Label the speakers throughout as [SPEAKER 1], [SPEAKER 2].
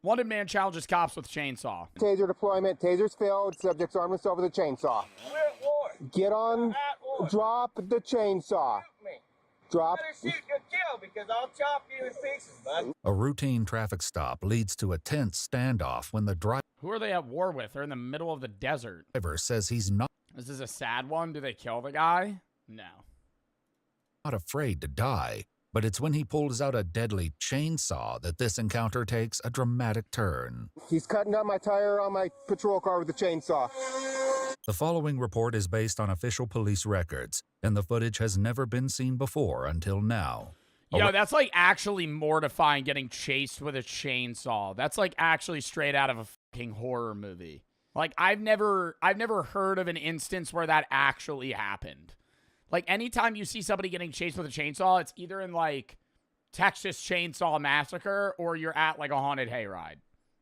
[SPEAKER 1] Wanted man challenges cops with chainsaw.
[SPEAKER 2] Taser deployment. Taser's failed. Subject's armed himself with a chainsaw.
[SPEAKER 3] We're at war.
[SPEAKER 2] Get on.
[SPEAKER 3] We're at war.
[SPEAKER 2] Drop the chainsaw.
[SPEAKER 3] Shoot me.
[SPEAKER 2] Drop.
[SPEAKER 3] Better shoot or kill because I'll chop you in pieces, bud.
[SPEAKER 4] A routine traffic stop leads to a tense standoff when the
[SPEAKER 1] Who are they at war with? They're in the middle of the desert.
[SPEAKER 4] driver says he's not
[SPEAKER 1] Is this a sad one? Do they kill the guy? No.
[SPEAKER 4] afraid to die, but it's when he pulls out a deadly chainsaw that this encounter takes a dramatic turn.
[SPEAKER 2] He's cutting up my tire on my patrol car with a chainsaw.
[SPEAKER 4] The following report is based on official police records, and the footage has never been seen before until now.
[SPEAKER 1] Yo, that's like actually mortifying getting chased with a chainsaw. That's like actually straight out of a fucking horror movie. Like I've never heard of an instance where that actually happened. Like anytime you see somebody getting chased with a chainsaw, it's either in like Texas Chainsaw Massacre or you're at like a haunted hayride.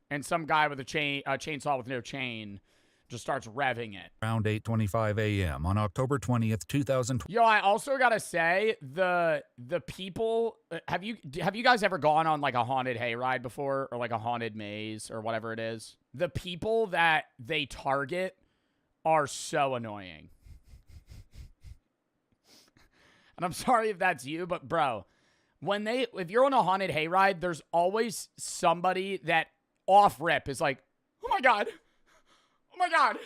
[SPEAKER 1] And some guy with a chainsaw with no chain just starts revving it.
[SPEAKER 4] Around 8:25 a.m. on October 20th, 2020.
[SPEAKER 1] Yo, I also gotta say, the people, have you guys ever gone on like a haunted hayride before, or like a haunted maze or whatever it is? The people that they target are so annoying. And I'm sorry if that's you, but bro, if you're on a haunted hayride, there's always somebody that off rip is like, oh my god. Oh my god.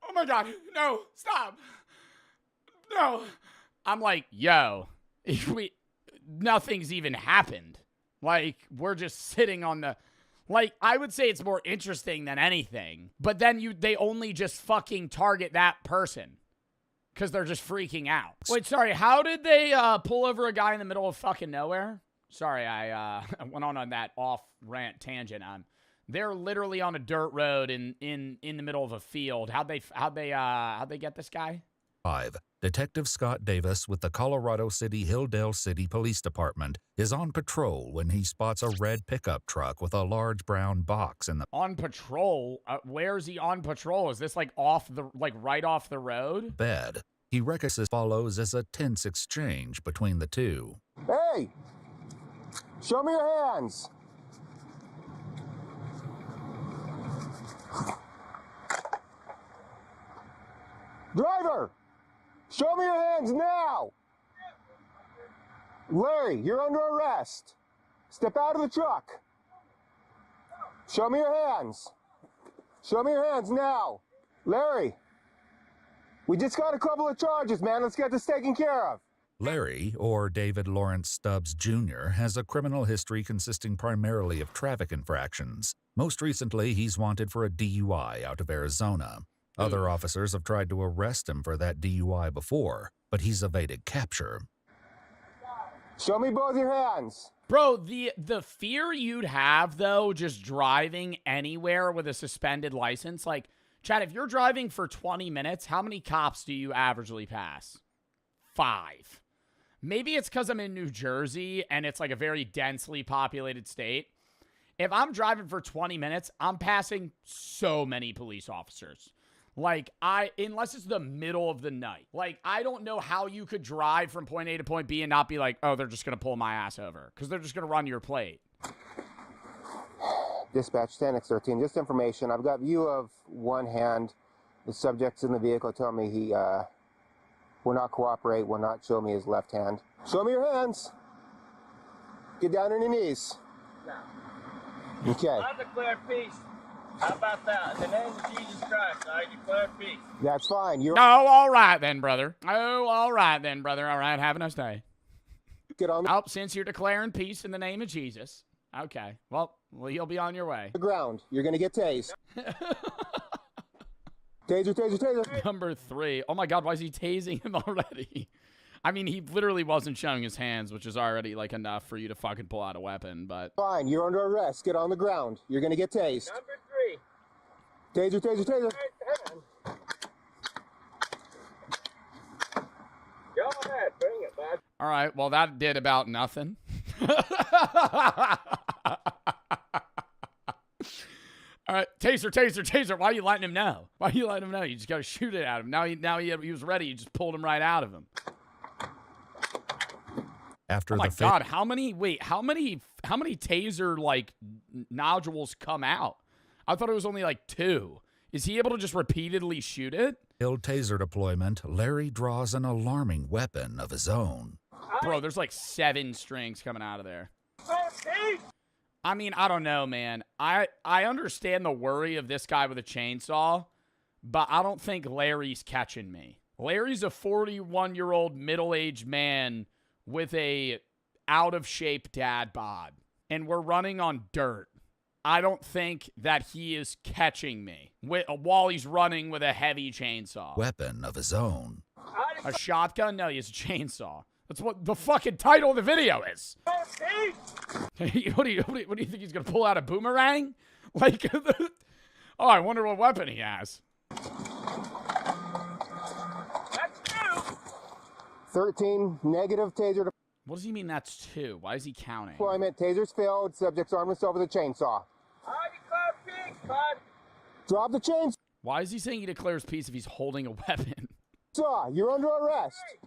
[SPEAKER 1] Oh my god. No, stop. No. I'm like, yo, nothing's even happened. Like, we're just sitting on the, like, I would say it's more interesting than anything. But then they only just fucking target that person because they're just freaking out. Wait, sorry, how did they pull over a guy in the middle of fucking nowhere? Sorry, I went on that off-rant tangent. They're literally on a dirt road in the middle of a field. How'd they get this guy?
[SPEAKER 4] 5. Detective Scott Davis with the Colorado City Hilldale City Police Department is on patrol when he spots a red pickup truck with a large brown box in the
[SPEAKER 1] On patrol? Where's he on patrol? Is this like right off the road?
[SPEAKER 4] bed. He reckons as follows as a tense exchange between the two.
[SPEAKER 2] Hey! Show me your hands! Driver! Show me your hands now! Larry, you're under arrest. Step out of the truck. Show me your hands. Show me your hands now. Larry, we just got a couple of charges, man. Let's get this taken care of.
[SPEAKER 4] Larry, or David Lawrence Stubbs Jr., has a criminal history consisting primarily of traffic infractions. Most recently, he's wanted for a DUI out of Arizona. Other officers have tried to arrest him for that DUI before, but he's evaded capture.
[SPEAKER 2] Show me both your hands.
[SPEAKER 1] Bro, the fear you'd have, though, just driving anywhere with a suspended license, like, Chad, if you're driving for 20 minutes, how many cops do you averagely pass? 5. Maybe it's because I'm in New Jersey and it's like a very densely populated state. If I'm driving for 20 minutes, I'm passing so many police officers. Like, unless it's the middle of the night. Like, I don't know how you could drive from point A to point B and not be like, oh, they're just going to pull my ass over. Because they're just going to run your plate.
[SPEAKER 2] Dispatch 10X13, just information. I've got view of one hand. The subject's in the vehicle telling me he will not cooperate, will not show me his left hand. Show me your hands. Get down on your knees.
[SPEAKER 3] No.
[SPEAKER 2] Okay.
[SPEAKER 3] I declare peace. How about that? In the name of Jesus Christ, I declare peace.
[SPEAKER 2] That's fine. You're
[SPEAKER 1] Oh, all right then, brother. Oh, all right then, brother. All right, have a nice day.
[SPEAKER 2] get on
[SPEAKER 1] Oh, since you're declaring peace in the name of Jesus. Okay. Well, you'll be on your way.
[SPEAKER 2] the ground. You're going to get tased. Taser, taser, taser.
[SPEAKER 1] Number 3. Oh my God, why is he tasing him already? I mean, he literally wasn't showing his hands, which is already like enough for you to fucking pull out a weapon, but...
[SPEAKER 2] Fine. You're under arrest. Get on the ground. You're going to get tased.
[SPEAKER 3] Number 3.
[SPEAKER 2] Taser, taser, taser.
[SPEAKER 3] Go ahead, bring it, bud.
[SPEAKER 1] All right, well, that did about nothing. All right, taser, taser, taser. Why are you letting him know? Why are you letting him know? You just got to shoot it at him. Now he was ready. You just pulled him right out of him.
[SPEAKER 4] After
[SPEAKER 1] Oh my
[SPEAKER 4] the
[SPEAKER 1] God, how many taser, like, nodules come out. I thought it was only like 2. Is he able to just repeatedly shoot it?
[SPEAKER 4] Failed taser deployment, Larry draws an alarming weapon of his own.
[SPEAKER 1] Bro, there's like 7 strings coming out of there. I mean, I don't know, man. I understand the worry of this guy with a chainsaw, but I don't think Larry's catching me. Larry's a 41-year-old middle-aged man with a out-of-shape dad bod, and we're running on dirt. I don't think that he is catching me while he's running with a heavy chainsaw.
[SPEAKER 4] Weapon of his own.
[SPEAKER 1] A shotgun? No, he has a chainsaw. That's what the fucking title of the video is. What do you think he's gonna pull out a boomerang? Like, oh, I wonder what weapon he has.
[SPEAKER 3] That's 2.
[SPEAKER 2] 13 negative taser
[SPEAKER 1] What does he mean that's 2? Why is he counting?
[SPEAKER 2] deployment. Tasers failed. Subject's armed himself with a chainsaw.
[SPEAKER 3] I declare peace, bud.
[SPEAKER 2] Drop the chainsaw.
[SPEAKER 1] Why is he saying he declares peace if he's holding a weapon?
[SPEAKER 2] You're under arrest.
[SPEAKER 3] You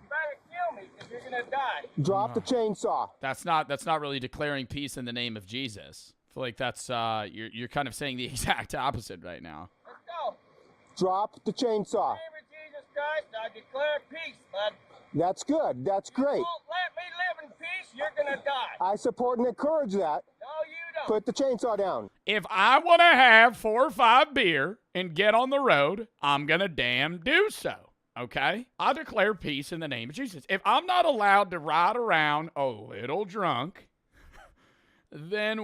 [SPEAKER 3] better kill me because you're gonna die.
[SPEAKER 2] Drop the chainsaw.
[SPEAKER 1] That's not really declaring peace in the name of Jesus. I feel like that's you're kind of saying the exact opposite right now.
[SPEAKER 3] Let's go.
[SPEAKER 2] Drop the chainsaw.
[SPEAKER 3] In the name of Jesus Christ, I declare peace, bud.
[SPEAKER 2] That's good. That's great.
[SPEAKER 3] You won't let me live in peace, you're gonna die.
[SPEAKER 2] I support and encourage that.
[SPEAKER 3] No, you don't.
[SPEAKER 2] Put the chainsaw down.
[SPEAKER 1] If I want to have 4 or 5 beer and get on the road, I'm gonna damn do so. Okay? I declare peace in the name of Jesus. If I'm not allowed to ride around a little drunk, then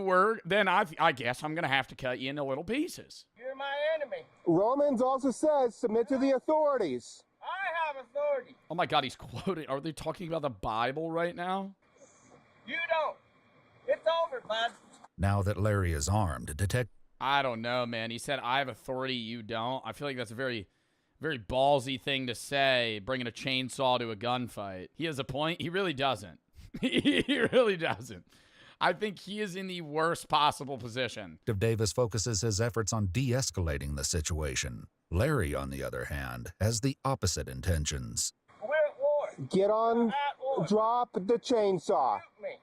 [SPEAKER 1] I guess I'm gonna have to cut you into little pieces.
[SPEAKER 3] You're my enemy.
[SPEAKER 2] Romans also says submit to the authorities.
[SPEAKER 3] I have authority.
[SPEAKER 1] Oh my God, he's quoting. Are they talking about the Bible right now?
[SPEAKER 3] You don't. It's over, bud.
[SPEAKER 4] Now that Larry is armed,
[SPEAKER 1] I don't know, man. He said, I have authority, you don't. I feel like that's a very, very ballsy thing to say, bringing a chainsaw to a gunfight. He has a point. He really doesn't. He really doesn't. I think he is in the worst possible position.
[SPEAKER 4] Detective Davis focuses his efforts on de-escalating the situation. Larry, on the other hand, has the opposite intentions.
[SPEAKER 3] We're at war.
[SPEAKER 2] Get on.
[SPEAKER 3] At war.
[SPEAKER 2] Drop the chainsaw.
[SPEAKER 3] Shoot me.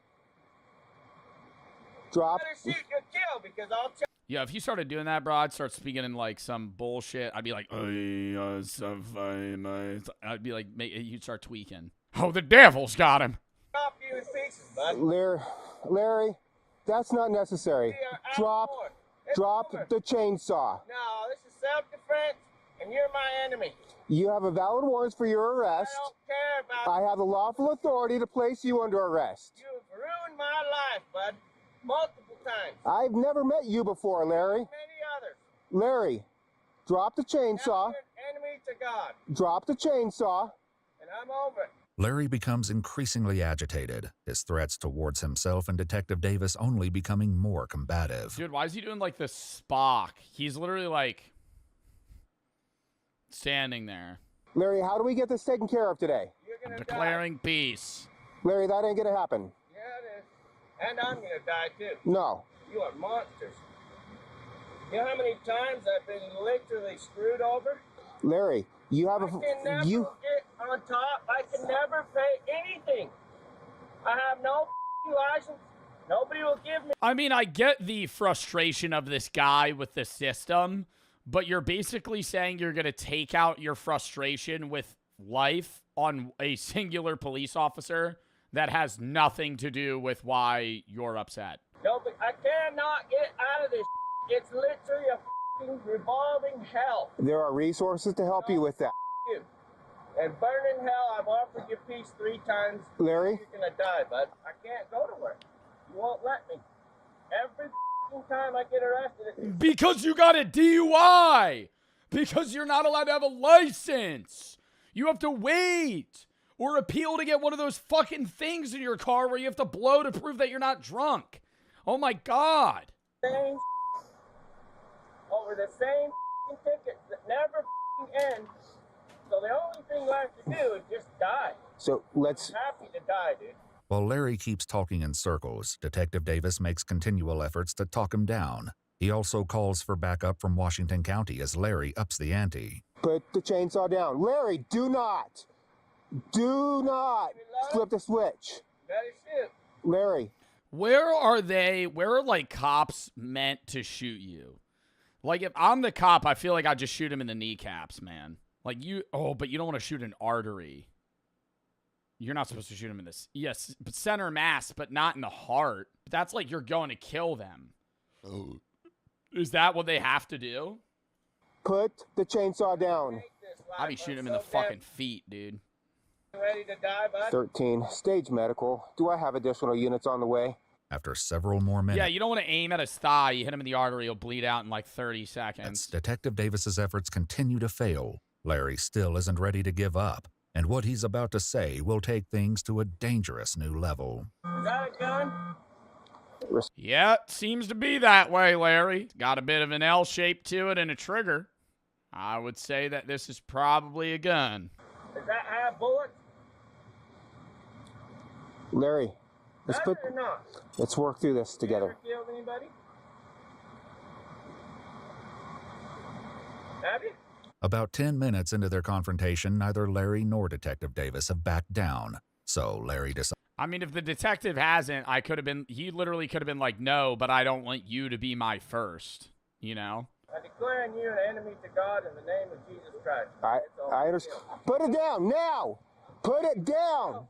[SPEAKER 2] Drop.
[SPEAKER 3] Better shoot your kill because I'll
[SPEAKER 1] Yeah, if you started doing that, bro, I'd start speaking in like some bullshit. I'd be like, I'd be like, you'd start tweaking. Oh, the devil's got him.
[SPEAKER 3] chop you in pieces, bud.
[SPEAKER 2] Larry, that's not necessary.
[SPEAKER 3] We are at
[SPEAKER 2] Drop
[SPEAKER 3] war. It's
[SPEAKER 2] Drop
[SPEAKER 3] over.
[SPEAKER 2] the chainsaw.
[SPEAKER 3] No, this is self-defense, and you're my enemy.
[SPEAKER 2] You have a valid warrant for your
[SPEAKER 3] I
[SPEAKER 2] arrest.
[SPEAKER 3] don't care about
[SPEAKER 2] I have the lawful authority to place you under arrest.
[SPEAKER 3] You've ruined my life, bud. Multiple times.
[SPEAKER 2] I've never met you before, Larry.
[SPEAKER 3] Many others.
[SPEAKER 2] Larry, drop the
[SPEAKER 3] Now
[SPEAKER 2] chainsaw.
[SPEAKER 3] you're an enemy to God,
[SPEAKER 2] Drop the chainsaw.
[SPEAKER 3] and I'm over it.
[SPEAKER 4] Larry becomes increasingly agitated, his threats towards himself and Detective Davis only becoming more combative.
[SPEAKER 1] Dude, why is he doing like the Spock? He's literally like standing there.
[SPEAKER 2] Larry, how do we get this taken care of today?
[SPEAKER 3] You're
[SPEAKER 1] I'm
[SPEAKER 3] gonna
[SPEAKER 1] declaring peace.
[SPEAKER 2] Larry, that ain't gonna happen.
[SPEAKER 3] die. Yeah, it is. And I'm gonna die too.
[SPEAKER 2] No.
[SPEAKER 3] You are monsters. You know how many times I've been literally screwed over?
[SPEAKER 2] Larry, you have
[SPEAKER 3] I can never
[SPEAKER 2] you
[SPEAKER 3] get on top. I can never pay anything. I have no license. Nobody will give me.
[SPEAKER 1] I mean, I get the frustration of this guy with the system, but you're basically saying you're going to take out your frustration with life on a singular police officer that has nothing to do with why you're upset.
[SPEAKER 3] Nobody. I cannot get out of this. It's literally a fucking revolving hell.
[SPEAKER 2] there are resources to help you with that.
[SPEAKER 3] You. And burn in hell, I've offered you peace 3 times.
[SPEAKER 2] Larry,
[SPEAKER 3] You're gonna die, bud. I can't go to work. You won't let me. Every time I get arrested,
[SPEAKER 1] Because you got a DUI. Because you're not allowed to have a license. You have to wait or appeal to get one of those fucking things in your car where you have to blow to prove that you're not drunk. Oh my God.
[SPEAKER 3] same over the same tickets that never end. So the only thing left to do is just die.
[SPEAKER 2] so let's
[SPEAKER 3] I'm happy to die, dude.
[SPEAKER 4] While Larry keeps talking in circles, Detective Davis makes continual efforts to talk him down. He also calls for backup from Washington County as Larry ups the ante.
[SPEAKER 2] put the chainsaw down. Larry, do not flip the switch.
[SPEAKER 3] Better shoot.
[SPEAKER 2] Larry,
[SPEAKER 1] Where are like cops meant to shoot you? Like if I'm the cop, I feel like I'd just shoot him in the kneecaps, man. Like but you don't want to shoot an artery. You're not supposed to shoot him in this. Yes, but center mass, but not in the heart. That's like you're going to kill them. Oh. Is that what they have to do?
[SPEAKER 2] Put the chainsaw down.
[SPEAKER 1] I'd be shooting him in the fucking feet, dude.
[SPEAKER 3] Ready to die, bud?
[SPEAKER 2] 13. Stage medical. Do I have additional units on the way?
[SPEAKER 4] After several more minutes.
[SPEAKER 1] Yeah, you don't want to aim at his thigh. You hit him in the artery, he'll bleed out in like 30 seconds.
[SPEAKER 4] Detective Davis's efforts continue to fail. Larry still isn't ready to give up, and what he's about to say will take things to a dangerous new level.
[SPEAKER 3] Is that a gun?
[SPEAKER 1] Yeah, it seems to be that way, Larry. Got a bit of an L shape to it and a trigger. I would say that this is probably a gun.
[SPEAKER 3] Does that have bullets?
[SPEAKER 2] Larry,
[SPEAKER 3] Does it or not?
[SPEAKER 2] let's work through this together.
[SPEAKER 3] You ever killed anybody? Have you?
[SPEAKER 4] About 10 minutes into their confrontation, neither Larry nor Detective Davis have backed down. So Larry decides.
[SPEAKER 1] I mean, if the detective hasn't, he literally could have been like, no, but I don't want you to be my first, you know?
[SPEAKER 3] I declare you an enemy to God in the name of Jesus Christ.
[SPEAKER 2] I understand. Put it down now. Put it down.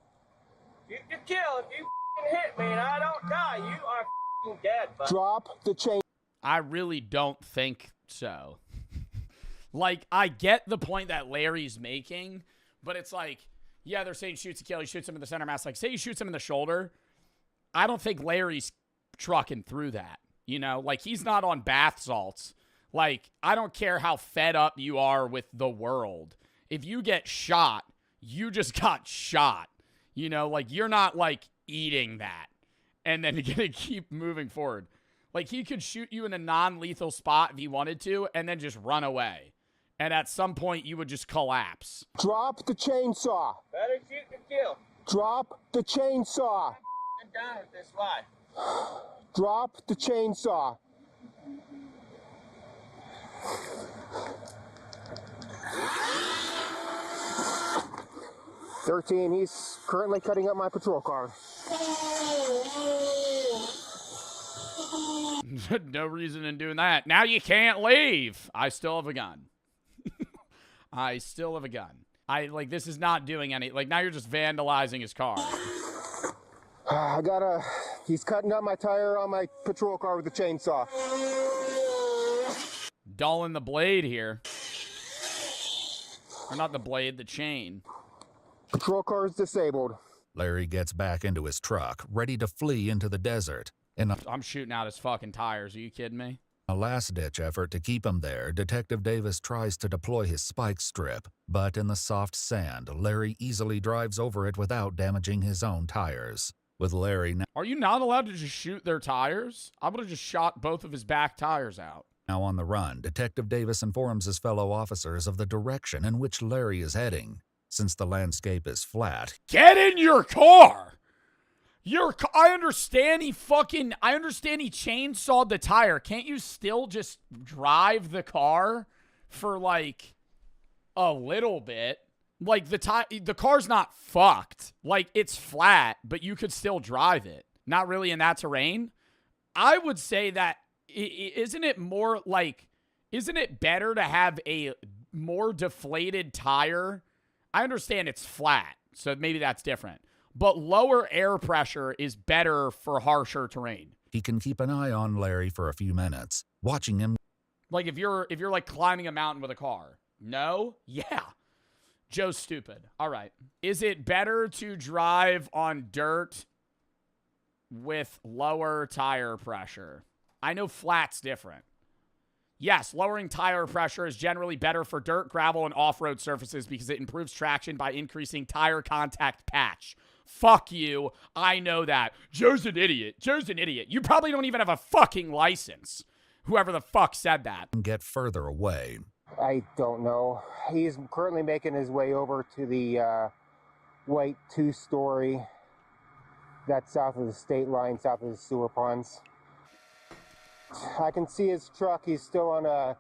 [SPEAKER 3] You can kill if you hit me and I don't die. You are dead, bud.
[SPEAKER 2] Drop the chain.
[SPEAKER 1] I really don't think so. Like, I get the point that Larry's making, but it's like, yeah, they're saying shoots to kill. He shoots him in the center mass. Like, say he shoots him in the shoulder. I don't think Larry's trucking through that. You know, like, he's not on bath salts. Like, I don't care how fed up you are with the world. If you get shot, you just got shot. You know, like, you're not, like, eating that and then gonna keep moving forward. Like, he could shoot you in a non-lethal spot if he wanted to and then just run away. And at some point, you would just collapse.
[SPEAKER 2] Drop the chainsaw.
[SPEAKER 3] Better shoot than kill.
[SPEAKER 2] Drop the chainsaw.
[SPEAKER 3] I'm done with this life.
[SPEAKER 2] Drop the chainsaw. "13, he's currently cutting up my patrol car."
[SPEAKER 1] No reason in doing that. Now you can't leave. I still have a gun. I still have a gun. This is not doing any, now you're just vandalizing his car.
[SPEAKER 2] He's cutting up my tire on my patrol car with a chainsaw.
[SPEAKER 1] Dulling the blade here. Or not the blade, the chain.
[SPEAKER 2] Patrol car is disabled.
[SPEAKER 4] Larry gets back into his truck, ready to flee into the desert. In
[SPEAKER 1] I'm shooting out his fucking tires. Are you kidding me?
[SPEAKER 4] a last-ditch effort to keep him there, Detective Davis tries to deploy his spike strip, but in the soft sand, Larry easily drives over it without damaging his own tires. With Larry
[SPEAKER 1] Are you not allowed to just shoot their tires? I would have just shot both of his back tires out.
[SPEAKER 4] now on the run, Detective Davis informs his fellow officers of the direction in which Larry is heading. Since the landscape is flat,
[SPEAKER 1] Get in your car! I understand he chainsawed the tire. Can't you still just drive the car for like a little bit? Like the car's not fucked. Like it's flat, but you could still drive it. Not really in that terrain. I would say that isn't it better to have a more deflated tire? I understand it's flat, so maybe that's different. But lower air pressure is better for harsher terrain.
[SPEAKER 4] he can keep an eye on Larry for a few minutes, watching him.
[SPEAKER 1] Like if you're like climbing a mountain with a car. No? Yeah. Joe's stupid. All right. Is it better to drive on dirt with lower tire pressure? I know flat's different. Yes, lowering tire pressure is generally better for dirt, gravel, and off-road surfaces because it improves traction by increasing tire contact patch. Fuck you. I know that. Joe's an idiot. You probably don't even have a fucking license. Whoever the fuck said that.
[SPEAKER 4] Get further away.
[SPEAKER 2] I don't know. He's currently making his way over to the white two-story that's south of the state line, south of the sewer ponds. I can see his truck. He's still on a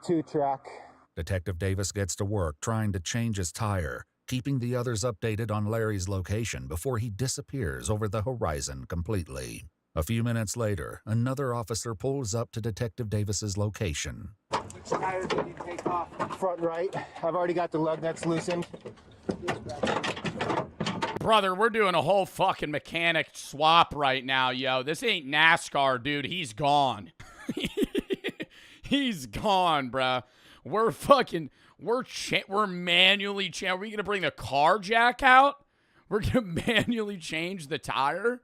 [SPEAKER 2] two-track.
[SPEAKER 4] Detective Davis gets to work trying to change his tire, keeping the others updated on Larry's location before he disappears over the horizon completely. A few minutes later, another officer pulls up to Detective Davis's location.
[SPEAKER 2] Which tire did you take off? Front right. I've already got the lug nuts loosened.
[SPEAKER 1] Brother, we're doing a whole fucking mechanic swap right now, yo. This ain't NASCAR, dude. He's gone. He's gone, bruh. We're manually Are we gonna bring the car jack out? We're gonna manually change the tire?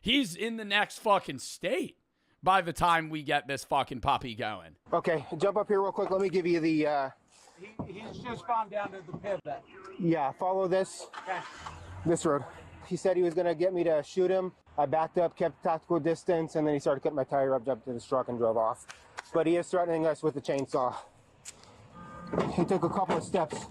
[SPEAKER 1] He's in the next fucking state by the time we get this fucking puppy going.
[SPEAKER 2] Okay, jump up here real quick. Let me give you the,
[SPEAKER 5] He's just gone down to the pivot.
[SPEAKER 2] yeah, follow this.
[SPEAKER 5] Okay.
[SPEAKER 2] This road. He said he was going to get me to shoot him. I backed up, kept tactical distance, and then he started cutting my tire up, jumped to his truck, and drove off. But he is threatening us with the chainsaw. He took a couple of steps.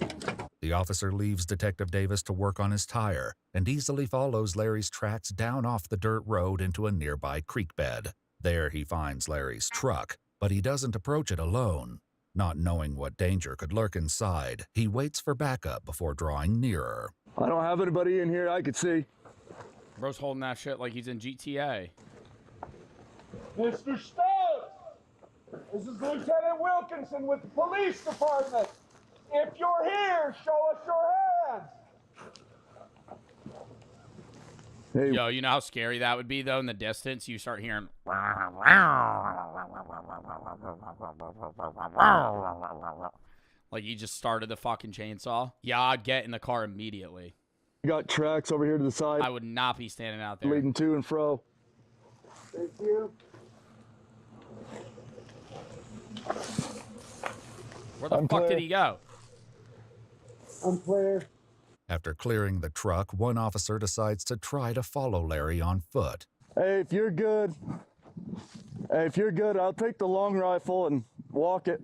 [SPEAKER 4] The officer leaves Detective Davis to work on his tire and easily follows Larry's tracks down off the dirt road into a nearby creek bed. There he finds Larry's truck, but he doesn't approach it alone. Not knowing what danger could lurk inside, he waits for backup before drawing nearer.
[SPEAKER 6] I don't have anybody in here I could see.
[SPEAKER 1] Bro's holding that shit like he's in GTA.
[SPEAKER 5] Mr. Stubbs, this is Lieutenant Wilkinson with the police department. If you're here, show us your hands.
[SPEAKER 6] Hey,
[SPEAKER 1] Yo, you know how scary that would be, though, in the distance? You start hearing... Like you just started the fucking chainsaw. Yeah, I'd get in the car immediately.
[SPEAKER 6] we got tracks over here to the side,
[SPEAKER 1] I would not be standing out there.
[SPEAKER 6] leading to and fro.
[SPEAKER 2] Thank you.
[SPEAKER 1] Where the
[SPEAKER 6] I'm
[SPEAKER 1] fuck
[SPEAKER 6] clear.
[SPEAKER 1] did he go?
[SPEAKER 2] I'm clear.
[SPEAKER 4] After clearing the truck, one officer decides to try to follow Larry on foot.
[SPEAKER 6] Hey, if you're good, I'll take the long rifle and walk it.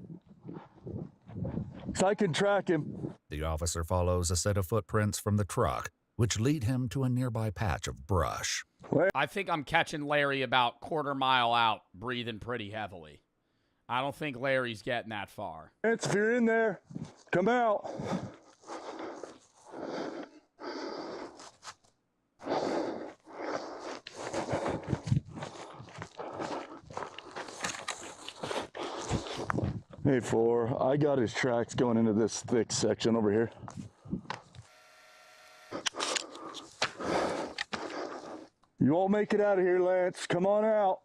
[SPEAKER 6] So I can track him.
[SPEAKER 4] The officer follows a set of footprints from the truck, which lead him to a nearby patch of brush.
[SPEAKER 1] I think I'm catching Larry about quarter mile out, breathing pretty heavily. I don't think Larry's getting that far.
[SPEAKER 6] If you're in there, come out. Hey, 4, I got his tracks going into this thick section over here. You won't make it out of here, Lance. Come on out.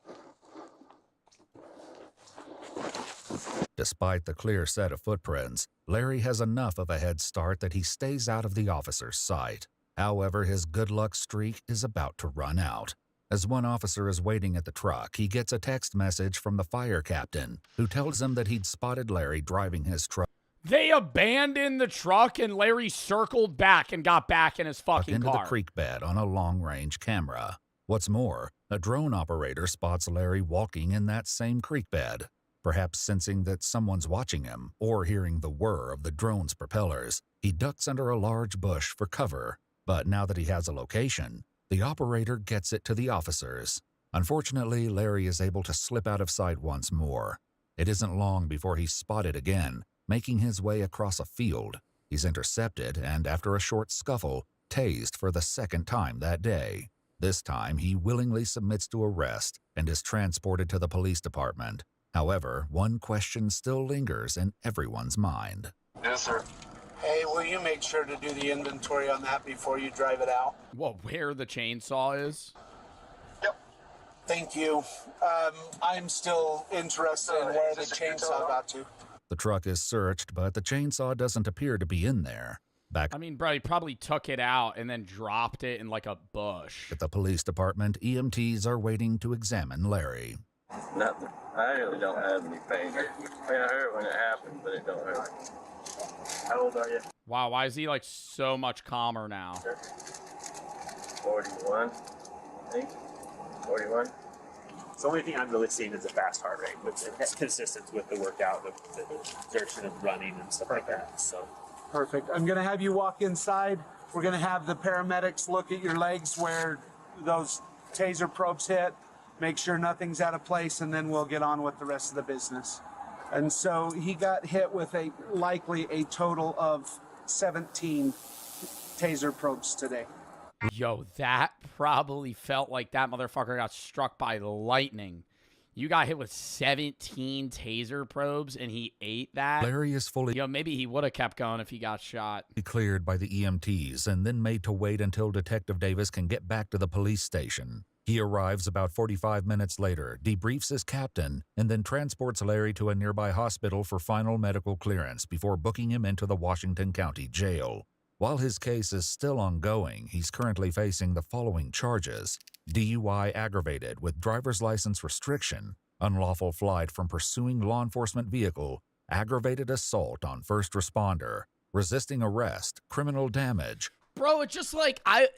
[SPEAKER 4] Despite the clear set of footprints, Larry has enough of a head start that he stays out of the officer's sight. However, his good luck streak is about to run out. As one officer is waiting at the truck, he gets a text message from the fire captain, who tells him that he'd spotted Larry driving his truck
[SPEAKER 1] They abandoned the truck and Larry circled back and got back in his fucking
[SPEAKER 4] into
[SPEAKER 1] car.
[SPEAKER 4] the creek bed on a long-range camera. What's more, a drone operator spots Larry walking in that same creek bed. Perhaps sensing that someone's watching him, or hearing the whir of the drone's propellers, he ducks under a large bush for cover. But now that he has a location, the operator gets it to the officers. Unfortunately, Larry is able to slip out of sight once more. It isn't long before he's spotted again, making his way across a field. He's intercepted and, after a short scuffle, tased for the second time that day. This time, he willingly submits to arrest and is transported to the police department. However, one question still lingers in everyone's mind.
[SPEAKER 7] Yes, sir.
[SPEAKER 5] Hey, will you make sure to do the inventory on that before you drive it out?
[SPEAKER 1] Well, where the chainsaw is?
[SPEAKER 7] Yep.
[SPEAKER 5] Thank you. I'm still interested in where the chainsaw got to.
[SPEAKER 4] The truck is searched, but the chainsaw doesn't appear to be in there. Back
[SPEAKER 1] I mean, bro, he probably took it out and then dropped it in like a bush.
[SPEAKER 4] at the police department, EMTs are waiting to examine Larry.
[SPEAKER 3] Nothing. I really don't have any pain. I mean, I hurt when it happened, but it don't hurt. How old are you?
[SPEAKER 1] Wow, why is he like so much calmer now?
[SPEAKER 3] 41, I think. 41.
[SPEAKER 8] So the only thing I'm really seeing is a fast heart rate, which is consistent with the workout, the exertion of running and stuff like that. So
[SPEAKER 5] Perfect. I'm going to have you walk inside. We're going to have the paramedics look at your legs where those taser probes hit, make sure nothing's out of place, and then we'll get on with the rest of the business. And so he got hit with likely a total of 17 taser probes today.
[SPEAKER 1] Yo, that probably felt like that motherfucker got struck by lightning. You got hit with 17 taser probes and he ate that?
[SPEAKER 4] Larry is fully
[SPEAKER 1] Yo, maybe he would have kept going if he got shot.
[SPEAKER 4] cleared by the EMTs and then made to wait until Detective Davis can get back to the police station. He arrives about 45 minutes later, debriefs his captain, and then transports Larry to a nearby hospital for final medical clearance before booking him into the Washington County Jail. While his case is still ongoing, he's currently facing the following charges: DUI aggravated with driver's license restriction, unlawful flight from pursuing law enforcement vehicle, aggravated assault on first responder, resisting arrest, criminal damage.
[SPEAKER 1] Bro, it's just like, I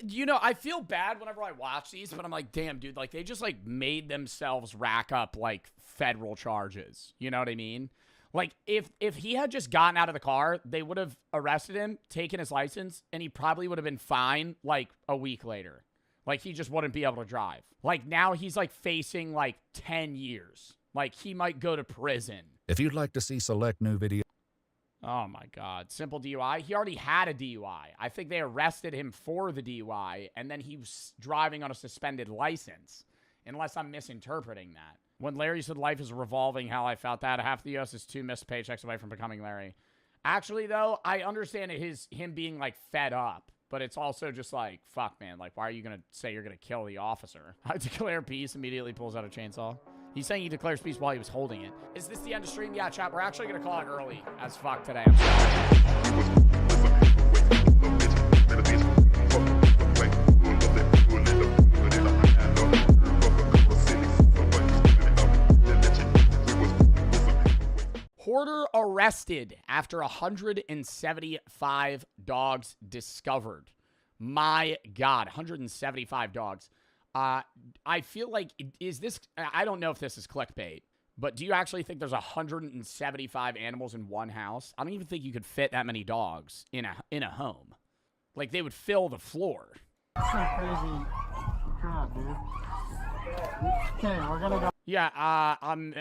[SPEAKER 1] feel bad whenever I watch these, but I'm like, damn, dude, like, they just, like, made themselves rack up, like, federal charges. You know what I mean? Like, if he had just gotten out of the car, they would have arrested him, taken his license, and he probably would have been fine, like, a week later. Like, he just wouldn't be able to drive. Like, now he's, like, facing, like, 10 years. Like, he might go to prison.
[SPEAKER 4] If you'd like to see select new videos,
[SPEAKER 1] Oh, my God. Simple DUI. He already had a DUI. I think they arrested him for the DUI, and then he was driving on a suspended license, unless I'm misinterpreting that. When Larry said life is revolving, how I felt that. Half the U.S. is 2 missed paychecks away from becoming Larry. Actually, though, I understand him being, like, fed up, but it's also just like, fuck, man. Like, why are you going to say you're going to kill the officer? I declare peace, immediately pulls out a chainsaw. He's saying he declares peace while he was holding it. Is this the end of stream? Yeah, chat. We're actually going to call it early as fuck today. I'm Hoarder arrested after 175 dogs discovered. My God, 175 dogs. I feel like, is this, I don't know if this is clickbait, but do you actually think there's 175 animals in one house? I don't even think you could fit that many dogs in a home. Like, they would fill the floor.
[SPEAKER 7] That's a crazy crap, dude. Okay, we're gonna go.
[SPEAKER 1] Yeah, I'm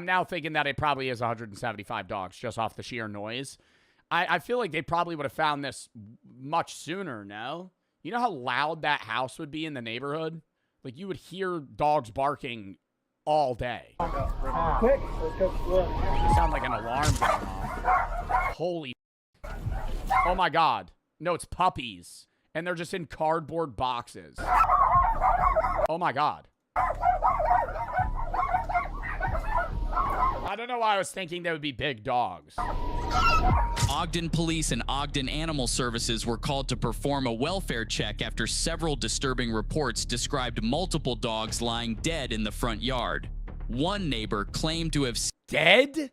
[SPEAKER 1] now thinking that it probably is 175 dogs just off the sheer noise. I feel like they probably would have found this much sooner, no? You know how loud that house would be in the neighborhood? Like, you would hear dogs barking all day.
[SPEAKER 3] Quick, let's go look.
[SPEAKER 1] You sound like an alarm going off. Holy. Oh, my God. No, it's puppies. And they're just in cardboard boxes. Oh, my God. I don't know why I was thinking they would be big dogs.
[SPEAKER 9] Ogden Police and Ogden Animal Services were called to perform a welfare check after several disturbing reports described multiple dogs lying dead in the front yard. One neighbor claimed to have...
[SPEAKER 1] Dead?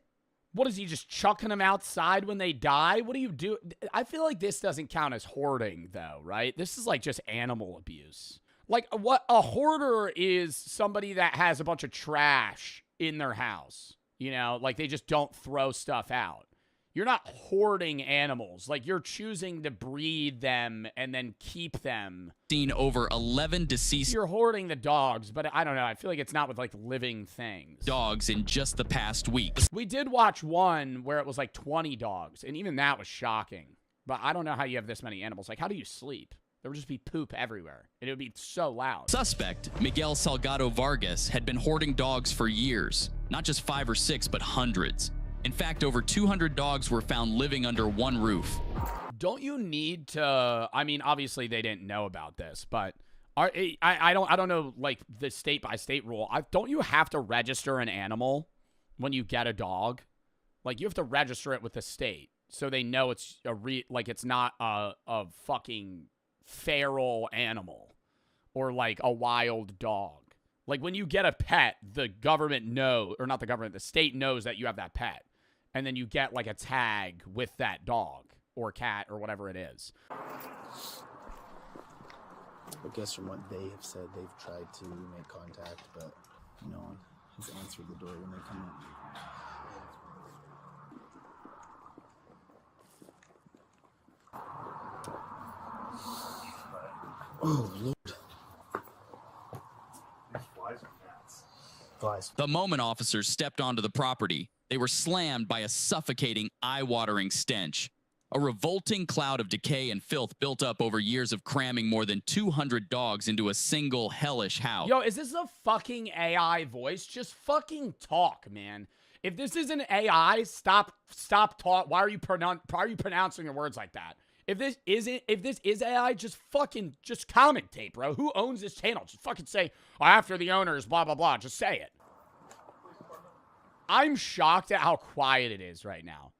[SPEAKER 1] What, is he just chucking them outside when they die? What do you do? I feel like this doesn't count as hoarding, though, right? This is like just animal abuse. Like, what a hoarder is somebody that has a bunch of trash in their house. You know, like they just don't throw stuff out. You're not hoarding animals. Like, you're choosing to breed them and then keep them.
[SPEAKER 9] Seen over 11 deceased...
[SPEAKER 1] You're hoarding the dogs, but I don't know. I feel like it's not with, like, living things.
[SPEAKER 9] ...dogs in just the past week.
[SPEAKER 1] We did watch one where it was, like, 20 dogs, and even that was shocking. But I don't know how you have this many animals. Like, how do you sleep? There would just be poop everywhere, and it would be so loud.
[SPEAKER 9] Suspect, Miguel Salgado Vargas, had been hoarding dogs for years. Not just 5 or 6, but hundreds. In fact, over 200 dogs were found living under one roof.
[SPEAKER 1] Don't you need to... I mean, obviously they didn't know about this, but I don't know, like, the state-by-state rule. Don't you have to register an animal when you get a dog? Like, you have to register it with the state, so they know it's it's not a fucking feral animal or like a wild dog. Like, when you get a pet, the government the state knows that you have that pet. And then you get like a tag with that dog or cat or whatever it is.
[SPEAKER 10] I guess from what they have said, they've tried to make contact, but no one has answered the door when they come in. Oh, Lord. Flies.
[SPEAKER 9] The moment officers stepped onto the property, they were slammed by a suffocating, eye-watering stench. A revolting cloud of decay and filth built up over years of cramming more than 200 dogs into a single hellish house.
[SPEAKER 1] Yo, is this a fucking AI voice? Just fucking talk, man. If this isn't AI, stop talk. Why are you pronouncing your words like that? If this is AI, just commentate, bro. Who owns this channel? Just fucking say, after the owners, blah, blah, blah. Just say it. I'm shocked at how quiet it is right now.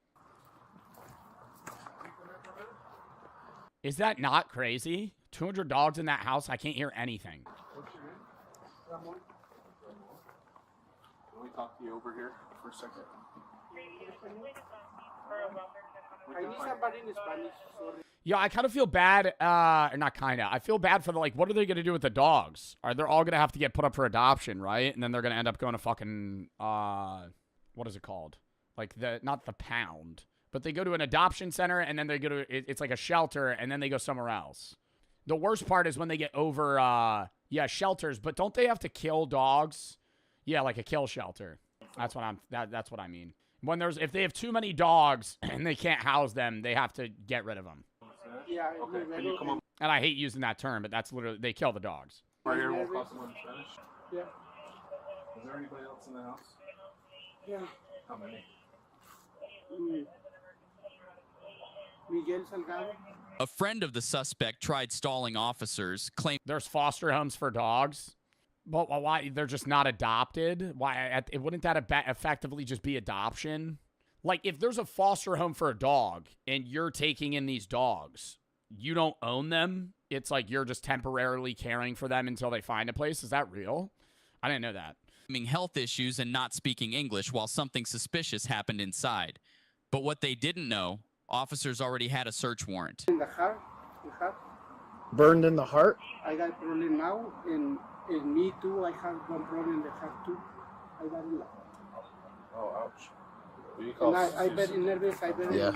[SPEAKER 1] Is that not crazy? 200 dogs in that house? I can't hear anything.
[SPEAKER 11] Can we talk to you over here for a second? I need somebody in Spanish.
[SPEAKER 1] Yeah, I kind of feel bad, not kind of. I feel bad for what are they going to do with the dogs? They're all going to have to get put up for adoption, right? And then they're going to end up going to fucking, what is it called? Like, not the pound. But they go to an adoption center, and then they go to, it's like a shelter, and then they go somewhere else. The worst part is when they get over, shelters. But don't they have to kill dogs? Yeah, like a kill shelter. That's what I mean. If they have too many dogs and they can't house them, they have to get rid of them.
[SPEAKER 11] Yeah, okay. Can you come up?
[SPEAKER 1] And I hate using that term, but that's literally, they kill the dogs.
[SPEAKER 11] Right here, we'll call someone in Spanish. Yeah. Is there anybody else in the house? Yeah. How many?
[SPEAKER 9] Miguel Salgado. A friend of the suspect tried stalling officers, claiming
[SPEAKER 1] there's foster homes for dogs. But why? They're just not adopted? Why? Wouldn't that effectively just be adoption? Like, if there's a foster home for a dog and you're taking in these dogs, you don't own them. It's like you're just temporarily caring for them until they find a place. Is that real? I didn't know that.
[SPEAKER 9] Health issues and not speaking English while something suspicious happened inside. But what they didn't know, officers already had a search warrant.
[SPEAKER 11] In the heart.
[SPEAKER 10] Burned in the heart?
[SPEAKER 11] I got problem now, and me too. I have one problem in the heart too. I got it.
[SPEAKER 6] Oh, ouch.
[SPEAKER 11] I'm very nervous.
[SPEAKER 10] Yeah.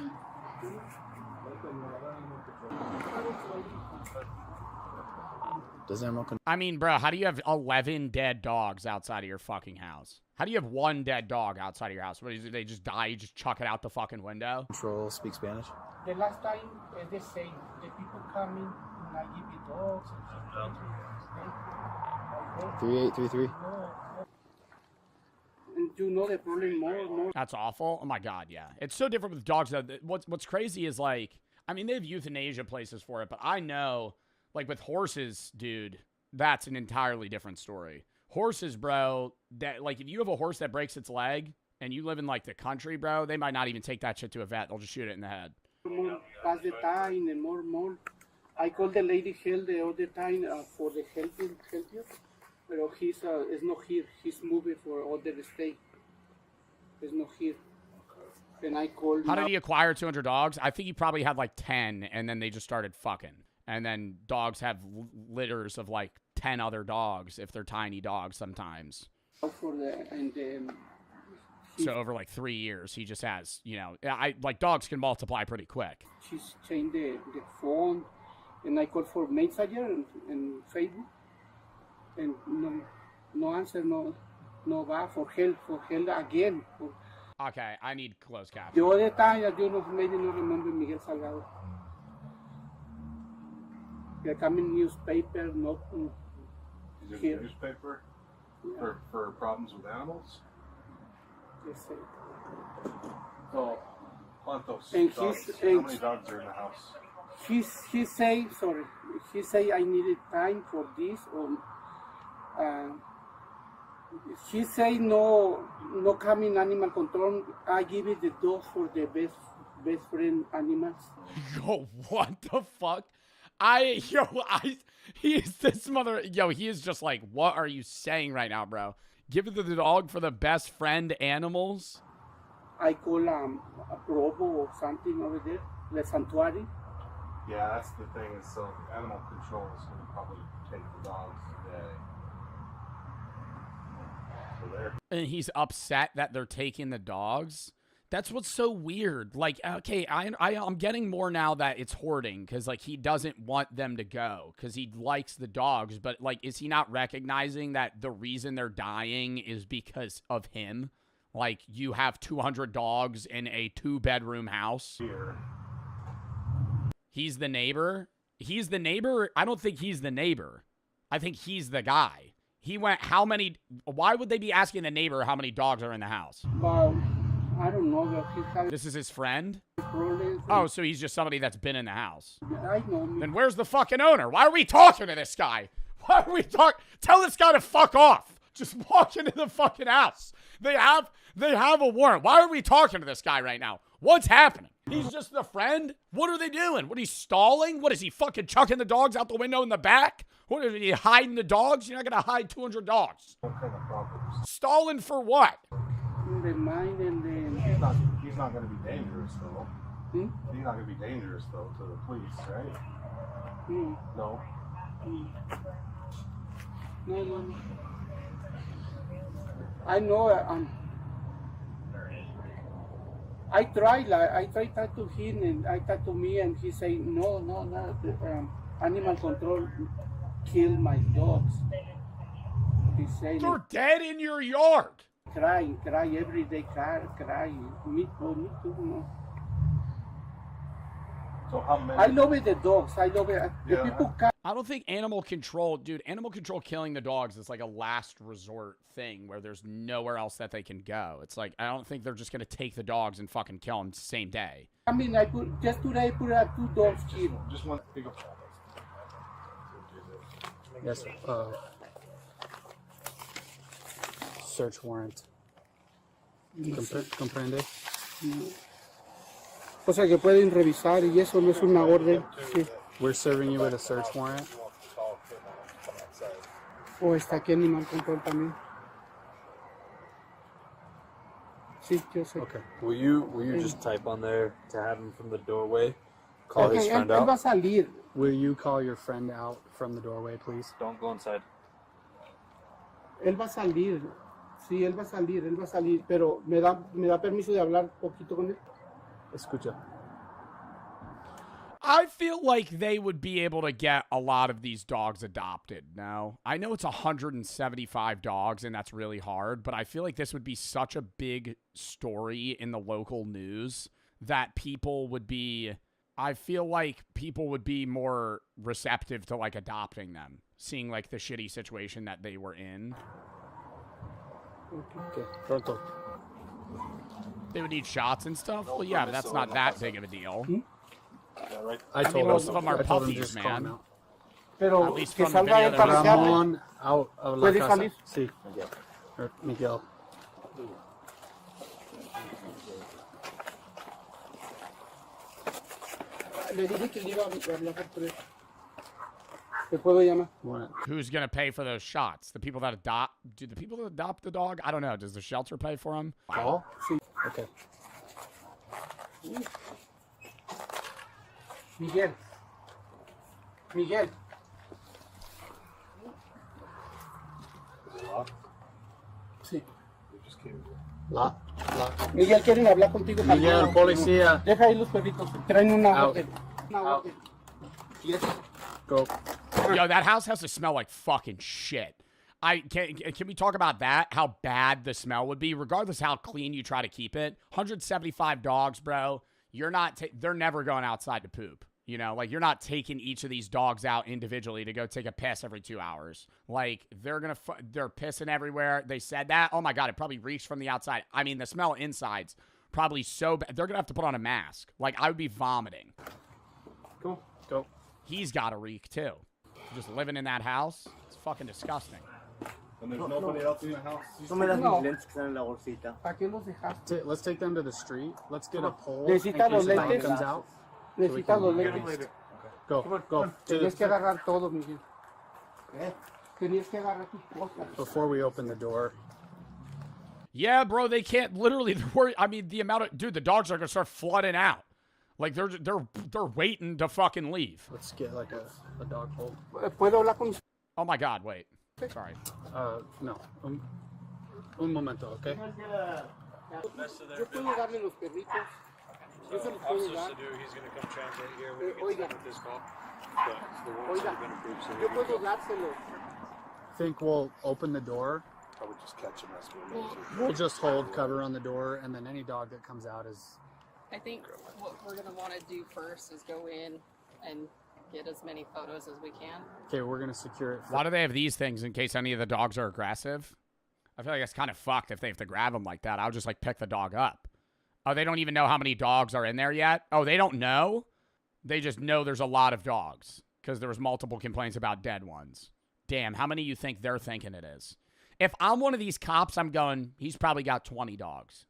[SPEAKER 1] I mean, bro, how do you have 11 dead dogs outside of your fucking house? How do you have one dead dog outside of your house? What is it, they just die, you just chuck it out the fucking window?
[SPEAKER 10] Control, speak Spanish.
[SPEAKER 11] The last time, they say the people coming and I give you dogs.
[SPEAKER 10] 3833.
[SPEAKER 11] And you know the problem more.
[SPEAKER 1] That's awful. Oh my God, yeah. It's so different with dogs. What's crazy is like, I mean, they have euthanasia places for it, but I know, like with horses, dude, that's an entirely different story. Horses, bro, that like if you have a horse that breaks its leg and you live in like the country, bro, they might not even take that shit to a vet. They'll just shoot it in the head.
[SPEAKER 11] More pass the time and more. I called the lady hell the other time for the help you. But he's is not here. He's moving for other state. He's not here. And I called.
[SPEAKER 1] How did he acquire 200 dogs? I think he probably had like 10, and then they just started fucking. And then dogs have litters of like 10 other dogs if they're tiny dogs sometimes. So over like 3 years, he just has, you know, like dogs can multiply pretty quick.
[SPEAKER 11] She's changed the phone, and I called for Messenger and Facebook, and no answer, no va for help again.
[SPEAKER 1] Okay, I need closed captions.
[SPEAKER 11] The other time, you know, maybe not remember Miguel Salgado. They're coming newspaper, not
[SPEAKER 6] Is it
[SPEAKER 11] here.
[SPEAKER 6] a newspaper
[SPEAKER 11] Yeah.
[SPEAKER 6] for problems with animals?
[SPEAKER 11] Yes,
[SPEAKER 6] So, ¿cuántos
[SPEAKER 11] And
[SPEAKER 6] dogs?
[SPEAKER 11] he's-
[SPEAKER 6] How many dogs are in the house?
[SPEAKER 11] He say I needed time for this, or he say no coming animal control. I give it the dog for the best friend animals.
[SPEAKER 1] Yo, what the fuck? He is this mother. Yo, he is just like, what are you saying right now, bro? Give it to the dog for the best friend animals?
[SPEAKER 11] I call a Provo or something over there, the sanctuary.
[SPEAKER 6] Yeah, that's the thing. Is so animal control is going to probably take the dogs today. So there.
[SPEAKER 1] And he's upset that they're taking the dogs? That's what's so weird. Like, okay, I'm getting more now that it's hoarding because, like, he doesn't want them to go because he likes the dogs. But, like, is he not recognizing that the reason they're dying is because of him? Like, you have 200 dogs in a 2-bedroom house.
[SPEAKER 6] Here,
[SPEAKER 1] He's the neighbor. He's the neighbor. I don't think he's the neighbor. I think he's the guy. He went, how many, why would they be asking the neighbor how many dogs are in the house?
[SPEAKER 11] I don't know.
[SPEAKER 1] This is his friend?
[SPEAKER 11] Problems.
[SPEAKER 1] Oh, so he's just somebody that's been in the house.
[SPEAKER 11] I know.
[SPEAKER 1] Then where's the fucking owner? Why are we talking to this guy? Why are we talking? Tell this guy to fuck off. Just walk into the fucking house. They have a warrant. Why are we talking to this guy right now? What's happening? He's just the friend? What are they doing? What, he's stalling? What, is he fucking chucking the dogs out the window in the back? What, is he hiding the dogs? You're not going to hide 200 dogs. Stalling for what?
[SPEAKER 11] The mind and the...
[SPEAKER 6] He's not going to be dangerous, though. He's not going to be dangerous, though, to the police, right? No.
[SPEAKER 11] No. I know. I try talk to him and I talk to me and he say no. Animal control kill my dogs. He say
[SPEAKER 1] they're dead in your yard.
[SPEAKER 11] Cry every day. Cry. Me too. No.
[SPEAKER 6] So how many?
[SPEAKER 11] I love the dogs. I love it. The people.
[SPEAKER 1] I don't think animal control, dude, animal control killing the dogs is like a last resort thing where there's nowhere else that they can go. It's like, I don't think they're just going to take the dogs and fucking kill them the same day.
[SPEAKER 11] I mean, just today I put 2 dogs killed.
[SPEAKER 6] Just one. Big up.
[SPEAKER 10] Yes, search warrant. ¿Comprende?
[SPEAKER 11] O sea, que pueden revisar y eso no es una orden. Sí.
[SPEAKER 10] We're serving you with a search warrant.
[SPEAKER 11] O está aquí Animal Control también. Sí, yo sé.
[SPEAKER 12] Okay. Will you just type on there to have him from the doorway? Call his friend
[SPEAKER 11] Él
[SPEAKER 12] out.
[SPEAKER 11] va a salir.
[SPEAKER 10] Will you call your friend out from the doorway, please?
[SPEAKER 12] Don't go inside.
[SPEAKER 11] Él va a salir. Sí, él va a salir. Pero me da permiso de hablar poquito con él.
[SPEAKER 10] Escucha.
[SPEAKER 1] I feel like they would be able to get a lot of these dogs adopted. No, I know it's 175 dogs and that's really hard, but I feel like this would be such a big story in the local news that people would be, I feel like people would be more receptive to like adopting them, seeing like the shitty situation that they were in.
[SPEAKER 10] Okay, pronto.
[SPEAKER 1] They would need shots and stuff? Well, yeah, but that's not that big of a deal.
[SPEAKER 10] I
[SPEAKER 1] mean, most of them are
[SPEAKER 10] told him
[SPEAKER 1] puppies,
[SPEAKER 10] just call him
[SPEAKER 1] man.
[SPEAKER 10] out.
[SPEAKER 11] Pero
[SPEAKER 1] At least
[SPEAKER 11] que
[SPEAKER 1] from the
[SPEAKER 11] salga
[SPEAKER 1] video
[SPEAKER 11] él
[SPEAKER 1] that
[SPEAKER 11] para
[SPEAKER 1] was-
[SPEAKER 11] que hable.
[SPEAKER 10] Ramón out of la
[SPEAKER 11] ¿Puede
[SPEAKER 10] casa.
[SPEAKER 11] salir?
[SPEAKER 10] Sí. Miguel.
[SPEAKER 11] Le dije que le iba a hablar por él. ¿Te puedo llamar?
[SPEAKER 1] Who's going to pay for those shots? The people that adopt? Do the people that adopt the dog? I don't know. Does the shelter pay for them?
[SPEAKER 10] Call?
[SPEAKER 11] Sí.
[SPEAKER 10] Okay.
[SPEAKER 11] Miguel. Sí.
[SPEAKER 10] La.
[SPEAKER 11] Miguel, quieren hablar contigo.
[SPEAKER 10] Miguel, policía.
[SPEAKER 11] Deja ahí los perritos. Traen una
[SPEAKER 10] Out.
[SPEAKER 11] orden. Una orden. Yes.
[SPEAKER 10] Go.
[SPEAKER 1] Yo, that house has to smell like fucking shit. Can we talk about that? How bad the smell would be, regardless how clean you try to keep it. 175 dogs, bro. They're never going outside to poop. You know, like, you're not taking each of these dogs out individually to go take a piss every 2 hours. Like, they're pissing everywhere. They said that. Oh my God, it probably reeks from the outside. I mean, the smell inside's probably so bad. They're gonna have to put on a mask. Like, I would be vomiting.
[SPEAKER 10] Go.
[SPEAKER 1] He's got a reek too. Just living in that house, it's fucking disgusting.
[SPEAKER 6] And there's nobody else in the house?
[SPEAKER 11] No me das mis lentes que están en la bolsita. ¿Para qué los dejaste?
[SPEAKER 10] Let's take them to the street. Let's get a pole.
[SPEAKER 11] Necesita
[SPEAKER 10] in
[SPEAKER 11] los
[SPEAKER 10] case the dog
[SPEAKER 11] lentes.
[SPEAKER 10] comes out.
[SPEAKER 11] Necesitas los lentes.
[SPEAKER 10] Go.
[SPEAKER 11] Tienes que agarrar todo, Miguel. Tenías que agarrar tus cosas.
[SPEAKER 10] Before we open the door.
[SPEAKER 1] Yeah, bro, they can't literally worry. I mean, the amount of the dogs are gonna start flooding out. Like, they're waiting to fucking leave.
[SPEAKER 10] Let's get like a dog pole.
[SPEAKER 11] ¿Puedo hablar con usted?
[SPEAKER 1] Oh my God, wait. Sorry.
[SPEAKER 10] No. Un momento, okay?
[SPEAKER 11] Yo puedo darle los perritos. Yo se los puedo dar. Oiga. Yo puedo dárselo.
[SPEAKER 10] Think we'll open the door.
[SPEAKER 6] I would just catch him as we
[SPEAKER 10] We'll just hold cover on the door, and then any dog that comes out is...
[SPEAKER 13] I think what we're going to want to do first is go in and get as many photos as we can.
[SPEAKER 7] Okay, we're gonna secure it.
[SPEAKER 1] Why do they have these things in case any of the dogs are aggressive? I feel like it's kind of fucked if they have to grab them like that. I'll just like pick the dog up. Oh, they don't even know how many dogs are in there yet? Oh, they don't know? They just know there's a lot of dogs because there was multiple complaints about dead ones. Damn, how many you think they're thinking it is? If I'm one of these cops, I'm going, he's probably got 20 dogs,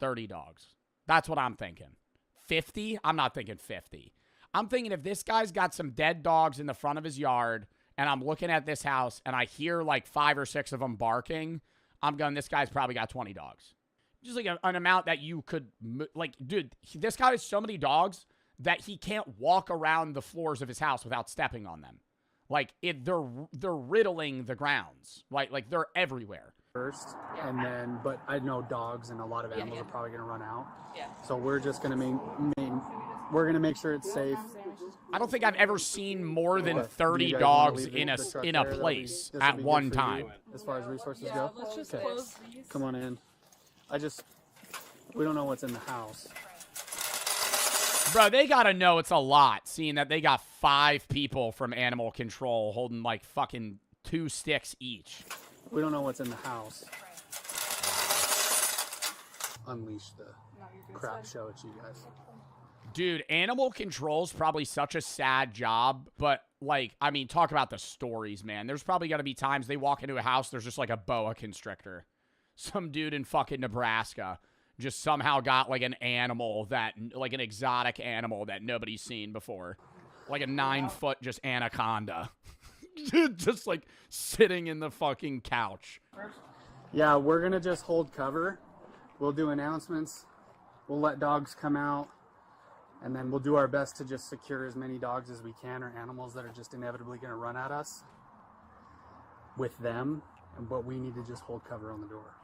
[SPEAKER 1] 30 dogs. That's what I'm thinking. 50? I'm not thinking 50. I'm thinking if this guy's got some dead dogs in the front of his yard and I'm looking at this house and I hear like 5 or 6 of them barking, I'm going, this guy's probably got 20 dogs. Just like an amount that you could, like, dude, this guy has so many dogs that he can't walk around the floors of his house without stepping on them. Like, they're riddling the grounds. Like they're everywhere.
[SPEAKER 7] First, and then, but I know dogs and a lot of animals are probably gonna run out. Yeah. So we're just gonna we're gonna make sure it's safe.
[SPEAKER 1] I don't think I've ever seen more than 30 dogs in a place at one time.
[SPEAKER 7] As far as resources go.
[SPEAKER 13] Let's just close these.
[SPEAKER 7] Come on in. We don't know what's in the house.
[SPEAKER 1] Bro, they gotta know it's a lot, seeing that they got 5 people from animal control holding like fucking 2 sticks each.
[SPEAKER 7] We don't know what's in the house. Unleash the crap show at you guys.
[SPEAKER 1] Dude, animal control's probably such a sad job, but like, I mean, talk about the stories, man. There's probably gotta be times they walk into a house, there's just like a boa constrictor. Some dude in fucking Nebraska just somehow got like an animal like an exotic animal that nobody's seen before. Like a 9-foot just anaconda. Just like sitting in the fucking couch.
[SPEAKER 7] Yeah, we're gonna just hold cover. We'll do announcements. We'll let dogs come out. And then we'll do our best to just secure as many dogs as we can, or animals that are just inevitably gonna run at us with them. But we need to just hold cover on the door.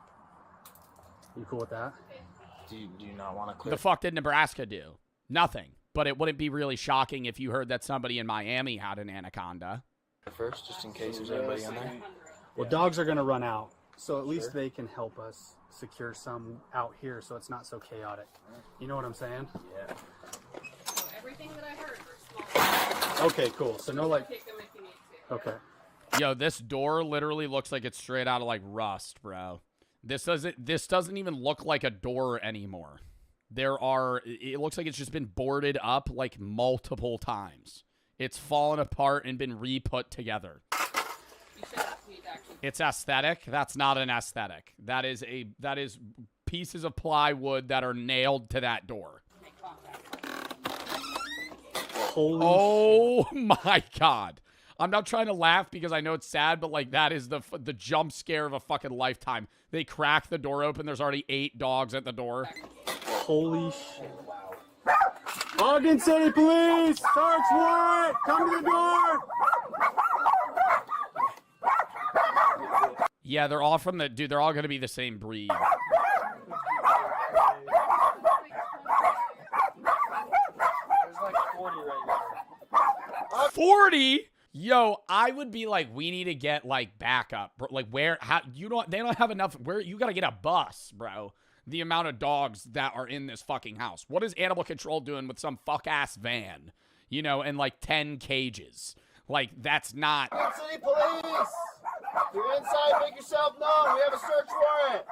[SPEAKER 7] You cool with that?
[SPEAKER 12] Do you not want to clear?
[SPEAKER 1] The fuck did Nebraska do? Nothing. But it wouldn't be really shocking if you heard that somebody in Miami had an anaconda.
[SPEAKER 12] First, just in case there's anybody in there.
[SPEAKER 7] Well, dogs are going to run out, so at least they can help us secure some out here so it's not so chaotic. You know what I'm saying?
[SPEAKER 12] Yeah.
[SPEAKER 13] So everything that I heard were small.
[SPEAKER 7] Okay, cool. So no like...
[SPEAKER 13] Take them if you need to.
[SPEAKER 7] Okay.
[SPEAKER 1] Yo, this door literally looks like it's straight out of like Rust, bro. This doesn't even look like a door anymore. It looks like it's just been boarded up like multiple times. It's fallen apart and been re-put together. It's aesthetic. That's not an aesthetic. That is pieces of plywood that are nailed to that door. Oh my God. I'm not trying to laugh because I know it's sad, but like that is the jump scare of a fucking lifetime. They crack the door open. There's already 8 dogs at the door.
[SPEAKER 7] Holy shit. Ogden City Police! Search warrant! Come to the door!
[SPEAKER 1] Yeah, they're all from they're all going to be the same breed.
[SPEAKER 12] There's like 40 right now.
[SPEAKER 1] 40? Yo, I would be like, we need to get like backup. Like where, how, they don't have enough, you got to get a bus, bro. The amount of dogs that are in this fucking house. What is animal control doing with some fuck-ass van, and like 10 cages? Like, that's not...
[SPEAKER 2] City Police! If you're inside, make yourself known. We have a search warrant.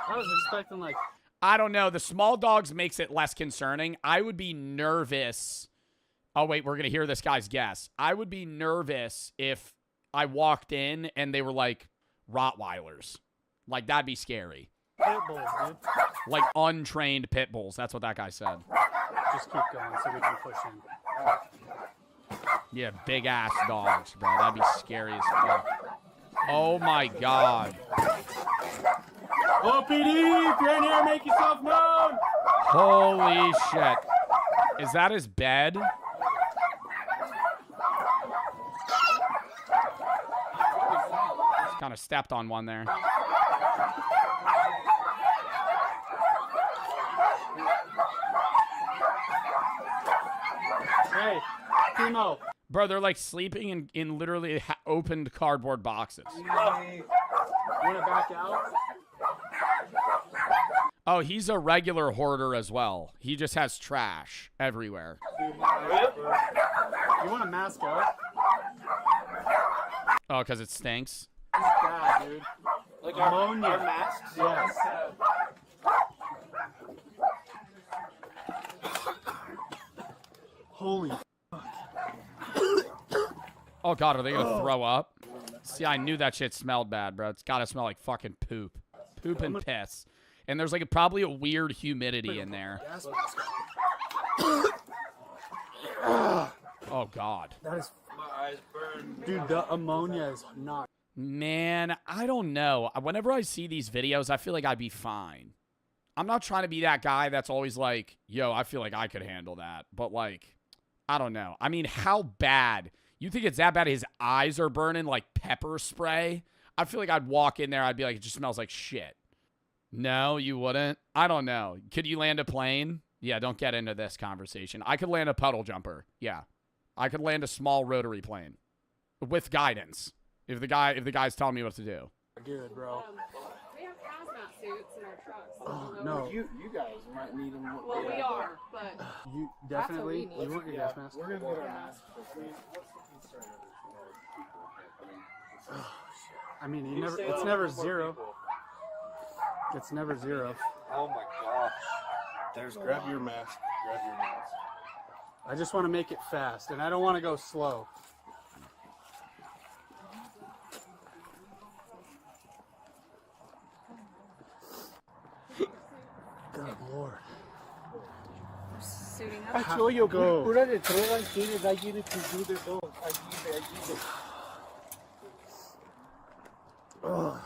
[SPEAKER 7] I was expecting like...
[SPEAKER 1] I don't know. The small dogs makes it less concerning. I would be nervous... Oh, wait, we're going to hear this guy's guess. I would be nervous if I walked in and they were like Rottweilers. Like, that'd be scary.
[SPEAKER 7] Pit bulls, dude.
[SPEAKER 1] Like untrained pit bulls. That's what that guy said.
[SPEAKER 7] Just keep going so we can push in.
[SPEAKER 1] Yeah, big ass dogs, bro. That'd be scary as fuck. Oh my God.
[SPEAKER 7] OPD, if you're in here, make yourself known.
[SPEAKER 1] Holy shit. Is that his bed? Kind of stepped on one there.
[SPEAKER 7] Hey, Timo.
[SPEAKER 1] Bro, they're like sleeping in literally opened cardboard boxes.
[SPEAKER 7] Want to back out?
[SPEAKER 1] Oh, he's a regular hoarder as well. He just has trash everywhere.
[SPEAKER 7] You want a mask up?
[SPEAKER 1] Oh, because it stinks?
[SPEAKER 7] It's bad, dude.
[SPEAKER 12] Like
[SPEAKER 7] ammonia.
[SPEAKER 12] our masks?
[SPEAKER 7] Yes. Holy.
[SPEAKER 1] Oh, God, are they going to throw up? See, I knew that shit smelled bad, bro. It's got to smell like fucking poop. Poop and piss. And there's like probably a weird humidity in there. Oh, God.
[SPEAKER 7] That is...
[SPEAKER 12] My eyes burn.
[SPEAKER 7] Dude, the ammonia is not...
[SPEAKER 1] Man, I don't know. Whenever I see these videos, I feel like I'd be fine. I'm not trying to be that guy that's always like, yo, I feel like I could handle that. But, like, I don't know. I mean, how bad? You think it's that bad his eyes are burning like pepper spray? I feel like I'd walk in there, I'd be like, it just smells like shit. No, you wouldn't? I don't know. Could you land a plane? Yeah, don't get into this conversation. I could land a puddle jumper. Yeah. I could land a small rotary plane. With guidance. If the guy's telling me what to do.
[SPEAKER 7] Good, bro.
[SPEAKER 13] We have hazmat suits in our trucks.
[SPEAKER 7] Oh, no.
[SPEAKER 10] You guys might need them.
[SPEAKER 13] Well, we are, but
[SPEAKER 7] You definitely.
[SPEAKER 13] That's what we need.
[SPEAKER 7] You want your gas mask?
[SPEAKER 10] We're gonna get our masks. What's the concern of this?
[SPEAKER 7] I mean, it's never zero. It's never zero.
[SPEAKER 6] Oh my gosh. There's grab your mask. Grab your mask.
[SPEAKER 7] I just want to make it fast, and I don't want to go slow. Good Lord.
[SPEAKER 13] suiting up.
[SPEAKER 11] Actually, oye, pura de droga tienes. I give it to you the dog. I give it.
[SPEAKER 7] Ugh.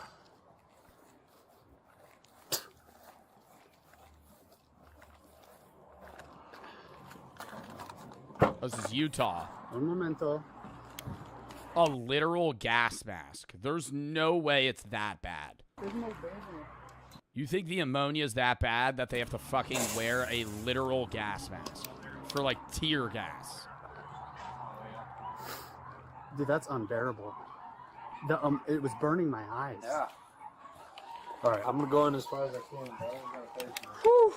[SPEAKER 1] This is Utah.
[SPEAKER 7] Un momento.
[SPEAKER 1] A literal gas mask. There's no way it's that bad.
[SPEAKER 11] There's no better.
[SPEAKER 1] You think the ammonia is that bad that they have to fucking wear a literal gas mask for like tear gas?
[SPEAKER 7] Dude, that's unbearable. It was burning my eyes.
[SPEAKER 12] Yeah. All right, I'm gonna go in as far as I can.
[SPEAKER 1] Whew.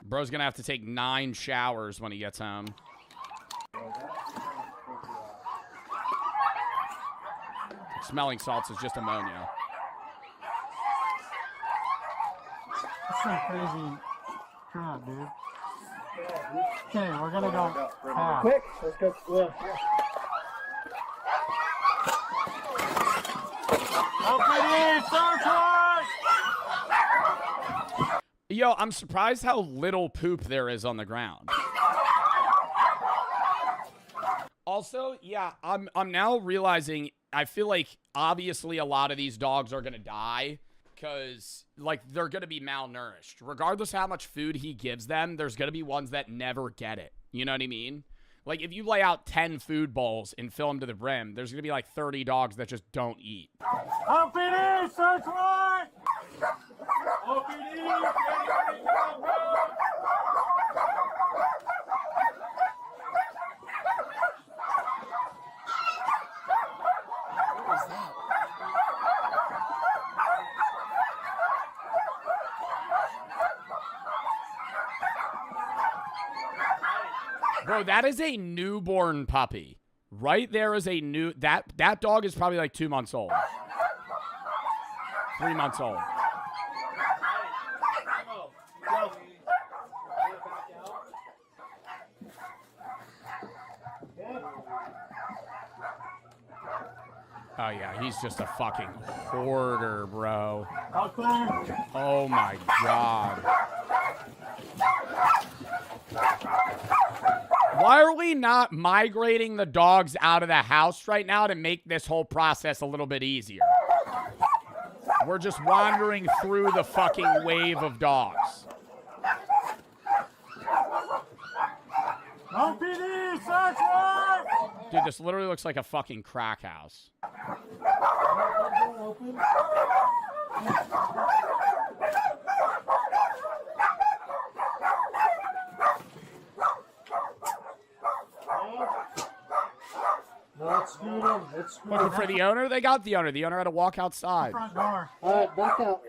[SPEAKER 1] Bro's gonna have to take 9 showers when he gets home. Smelling salts is just ammonia.
[SPEAKER 7] That's some crazy crap, dude. Okay, we're gonna go fast.
[SPEAKER 11] Quick, let's go. Well,
[SPEAKER 1] Yo, I'm surprised how little poop there is on the ground. Also, yeah, I'm now realizing I feel like obviously a lot of these dogs are gonna die because like they're gonna be malnourished. Regardless of how much food he gives them, there's gonna be ones that never get it. You know what I mean? Like if you lay out 10 food bowls and fill them to the brim, there's gonna be like 30 dogs that just don't eat.
[SPEAKER 11] OPD, search warrant! OPD,
[SPEAKER 1] Bro, that is a newborn puppy. Right there is a new... That dog is probably like 2 months old. 3 months old. Oh, yeah, he's just a fucking hoarder, bro. Oh, my God. Why are we not migrating the dogs out of the house right now to make this whole process a little bit easier? We're just wandering through the fucking wave of dogs.
[SPEAKER 11] OPD, search warrant!
[SPEAKER 1] Dude, this literally looks like a fucking crack house. Looking for the owner? They got the owner. The owner had to walk outside.
[SPEAKER 7] Front door.
[SPEAKER 11] All right, back out.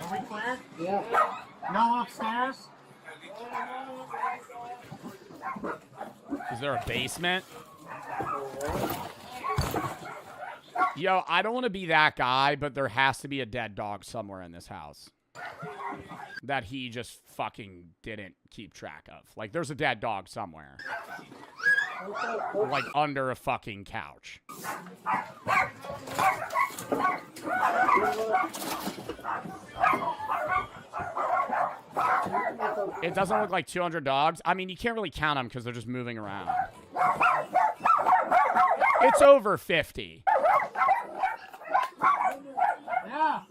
[SPEAKER 6] Are we clear?
[SPEAKER 11] Yeah.
[SPEAKER 6] No upstairs?
[SPEAKER 1] Is there a basement? Yo, I don't want to be that guy, but there has to be a dead dog somewhere in this house that he just fucking didn't keep track of. Like, there's a dead dog somewhere. Like, under a fucking couch. It doesn't look like 200 dogs. I mean, you can't really count them because they're just moving around. It's over 50.
[SPEAKER 11] Yeah.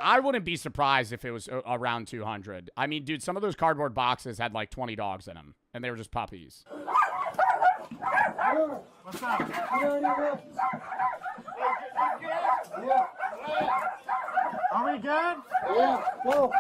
[SPEAKER 1] I wouldn't be surprised if it was around 200. I mean, dude, some of those cardboard boxes had like 20 dogs in them, and they were just puppies.
[SPEAKER 6] What's up? Are we good?
[SPEAKER 11] Yeah. Go.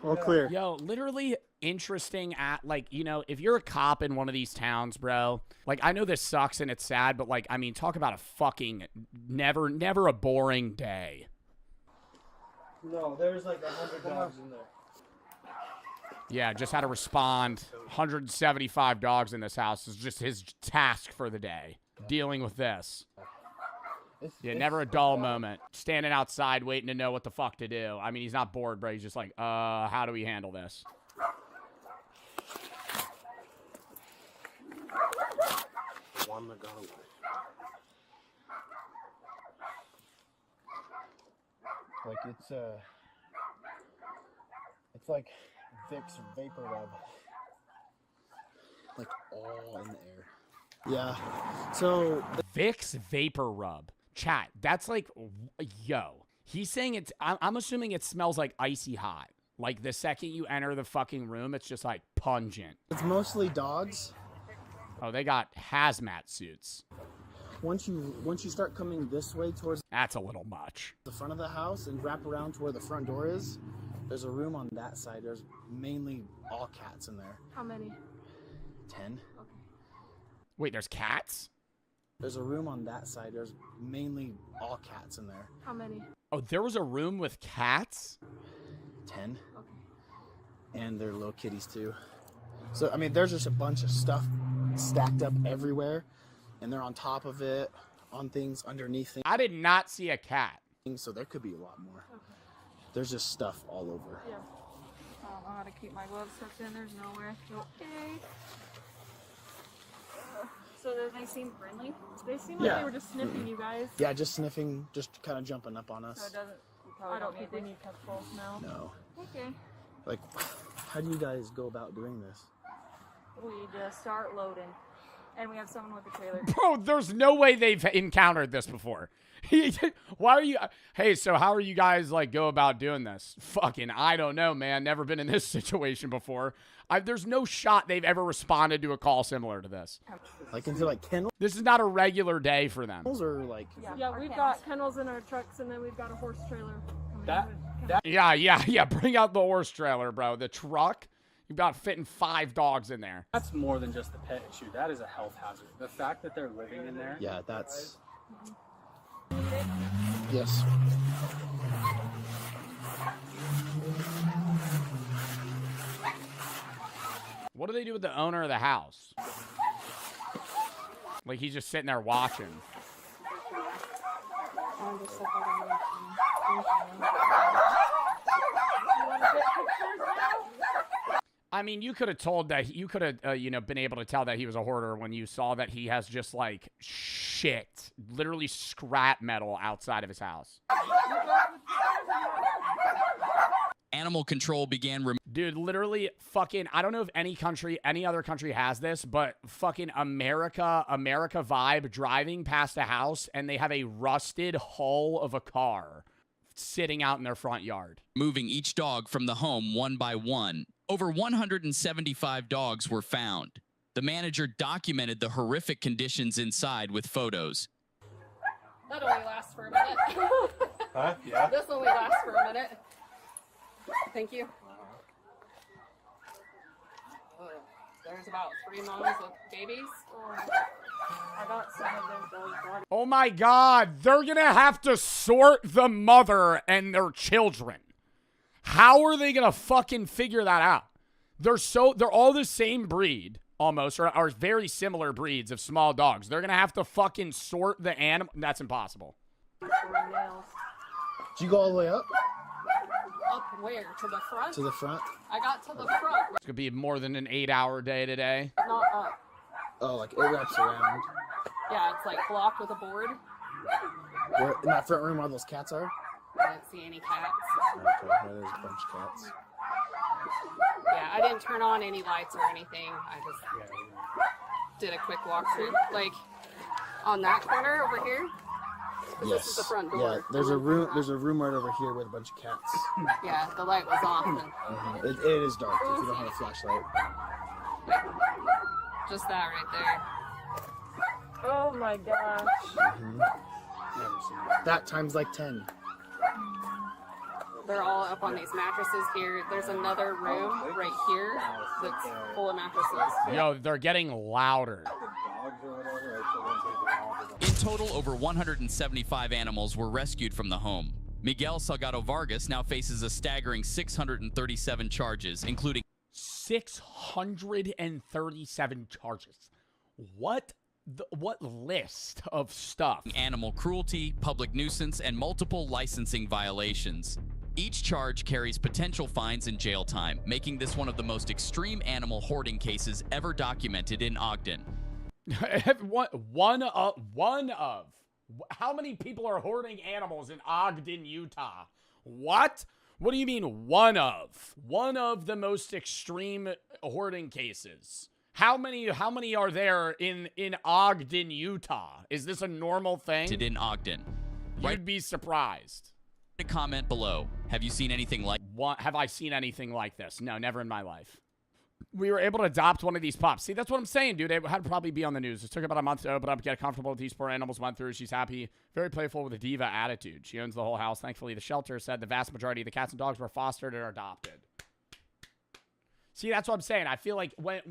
[SPEAKER 7] All clear.
[SPEAKER 1] Yo, literally interesting at, like, you know, if you're a cop in one of these towns, bro, like, I know this sucks and it's sad, but, like, I mean, talk about a fucking never a boring day.
[SPEAKER 12] No, there's like 100 dogs in there.
[SPEAKER 1] Yeah, just had to respond. 175 dogs in this house is just his task for the day. Dealing with this. Yeah, never a dull moment. Standing outside waiting to know what the fuck to do. I mean, he's not bored, bro. He's just like, how do we handle this?
[SPEAKER 6] One that got away.
[SPEAKER 10] Like it's like Vicks vapor rub. Like all in the air. Yeah. So
[SPEAKER 1] Vicks vapor rub. Chat, that's like, yo. He's saying it's, I'm assuming it smells like icy hot. Like the second you enter the fucking room, it's just like pungent.
[SPEAKER 10] it's mostly dogs.
[SPEAKER 1] Oh, they got hazmat suits.
[SPEAKER 10] Once you start coming this way towards
[SPEAKER 1] That's a little much.
[SPEAKER 10] the front of the house and wrap around to where the front door is, there's a room on that side. There's mainly all cats in there.
[SPEAKER 13] How many?
[SPEAKER 10] 10.
[SPEAKER 1] Wait, there's cats?
[SPEAKER 10] There's a room on that side. There's mainly all cats in there.
[SPEAKER 13] How many?
[SPEAKER 1] Oh, there was a room with cats?
[SPEAKER 10] 10. And they're little kitties too. So I mean, there's just a bunch of stuff stacked up everywhere, and they're on top of it, on things, underneath things.
[SPEAKER 1] I did not see a cat.
[SPEAKER 10] So there could be a lot more. There's just stuff all over.
[SPEAKER 13] Yeah. I don't know how to keep my gloves tucked in. There's nowhere. Okay. So they seem friendly? They seem like they were just sniffing you guys.
[SPEAKER 10] Yeah, just sniffing, just kind of jumping up on us.
[SPEAKER 13] So it doesn't. I don't think they need touchballs now.
[SPEAKER 10] No.
[SPEAKER 13] Okay.
[SPEAKER 10] Like, how do you guys go about doing this?
[SPEAKER 13] We just start loading. And we have someone with a trailer.
[SPEAKER 1] Bro, there's no way they've encountered this before. Why are you... Hey, so how are you guys, like, go about doing this? Fucking, I don't know, man. Never been in this situation before. There's no shot they've ever responded to a call similar to this.
[SPEAKER 10] Like, into, like, kennels?
[SPEAKER 1] This is not a regular day for them.
[SPEAKER 10] Or, like...
[SPEAKER 13] Yeah, we've got kennels in our trucks, and then we've got a horse trailer.
[SPEAKER 1] Yeah. Bring out the horse trailer, bro. The truck, you've got fitting 5 dogs in there.
[SPEAKER 7] That's more than just the pet issue. That is a health hazard. The fact that they're living in there.
[SPEAKER 10] Yeah, that's... Yes.
[SPEAKER 1] What do they do with the owner of the house? Like, he's just sitting there watching. I mean, you could have told that you could have, been able to tell that he was a hoarder when you saw that he has just like shit, literally scrap metal outside of his house.
[SPEAKER 9] Animal control began.
[SPEAKER 1] Dude, literally fucking, I don't know if any other country has this, but fucking America vibe, driving past a house and they have a rusted hull of a car sitting out in their front yard.
[SPEAKER 9] Moving each dog from the home one by one. Over 175 dogs were found. The manager documented the horrific conditions inside with photos.
[SPEAKER 13] That only lasts for a minute.
[SPEAKER 6] Huh? Yeah.
[SPEAKER 13] This only lasts for a minute. Thank you.
[SPEAKER 14] There's about 3 moms with babies.
[SPEAKER 13] I got some of them dog.
[SPEAKER 1] Oh my God, they're gonna have to sort the mother and their children. How are they gonna fucking figure that out? They're all the same breed, almost, or are very similar breeds of small dogs. They're gonna have to fucking sort the animal. That's impossible.
[SPEAKER 10] Did you go all the way up?
[SPEAKER 14] Up where? To the front?
[SPEAKER 10] To the front?
[SPEAKER 14] I got to the front.
[SPEAKER 1] It's gonna be more than an 8-hour day today.
[SPEAKER 14] Not up.
[SPEAKER 10] Oh, like it wraps around.
[SPEAKER 14] Yeah, it's like blocked with a board.
[SPEAKER 10] Where, in that front room where those cats are?
[SPEAKER 14] I didn't see any cats.
[SPEAKER 10] Okay, yeah, there's a bunch of cats.
[SPEAKER 14] Yeah, I didn't turn on any lights or anything. I just did a quick walkthrough. Like, on that corner over here.
[SPEAKER 10] Yes.
[SPEAKER 14] This is the front door.
[SPEAKER 10] Yeah, there's a room. There's a room right over here with a bunch of cats.
[SPEAKER 14] Yeah, the light was off. And
[SPEAKER 10] It is dark if you don't have a flashlight.
[SPEAKER 14] just that right there.
[SPEAKER 13] Oh my gosh.
[SPEAKER 10] That times like 10.
[SPEAKER 14] They're all up on these mattresses here. There's another room right here that's full of mattresses.
[SPEAKER 1] Yo, they're getting louder.
[SPEAKER 9] In total, over 175 animals were rescued from the home. Miguel Salgado Vargas now faces a staggering 637 charges, including
[SPEAKER 1] 637 charges. What list of stuff?
[SPEAKER 9] Animal cruelty, public nuisance, and multiple licensing violations. Each charge carries potential fines and jail time, making this one of the most extreme animal hoarding cases ever documented in Ogden.
[SPEAKER 1] One of. How many people are hoarding animals in Ogden, Utah? What? What do you mean one of? One of the most extreme hoarding cases. How many are there in Ogden, Utah? Is this a normal thing?
[SPEAKER 9] In Ogden.
[SPEAKER 1] You'd be surprised.
[SPEAKER 9] Comment below. Have you seen anything like
[SPEAKER 1] Have I seen anything like this? No, never in my life. We were able to adopt one of these pups. See, that's what I'm saying, dude. It had to probably be on the news. It took about a month to open up, get comfortable with these poor animals. Went through. She's happy, very playful with a diva attitude. She owns the whole house. Thankfully, the shelter said the vast majority of the cats and dogs were fostered or adopted. See, that's what I'm saying. I feel like when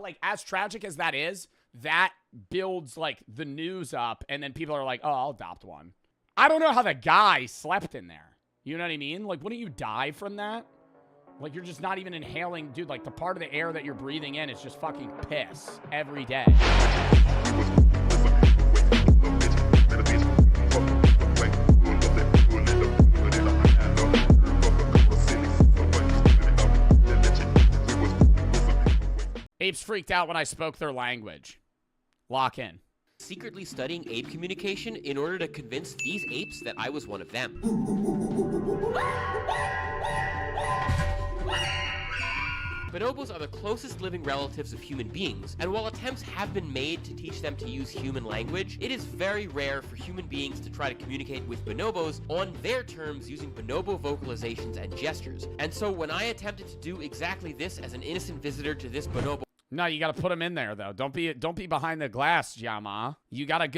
[SPEAKER 1] like as tragic as that is, that builds like the news up, and then people are like, "Oh, I'll adopt one." I don't know how the guy slept in there. You know what I mean? Like, wouldn't you die from that? Like, you're just not even inhaling, dude. Like, the part of the air that you're breathing in is just fucking piss every day. Apes freaked out when I spoke their language. Lock in.
[SPEAKER 15] Secretly studying ape communication in order to convince these apes that I was one of them. Bonobos are the closest living relatives of human beings, and while attempts have been made to teach them to use human language, it is very rare for human beings to try to communicate with bonobos on their terms using bonobo vocalizations and gestures. And so when I attempted to do exactly this as an innocent visitor to this bonobo,
[SPEAKER 1] no, you got to put them in there, though. Don't be behind the glass, Yama. You got to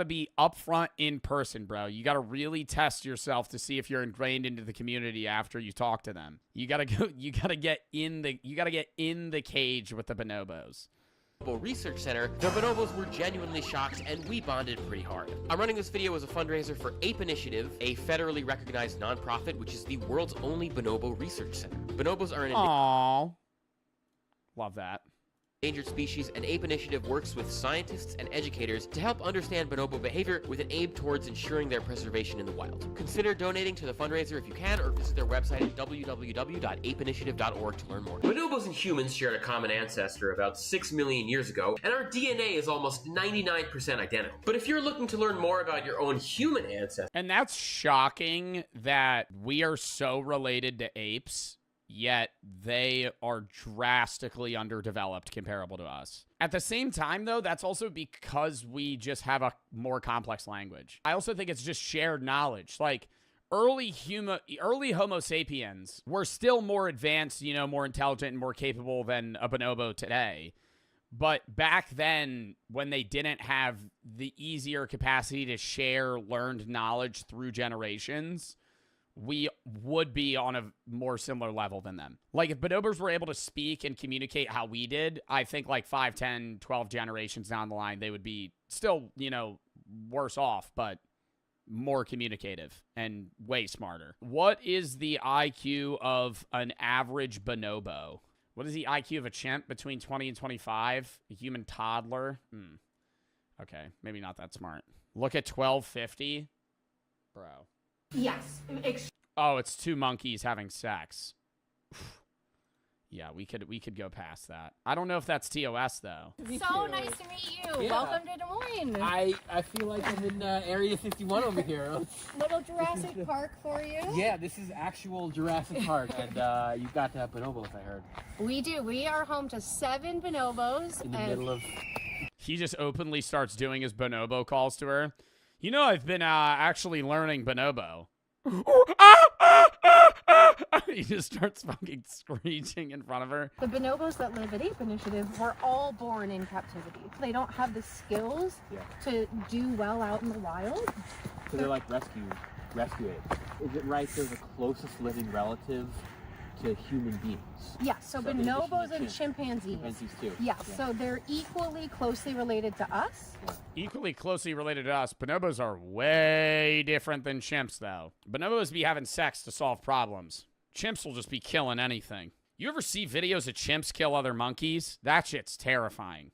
[SPEAKER 1] be upfront in person, bro. You got to really test yourself to see if you're ingrained into the community after you talk to them. You got to get in the cage with the bonobos.
[SPEAKER 15] Research Center, the bonobos were genuinely shocked and we bonded pretty hard. I'm running this video as a fundraiser for Ape Initiative, a federally recognized nonprofit which is the world's only bonobo research center. Bonobos are an
[SPEAKER 1] Aww. Love that.
[SPEAKER 15] endangered species, and Ape Initiative works with scientists and educators to help understand bonobo behavior with an aim towards ensuring their preservation in the wild. Consider donating to the fundraiser if you can, or visit their website at www.apeinitiative.org to learn more. Bonobos and humans shared a common ancestor about 6 million years ago, and our DNA is almost 99% identical. But if you're looking to learn more about your own human ancestry...
[SPEAKER 1] And that's shocking that we are so related to apes, yet they are drastically underdeveloped comparable to us. At the same time, though, that's also because we just have a more complex language. I also think it's just shared knowledge. Like, early Homo sapiens were still more advanced, you know, more intelligent and more capable than a bonobo today. But back then, when they didn't have the easier capacity to share learned knowledge through generations, we would be on a more similar level than them. Like, if bonobos were able to speak and communicate how we did, I think like 5, 10, 12 generations down the line, they would be still, you know, worse off, but more communicative and way smarter. What is the IQ of an average bonobo? What is the IQ of a chimp between 20 and 25? A human toddler? Okay, maybe not that smart. Look at 1250. Bro.
[SPEAKER 16] Yes.
[SPEAKER 1] Oh, it's 2 monkeys having sex. Yeah, we could go past that. I don't know if that's TOS, though.
[SPEAKER 16] So nice to meet you.
[SPEAKER 17] Yeah.
[SPEAKER 16] Welcome to Des Moines.
[SPEAKER 17] I feel like I'm in Area 51 over here.
[SPEAKER 16] Little Jurassic Park for you.
[SPEAKER 17] Yeah, this is actual Jurassic Park, and you got to have bonobos, I heard.
[SPEAKER 16] We do. We are home to 7 bonobos.
[SPEAKER 17] In the middle of...
[SPEAKER 1] He just openly starts doing his bonobo calls to her. You know, I've been actually learning bonobo. He just starts fucking screeching in front of her.
[SPEAKER 16] The bonobos that live at Ape Initiative were all born in captivity. They don't have the skills to do well out in the wild.
[SPEAKER 17] So they're like rescue apes. Is it right they're the closest living relative to human beings?
[SPEAKER 16] Yeah, so bonobos and chimpanzees.
[SPEAKER 17] Chimpanzees too.
[SPEAKER 16] Yeah, so they're equally closely related to us.
[SPEAKER 1] Equally closely related to us. Bonobos are way different than chimps, though. Bonobos be having sex to solve problems. Chimps will just be killing anything. You ever see videos of chimps kill other monkeys? That shit's terrifying.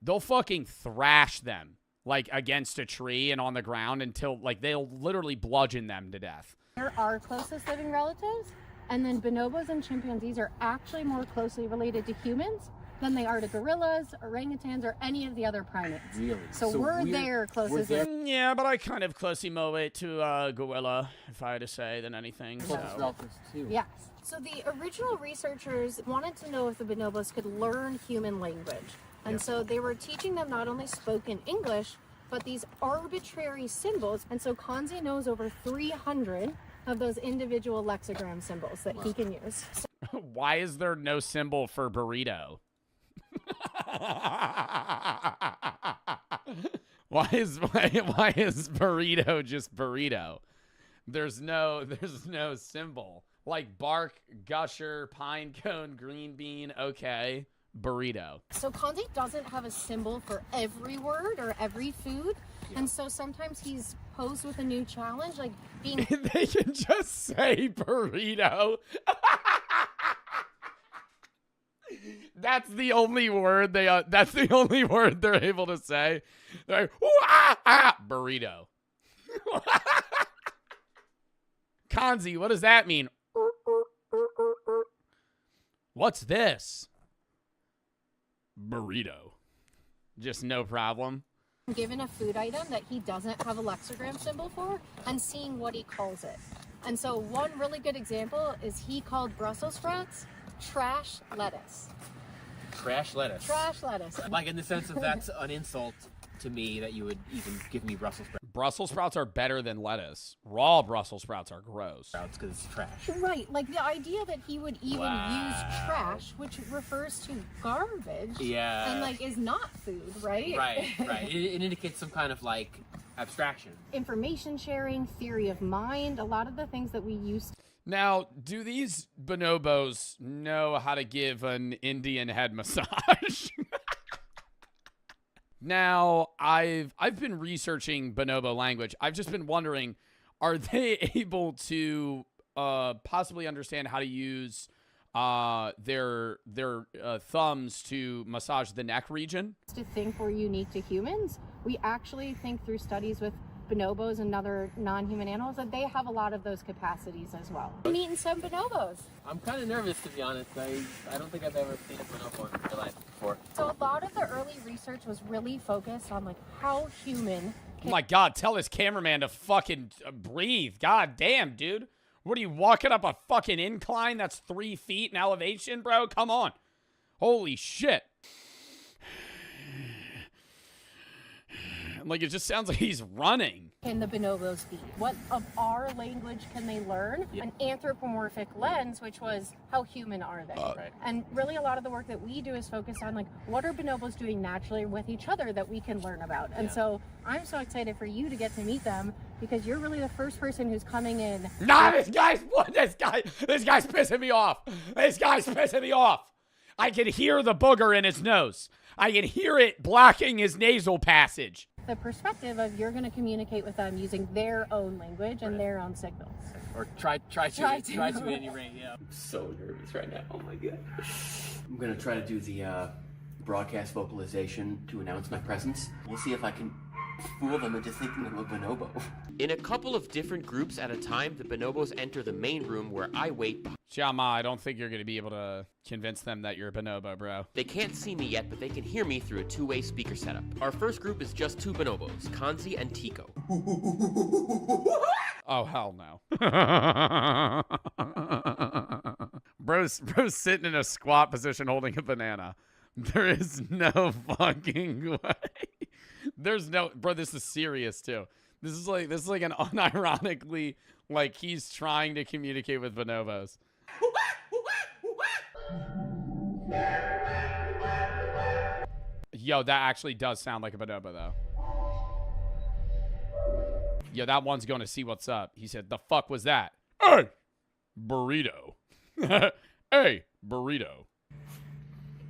[SPEAKER 1] They'll fucking thrash them, like, against a tree and on the ground until, like, they'll literally bludgeon them to death.
[SPEAKER 16] They're our closest living relatives, and then bonobos and chimpanzees are actually more closely related to humans than they are to gorillas, orangutans, or any of the other primates.
[SPEAKER 17] Really?
[SPEAKER 16] So we're their closest.
[SPEAKER 1] Yeah, but I kind of closely relate to gorilla, if I had to say, than anything.
[SPEAKER 17] Relatives too.
[SPEAKER 16] Yes. So the original researchers wanted to know if the bonobos could learn human language. And so they were teaching them not only spoken English, but these arbitrary symbols. And so Kanzi knows over 300 of those individual lexigram symbols that he can use.
[SPEAKER 1] Why is there no symbol for burrito? Why is burrito just burrito? There's no symbol. Like bark, gusher, pine cone, green bean, okay. Burrito.
[SPEAKER 16] So Kanzi doesn't have a symbol for every word or every food. And so sometimes he's posed with a new challenge, like being...
[SPEAKER 1] They can just say burrito. That's the only word that's the only word they're able to say. They're like, burrito. Kanzi, what does that mean? What's this? Burrito. Just no problem.
[SPEAKER 16] Given a food item that he doesn't have a lexigram symbol for and seeing what he calls it. And so one really good example is he called Brussels sprouts trash lettuce.
[SPEAKER 15] Trash lettuce.
[SPEAKER 16] Trash lettuce.
[SPEAKER 15] Like in the sense of that's an insult to me that you would even give me Brussels sprouts.
[SPEAKER 1] Brussels sprouts are better than lettuce. Raw Brussels sprouts are gross.
[SPEAKER 15] Sprouts because it's trash.
[SPEAKER 16] Right, like the idea that he would even use trash, which refers to garbage, and like is not food, right?
[SPEAKER 15] Right. It indicates some kind of like abstraction.
[SPEAKER 16] Information sharing, theory of mind, a lot of the things that we use.
[SPEAKER 1] Now, do these bonobos know how to give an Indian head massage? Now, I've been researching bonobo language. I've just been wondering, are they able to possibly understand how to use their thumbs to massage the neck region?
[SPEAKER 16] To think we're unique to humans, we actually think through studies with bonobos and other non-human animals that they have a lot of those capacities as well. Meeting some bonobos.
[SPEAKER 15] I'm kind of nervous, to be honest. I don't think I've ever seen a bonobo in real life before.
[SPEAKER 16] So a lot of the early research was really focused on like how human
[SPEAKER 1] Oh my God, tell this cameraman to fucking breathe. God damn, dude. What are you, walking up a fucking incline that's 3 feet in elevation, bro? Come on. Holy shit. Like, it just sounds like he's running.
[SPEAKER 16] Can the bonobos be? What of our language can they learn? An anthropomorphic lens, which was how human are they?
[SPEAKER 15] Right.
[SPEAKER 16] And really a lot of the work that we do is focused on like, what are bonobos doing naturally with each other that we can learn about? And so I'm so excited for you to get to meet them because you're really the first person who's coming in.
[SPEAKER 1] Nah, this guy's pissing me off. This guy's pissing me off. I can hear the booger in his nose. I can hear it blocking his nasal passage.
[SPEAKER 16] The perspective of you're going to communicate with them using their own language and their own signals.
[SPEAKER 15] Or try to at any rate, yeah.
[SPEAKER 18] I'm so nervous right now. Oh my god. I'm gonna try to do the broadcast vocalization to announce my presence. We'll see if I can fool them into thinking I'm a bonobo.
[SPEAKER 15] In a couple of different groups at a time, the bonobos enter the main room where I wait.
[SPEAKER 1] Xiaoma, I don't think you're going to be able to convince them that you're a bonobo, bro.
[SPEAKER 15] They can't see me yet, but they can hear me through a two-way speaker setup. Our first group is just two bonobos, Kanzi and Tico.
[SPEAKER 1] Oh, hell no. Bro's sitting in a squat position holding a banana. There is no fucking way. There's no, bro, this is serious too. This is like an unironically, like he's trying to communicate with bonobos. Yo, that actually does sound like a bonobo though. Yo, that one's going to see what's up. He said, the fuck was that? Hey, burrito. Hey, burrito.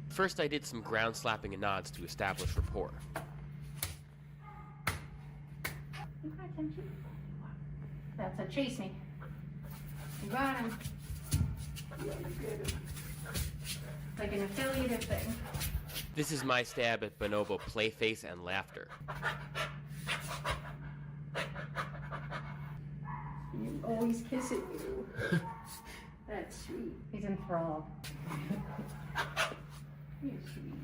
[SPEAKER 15] First, I did some ground slapping and nods to establish rapport.
[SPEAKER 16] That's a chase me. You got him. Like an affiliative thing.
[SPEAKER 15] This is my stab at bonobo playface and laughter.
[SPEAKER 16] You always kiss at you. That's sweet. He's enthralled. He's sweet.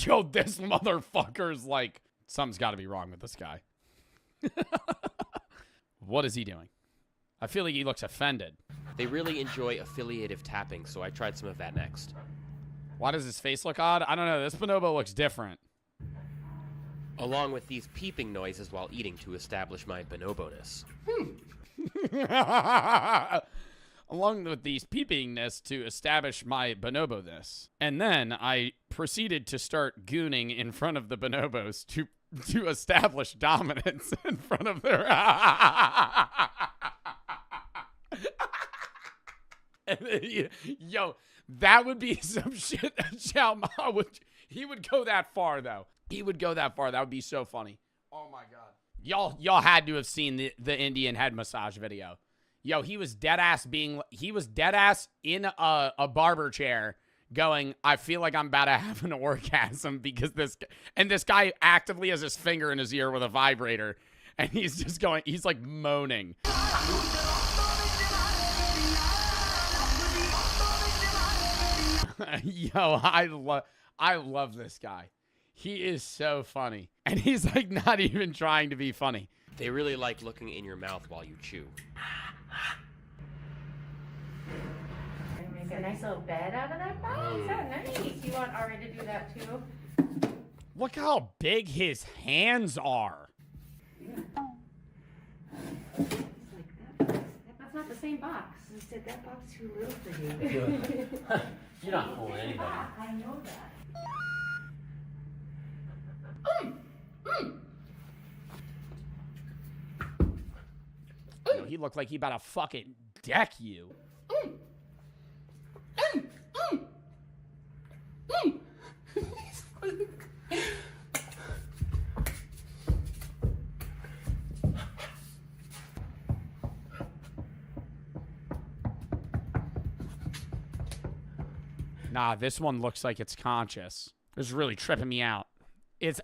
[SPEAKER 1] Yo, this motherfucker's like, something's got to be wrong with this guy. What is he doing? I feel like he looks offended.
[SPEAKER 15] They really enjoy affiliative tapping, so I tried some of that next.
[SPEAKER 1] Why does his face look odd? I don't know. This bonobo looks different.
[SPEAKER 15] Along with these peeping noises while eating to establish my bonobo-ness.
[SPEAKER 1] Along with these peepingness to establish my bonobo-ness. And then I proceeded to start gooning in front of the bonobos to establish dominance in front of their... Yo, that would be some shit that Xiaoma would... He would go that far, though. He would go that far. That would be so funny. Oh, my God. Y'all had to have seen the Indian head massage video. Yo, he was dead ass in a barber chair going, I feel like I'm about to have an orgasm because this guy actively has his finger in his ear with a vibrator and he's just going, he's like moaning. Yo, I love this guy. He is so funny. And he's like not even trying to be funny.
[SPEAKER 15] They really like looking in your mouth while you chew.
[SPEAKER 16] Make a nice little bed out of that box. Oh, nice. You want Ari to do that too?
[SPEAKER 1] Look how big his hands are.
[SPEAKER 16] That's not the same box.
[SPEAKER 19] I said that box too little for you.
[SPEAKER 18] You're not fooling anybody.
[SPEAKER 19] I know that.
[SPEAKER 1] Yo, he looked like he about to fucking deck you. Nah, this one looks like it's conscious. This is really tripping me out. It's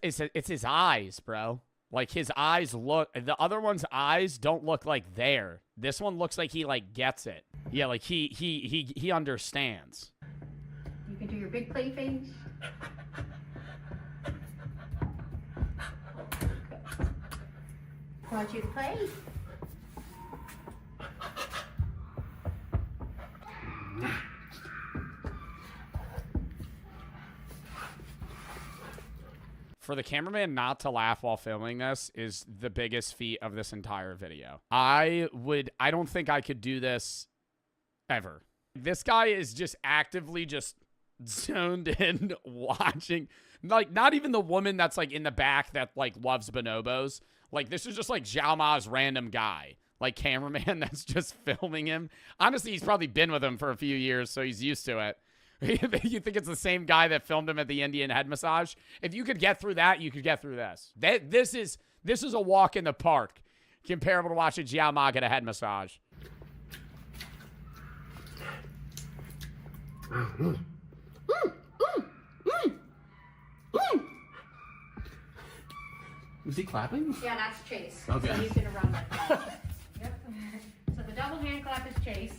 [SPEAKER 1] his eyes, bro. Like his eyes look, the other one's eyes don't look like there. This one looks like he like gets it. Yeah, like he understands.
[SPEAKER 16] You can do your big play face. Want you to play?
[SPEAKER 1] For the cameraman not to laugh while filming this is the biggest feat of this entire video. I don't think I could do this ever. This guy is just actively just zoned in watching, like not even the woman that's like in the back that like loves bonobos. Like, this is just like Zhao Ma's random guy. Like, cameraman that's just filming him. Honestly, he's probably been with him for a few years, so he's used to it. You think it's the same guy that filmed him at the Indian head massage? If you could get through that, you could get through this. This is a walk in the park comparable to watching Zhao Ma get a head massage.
[SPEAKER 18] Was he clapping?
[SPEAKER 16] Yeah, that's Chase.
[SPEAKER 18] Okay.
[SPEAKER 16] So he's gonna run like that. Yep. So the double hand clap is Chase.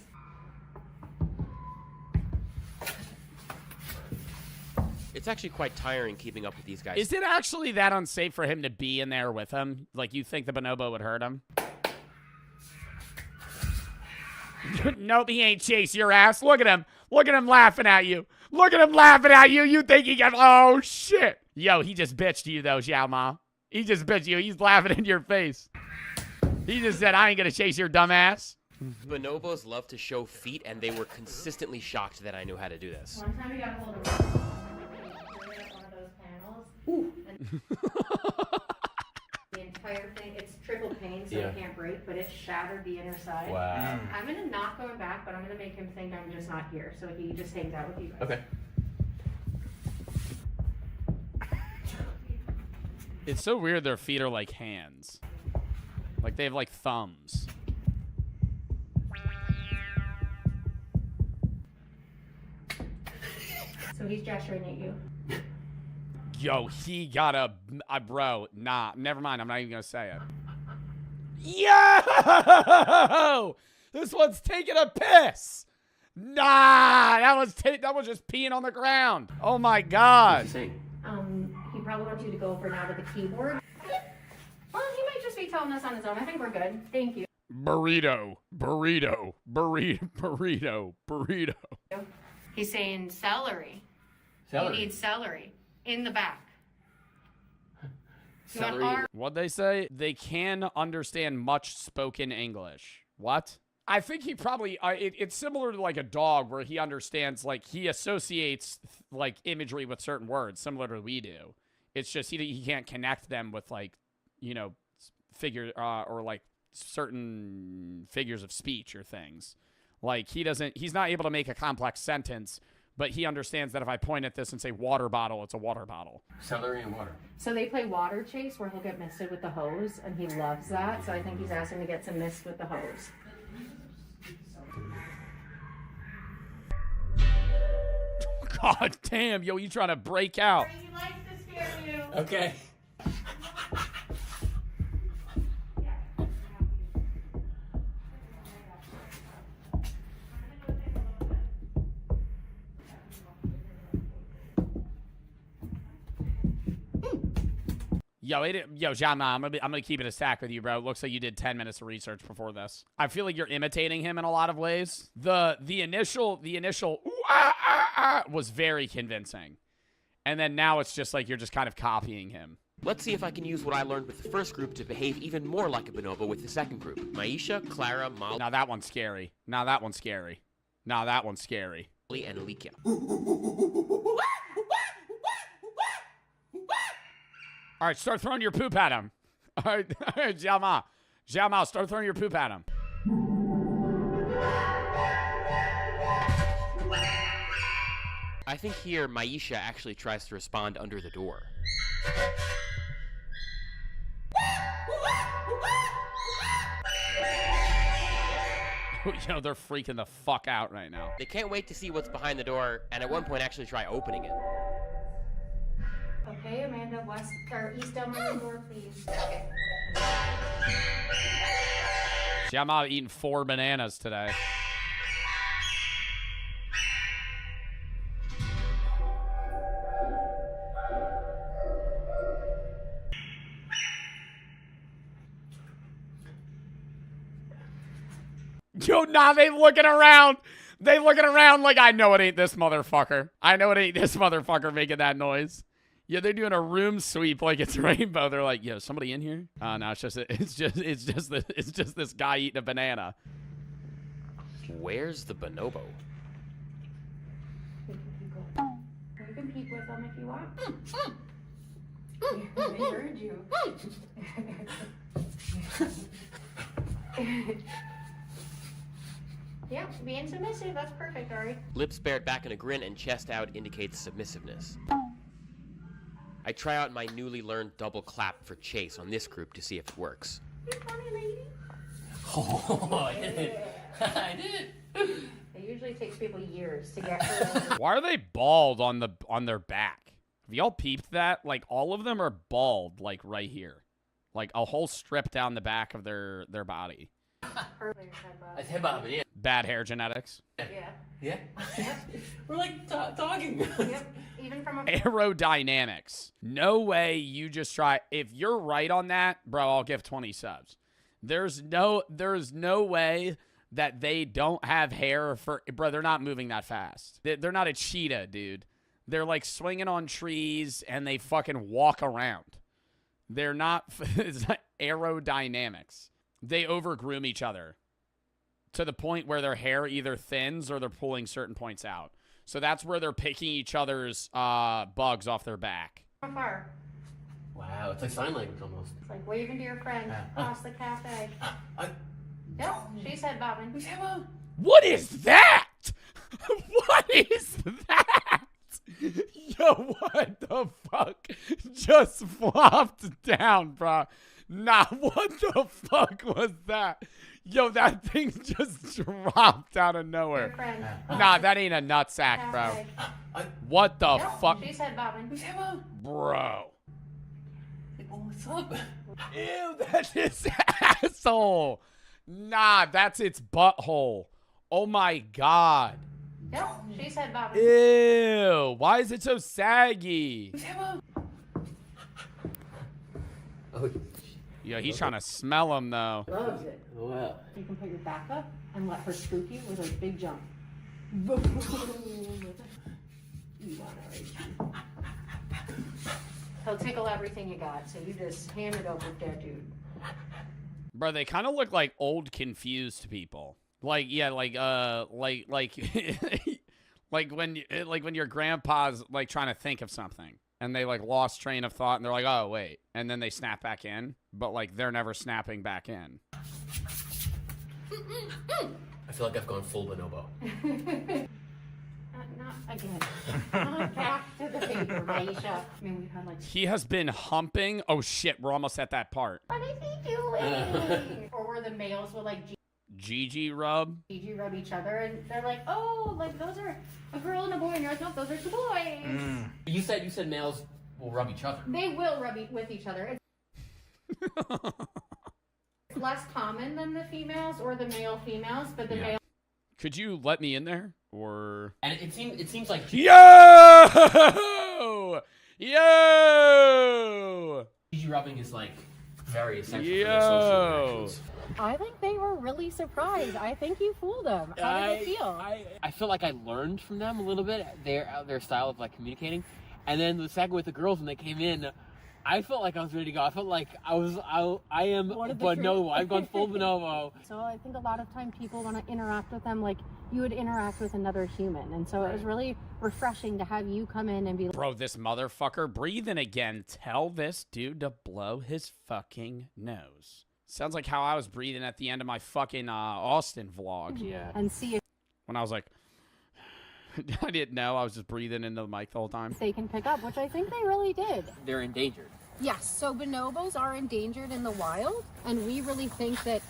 [SPEAKER 15] It's actually quite tiring keeping up with these guys.
[SPEAKER 1] Is it actually that unsafe for him to be in there with him? Like, you think the bonobo would hurt him? Nope, he ain't Chase your ass. Look at him. Look at him laughing at you. Look at him laughing at you. You think he got... Oh, shit. Yo, he just bitched you, though, Zhao Ma. He just bitched you. He's laughing in your face. He just said, I ain't gonna chase your dumb ass.
[SPEAKER 15] Bonobos love to show feet, and they were consistently shocked that I knew how to do this.
[SPEAKER 16] One time we got a hold of one of those panels. And the entire thing, it's triple pane, so
[SPEAKER 18] Yeah.
[SPEAKER 16] it can't break, but it shattered the inner side.
[SPEAKER 18] Wow.
[SPEAKER 16] I'm gonna not go back, but I'm gonna make him think I'm just not here, so he just hangs out with you guys.
[SPEAKER 18] Okay.
[SPEAKER 1] It's so weird their feet are like hands. Like, they have, like, thumbs.
[SPEAKER 16] So he's gesturing at you.
[SPEAKER 1] Yo, he got a bro. Nah, never mind. I'm not even gonna say it. Yo! This one's taking a piss. Nah, that was just peeing on the ground. Oh my God.
[SPEAKER 16] He probably wants you to go over now to the keyboard. Well, he might just be telling us on his own. I think we're good. Thank you.
[SPEAKER 1] Burrito, burrito, burrito, burrito, burrito.
[SPEAKER 16] He's saying celery.
[SPEAKER 18] Celery.
[SPEAKER 16] You need celery in the back. You want
[SPEAKER 18] Celery.
[SPEAKER 1] What'd they say? They can understand much spoken English. What? I think he probably, it's similar to like a dog where he understands, like he associates like imagery with certain words, similar to we do. It's just he can't connect them with like, you know, figure or like certain figures of speech or things. Like he's not able to make a complex sentence, but he understands that if I point at this and say water bottle, it's a water bottle.
[SPEAKER 18] Celery and water.
[SPEAKER 16] So they play water chase where he'll get misted with the hose, and he loves that. So I think he's asking to get some mist with the hose.
[SPEAKER 1] God damn, yo, you trying to break out.
[SPEAKER 16] He likes to scare you.
[SPEAKER 18] Okay.
[SPEAKER 1] Yo, Zhao Ma, I'm gonna keep it a stack with you, bro. It looks like you did 10 minutes of research before this. I feel like you're imitating him in a lot of ways. The initial ooh, ah, ah, ah, was very convincing. And then now it's just like you're just kind of copying him.
[SPEAKER 15] Let's see if I can use what I learned with the first group to behave even more like a bonobo with the second group. Maisha, Clara, Molly,
[SPEAKER 1] Now that one's scary. Now that one's scary. Now that one's scary.
[SPEAKER 15] and Alicia.
[SPEAKER 1] All right, start throwing your poop at him. All right, Zhao Ma. Zhao Ma, start throwing your poop at him.
[SPEAKER 15] I think here Maisha actually tries to respond under the door.
[SPEAKER 1] Yo, they're freaking the fuck out right now.
[SPEAKER 15] They can't wait to see what's behind the door, and at one point actually try opening it.
[SPEAKER 16] Okay, Amanda, west or east down my door, please.
[SPEAKER 1] Zhao Ma eating 4 bananas today. Yo, nah, they looking around. They looking around like, I know it ain't this motherfucker. I know it ain't this motherfucker making that noise. Yeah, they're doing a room sweep like it's Rainbow. They're like, yo, somebody in here? No, it's just this guy eating a banana.
[SPEAKER 15] Where's the bonobo?
[SPEAKER 16] You can peek with them if you want.
[SPEAKER 19] They heard you.
[SPEAKER 16] Yep, being submissive, that's perfect, Ari.
[SPEAKER 15] Lips bared back in a grin and chest out indicates submissiveness. I try out my newly learned double clap for chase on this group to see if it works.
[SPEAKER 16] You funny lady.
[SPEAKER 18] Oh, I did it. I did it.
[SPEAKER 16] It usually takes people years to get her.
[SPEAKER 1] Why are they bald on their back? Have y'all peeped that? Like, all of them are bald, like, right here. Like, a whole strip down the back of their body.
[SPEAKER 18] That's head bobbing, yeah.
[SPEAKER 1] Bad hair genetics.
[SPEAKER 16] Yeah.
[SPEAKER 18] Yeah? We're like talking.
[SPEAKER 16] Yep. Even from a
[SPEAKER 1] Aerodynamics. No way you just try. If you're right on that, bro, I'll give 20 subs. There's no way that they don't have hair for, bro, they're not moving that fast. They're not a cheetah, dude. They're like swinging on trees and they fucking walk around. They're not, it's not aerodynamics. They overgroom each other to the point where their hair either thins or they're pulling certain points out. So that's where they're picking each other's bugs off their back.
[SPEAKER 16] far.
[SPEAKER 18] Wow, it's like sign language almost.
[SPEAKER 16] It's like waving to your friend across the cafe. Yep, she's head bobbing. Who's head bobbing?
[SPEAKER 1] What is that? What is that? Yo, what the fuck just flopped down, bro? Nah, what the fuck was that? Yo, that thing just dropped out of nowhere. Nah, that ain't a nutsack, bro. What the fuck?
[SPEAKER 16] She's head bobbing. Who's head bobbing?
[SPEAKER 1] Bro.
[SPEAKER 18] What's up?
[SPEAKER 1] Ew, that's his asshole. Nah, that's its butthole. Oh my god.
[SPEAKER 16] Yep, she's head bobbing.
[SPEAKER 1] Ew, why is it so saggy?
[SPEAKER 18] Oh.
[SPEAKER 1] Yo, he's trying to smell him though.
[SPEAKER 16] Loves it.
[SPEAKER 18] Wow.
[SPEAKER 16] You can put your back up and let her spook you with a big jump. He'll tickle everything you got, so you just hand it over to that dude.
[SPEAKER 1] Bro, they kind of look like old confused people. Like, yeah, like when your grandpa's like trying to think of something and they like lost train of thought and they're like, oh wait, and then they snap back in, but like they're never snapping back in.
[SPEAKER 18] I feel like I've gone full bonobo.
[SPEAKER 16] Not again. Not back to the paper, Maisha. I mean, we've had like.
[SPEAKER 1] He has been humping. Oh shit, we're almost at that part.
[SPEAKER 16] What is he doing? Or where the males will like
[SPEAKER 1] Gigi rub.
[SPEAKER 16] Gigi rub each other, and they're like, oh, like those are a girl and a boy, and you're like, no, those are two boys.
[SPEAKER 18] You said males will rub each other.
[SPEAKER 16] They will rub with each other. It's less common than the females or the male females, but the male.
[SPEAKER 1] Could you let me in there? Or
[SPEAKER 18] and it seems like
[SPEAKER 1] Yo!
[SPEAKER 18] Gigi rubbing is like very essential for
[SPEAKER 1] Yo!
[SPEAKER 18] their social interactions.
[SPEAKER 16] I think they were really surprised. I think you fooled them. How did it feel?
[SPEAKER 18] I feel like I learned from them a little bit their style of like communicating, and then the second with the girls when they came in, I felt like I was ready to go. I felt like I am bonobo. I've gone full bonobo.
[SPEAKER 16] So I think a lot of time people want to interact with them like you would interact with another human, and so it was really refreshing to have you come in and be like,
[SPEAKER 1] bro, this motherfucker breathing again. Tell this dude to blow his fucking nose. Sounds like how I was breathing at the end of my fucking Austin vlog.
[SPEAKER 16] Yeah. And see if
[SPEAKER 1] when I was like, I didn't know. I was just breathing into the mic the whole time.
[SPEAKER 16] they can pick up, which I think they really did.
[SPEAKER 18] They're endangered.
[SPEAKER 16] Yes, so bonobos are endangered in the wild, and we really think that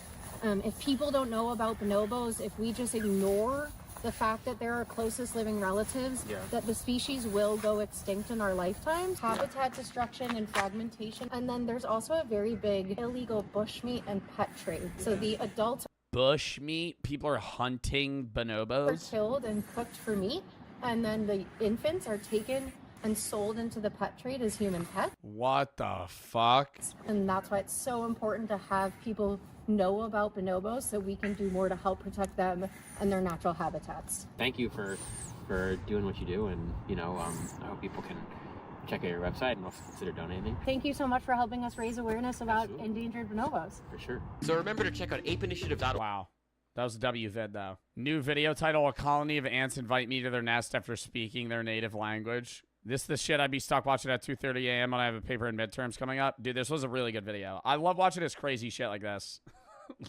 [SPEAKER 16] if people don't know about bonobos, if we just ignore the fact that they're our closest living relatives, that the species will go extinct in our lifetimes. Habitat destruction and fragmentation. And then there's also a very big illegal bushmeat and pet trade. So the adults
[SPEAKER 1] Bushmeat? People are hunting
[SPEAKER 16] are
[SPEAKER 1] bonobos?
[SPEAKER 16] killed and cooked for meat, and then the infants are taken and sold into the pet trade as human pets.
[SPEAKER 1] What the fuck?
[SPEAKER 16] And that's why it's so important to have people know about bonobos so we can do more to help protect them and their natural habitats.
[SPEAKER 18] Thank you for doing what you do, and I hope people can check out your website and also consider donating.
[SPEAKER 16] Thank you so much for helping us raise awareness about endangered bonobos.
[SPEAKER 18] For sure.
[SPEAKER 15] So remember to check out apeinitiative.org.
[SPEAKER 1] Wow. That was a W vid, though. New video title, A Colony of Ants Invite Me to Their Nest After Speaking Their Native Language. This is the shit I'd be stuck watching at 2:30 a.m. when I have a paper and midterms coming up. Dude, this was a really good video. I love watching this crazy shit like this.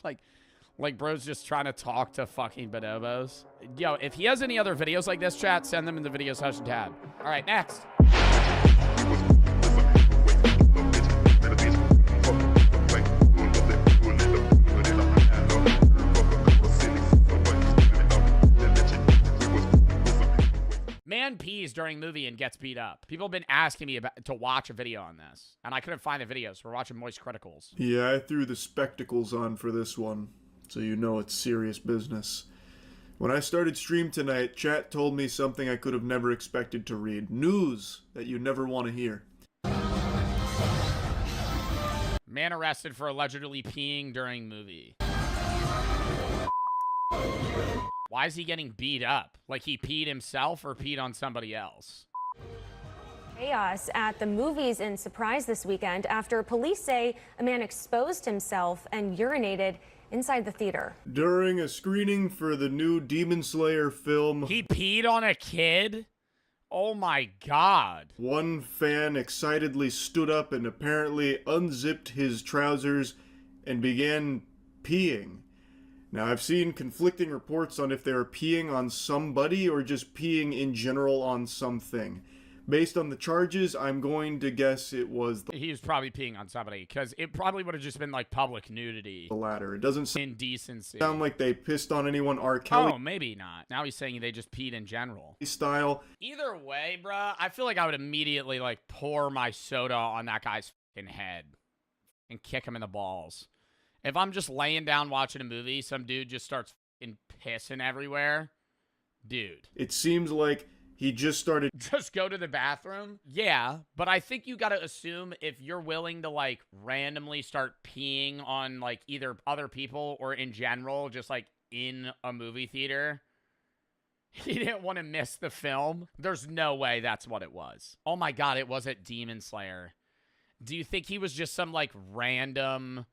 [SPEAKER 1] like bro's just trying to talk to fucking bonobos. Yo, if he has any other videos like this, chat, send them in the video session tab. All right, next. Man pees during movie and gets beat up. People have been asking me to watch a video on this, and I couldn't find the video, so we're watching Moist Criticals.
[SPEAKER 20] Yeah, I threw the spectacles on for this one, so you know it's serious business. When I started stream tonight, chat told me something I could have never expected to read. News that you never want to hear.
[SPEAKER 1] Man arrested for allegedly peeing during movie. Why is he getting beat up? Like he peed himself or peed on somebody else?
[SPEAKER 21] Chaos at the movies in Surprise this weekend after police say a man exposed himself and urinated inside the theater.
[SPEAKER 20] During a screening for the new Demon Slayer film...
[SPEAKER 1] He peed on a kid? Oh my god.
[SPEAKER 20] One fan excitedly stood up and apparently unzipped his trousers and began peeing. Now, I've seen conflicting reports on if they were peeing on somebody or just peeing in general on something. Based on the charges, I'm going to guess it was
[SPEAKER 1] He was probably peeing on somebody, because it probably would have just been like public nudity.
[SPEAKER 20] The latter. It doesn't
[SPEAKER 1] indecency.
[SPEAKER 20] Sound like they pissed on anyone. R. Kelly.
[SPEAKER 1] Oh, maybe not. Now he's saying they just peed in general.
[SPEAKER 20] Style.
[SPEAKER 1] Either way, bruh, I feel like I would immediately like pour my soda on that guy's fucking head and kick him in the balls. If I'm just laying down watching a movie, some dude just starts fucking pissing everywhere. Dude.
[SPEAKER 20] It seems like he just started...
[SPEAKER 1] Just go to the bathroom? Yeah, but I think you gotta assume if you're willing to, like, randomly start peeing on, like, either other people or in general, just, like, in a movie theater, he didn't want to miss the film. There's no way that's what it was. Oh my god, it wasn't Demon Slayer. Do you think he was just some, like, random...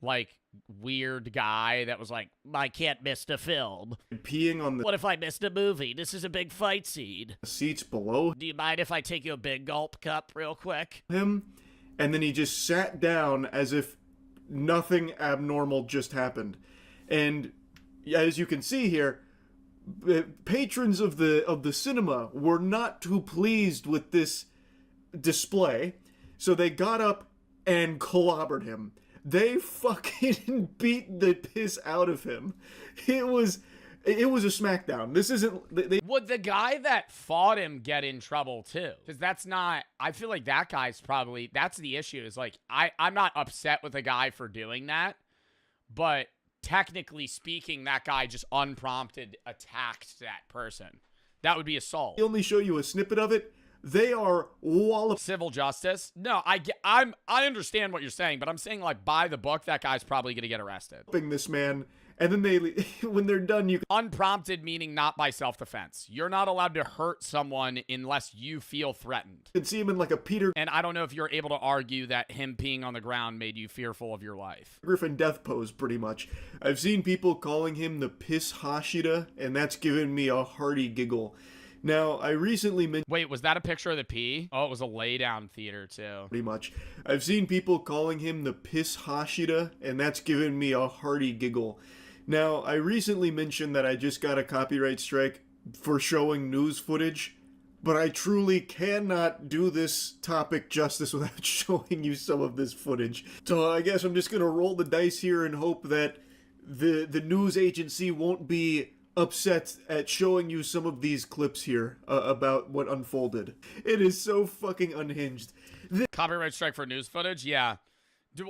[SPEAKER 1] like, weird guy that was like, I can't miss the film.
[SPEAKER 20] Peeing on the...
[SPEAKER 1] What if I missed a movie? This is a big fight scene.
[SPEAKER 20] Seats below.
[SPEAKER 1] Do you mind if I take you a big gulp cup real quick?
[SPEAKER 20] Him, and then he just sat down as if nothing abnormal just happened. And as you can see here, patrons of the cinema were not too pleased with this display, so they got up and clobbered him. They fucking beat the piss out of him. It was a smackdown. This isn't...
[SPEAKER 1] Would the guy that fought him get in trouble too? Because that's not... I feel like that guy's probably... That's the issue. Is like, I'm not upset with the guy for doing that. But technically speaking, that guy just unprompted attacked that person. That would be assault.
[SPEAKER 20] They only show you a snippet of it. They are
[SPEAKER 1] civil justice. No, I understand what you're saying, but I'm saying like by the book, that guy's probably gonna get arrested.
[SPEAKER 20] This man, and then they, when they're done, you
[SPEAKER 1] unprompted meaning not by self-defense. You're not allowed to hurt someone unless you feel threatened.
[SPEAKER 20] You can see him in like a Peter.
[SPEAKER 1] And I don't know if you're able to argue that him peeing on the ground made you fearful of your life.
[SPEAKER 20] Griffin death pose, pretty much. I've seen people calling him the piss Hashira, and that's given me a hearty giggle. Now, I recently mentioned...
[SPEAKER 1] Wait, was that a picture of the pee? Oh, it was a lay-down theater, too.
[SPEAKER 20] Pretty much. I've seen people calling him the piss Hashira, and that's given me a hearty giggle. Now, I recently mentioned that I just got a copyright strike for showing news footage, but I truly cannot do this topic justice without showing you some of this footage. So I guess I'm just gonna roll the dice here and hope that the news agency won't be upset at showing you some of these clips here about what unfolded. It is so fucking unhinged.
[SPEAKER 1] Copyright strike for news footage? Yeah.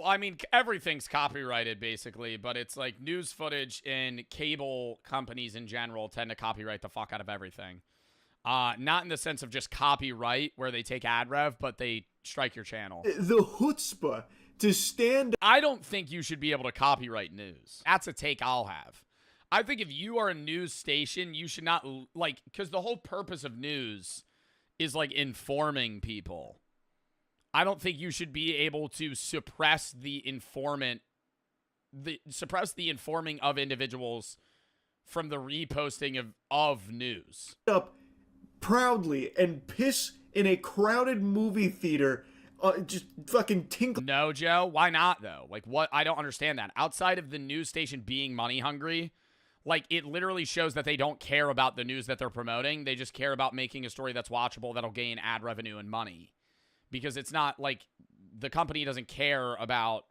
[SPEAKER 1] I mean, everything's copyrighted, basically, but it's like news footage and cable companies in general tend to copyright the fuck out of everything. Not in the sense of just copyright, where they take ad rev, but they strike your channel.
[SPEAKER 20] The chutzpah to stand...
[SPEAKER 1] I don't think you should be able to copyright news. That's a take I'll have. I think if you are a news station, you should not, like, because the whole purpose of news is, like, informing people. I don't think you should be able to suppress the informing of individuals from the reposting of news.
[SPEAKER 20] Up proudly and piss in a crowded movie theater, just fucking tinkle.
[SPEAKER 1] No, Joe. Why not, though? Like, what? I don't understand that. Outside of the news station being money hungry, like, it literally shows that they don't care about the news that they're promoting. They just care about making a story that's watchable that'll gain ad revenue and money. Because it's not like the company doesn't care about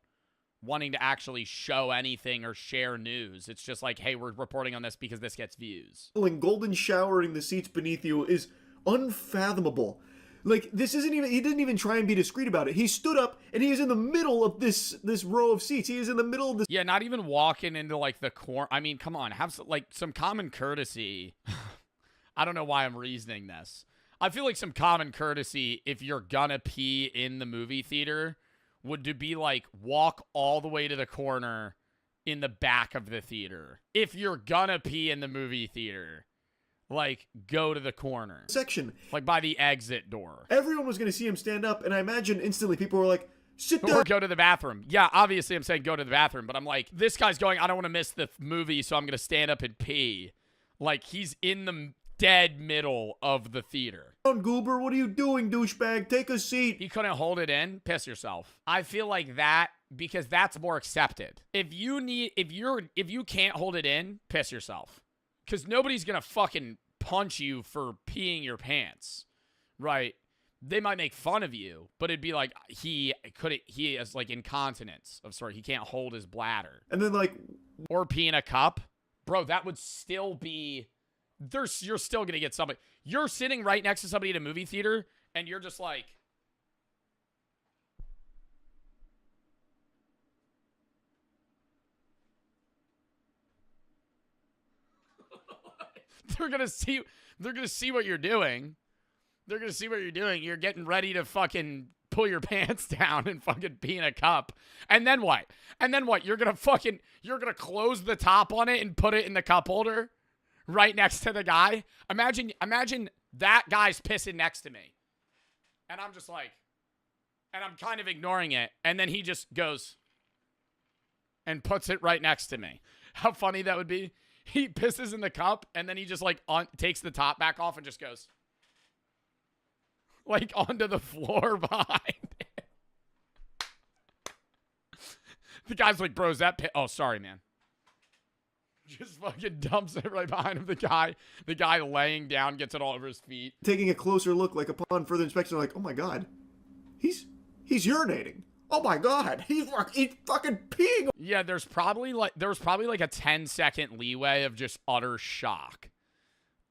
[SPEAKER 1] wanting to actually show anything or share news. It's just like, hey, we're reporting on this because this gets views.
[SPEAKER 20] And golden showering the seats beneath you is unfathomable. Like, this isn't even, he didn't even try and be discreet about it. He stood up and he is in the middle of this row of seats. He is in the middle of this.
[SPEAKER 1] Yeah, not even walking into like the corner. I mean, come on, have some common courtesy. I don't know why I'm reasoning this. I feel like some common courtesy, if you're gonna pee in the movie theater, would to be like walk all the way to the corner in the back of the theater. If you're gonna pee in the movie theater, like, go to the corner
[SPEAKER 20] section,
[SPEAKER 1] like by the exit door.
[SPEAKER 20] Everyone was gonna see him stand up, and I imagine instantly people were like, sit down.
[SPEAKER 1] Or go to the bathroom. Yeah, obviously I'm saying go to the bathroom, but I'm like, this guy's going, I don't want to miss the movie, so I'm gonna stand up and pee. Like, he's in the dead middle of the theater.
[SPEAKER 20] Goober, what are you doing, douchebag? Take a seat.
[SPEAKER 1] He couldn't hold it in. Piss yourself. I feel like that, because that's more accepted. If you can't hold it in, piss yourself. Because nobody's gonna fucking punch you for peeing your pants, right? They might make fun of you, but it'd be like he has like incontinence of sort. He can't hold his bladder.
[SPEAKER 20] And then like,
[SPEAKER 1] or pee in a cup, bro. That would still be. You're still gonna get somebody. You're sitting right next to somebody at a movie theater, and you're just like, they're gonna see what you're doing. They're gonna see what you're doing. You're getting ready to fucking pull your pants down and fucking pee in a cup. And then what? You're gonna close the top on it and put it in the cup holder right next to the guy. Imagine that guy's pissing next to me. And I'm just like, and I'm kind of ignoring it. And then he just goes and puts it right next to me. How funny that would be. He pisses in the cup, and then he just like takes the top back off and just goes like onto the floor behind it. The guy's like, bro, is that oh, sorry, man. Just fucking dumps it right behind him. The guy laying down gets it all over his feet.
[SPEAKER 20] Taking a closer look, like upon further inspection, like, oh my god, he's urinating. Oh my god, he's fucking peeing.
[SPEAKER 1] Yeah, there was probably like a 10-second leeway of just utter shock.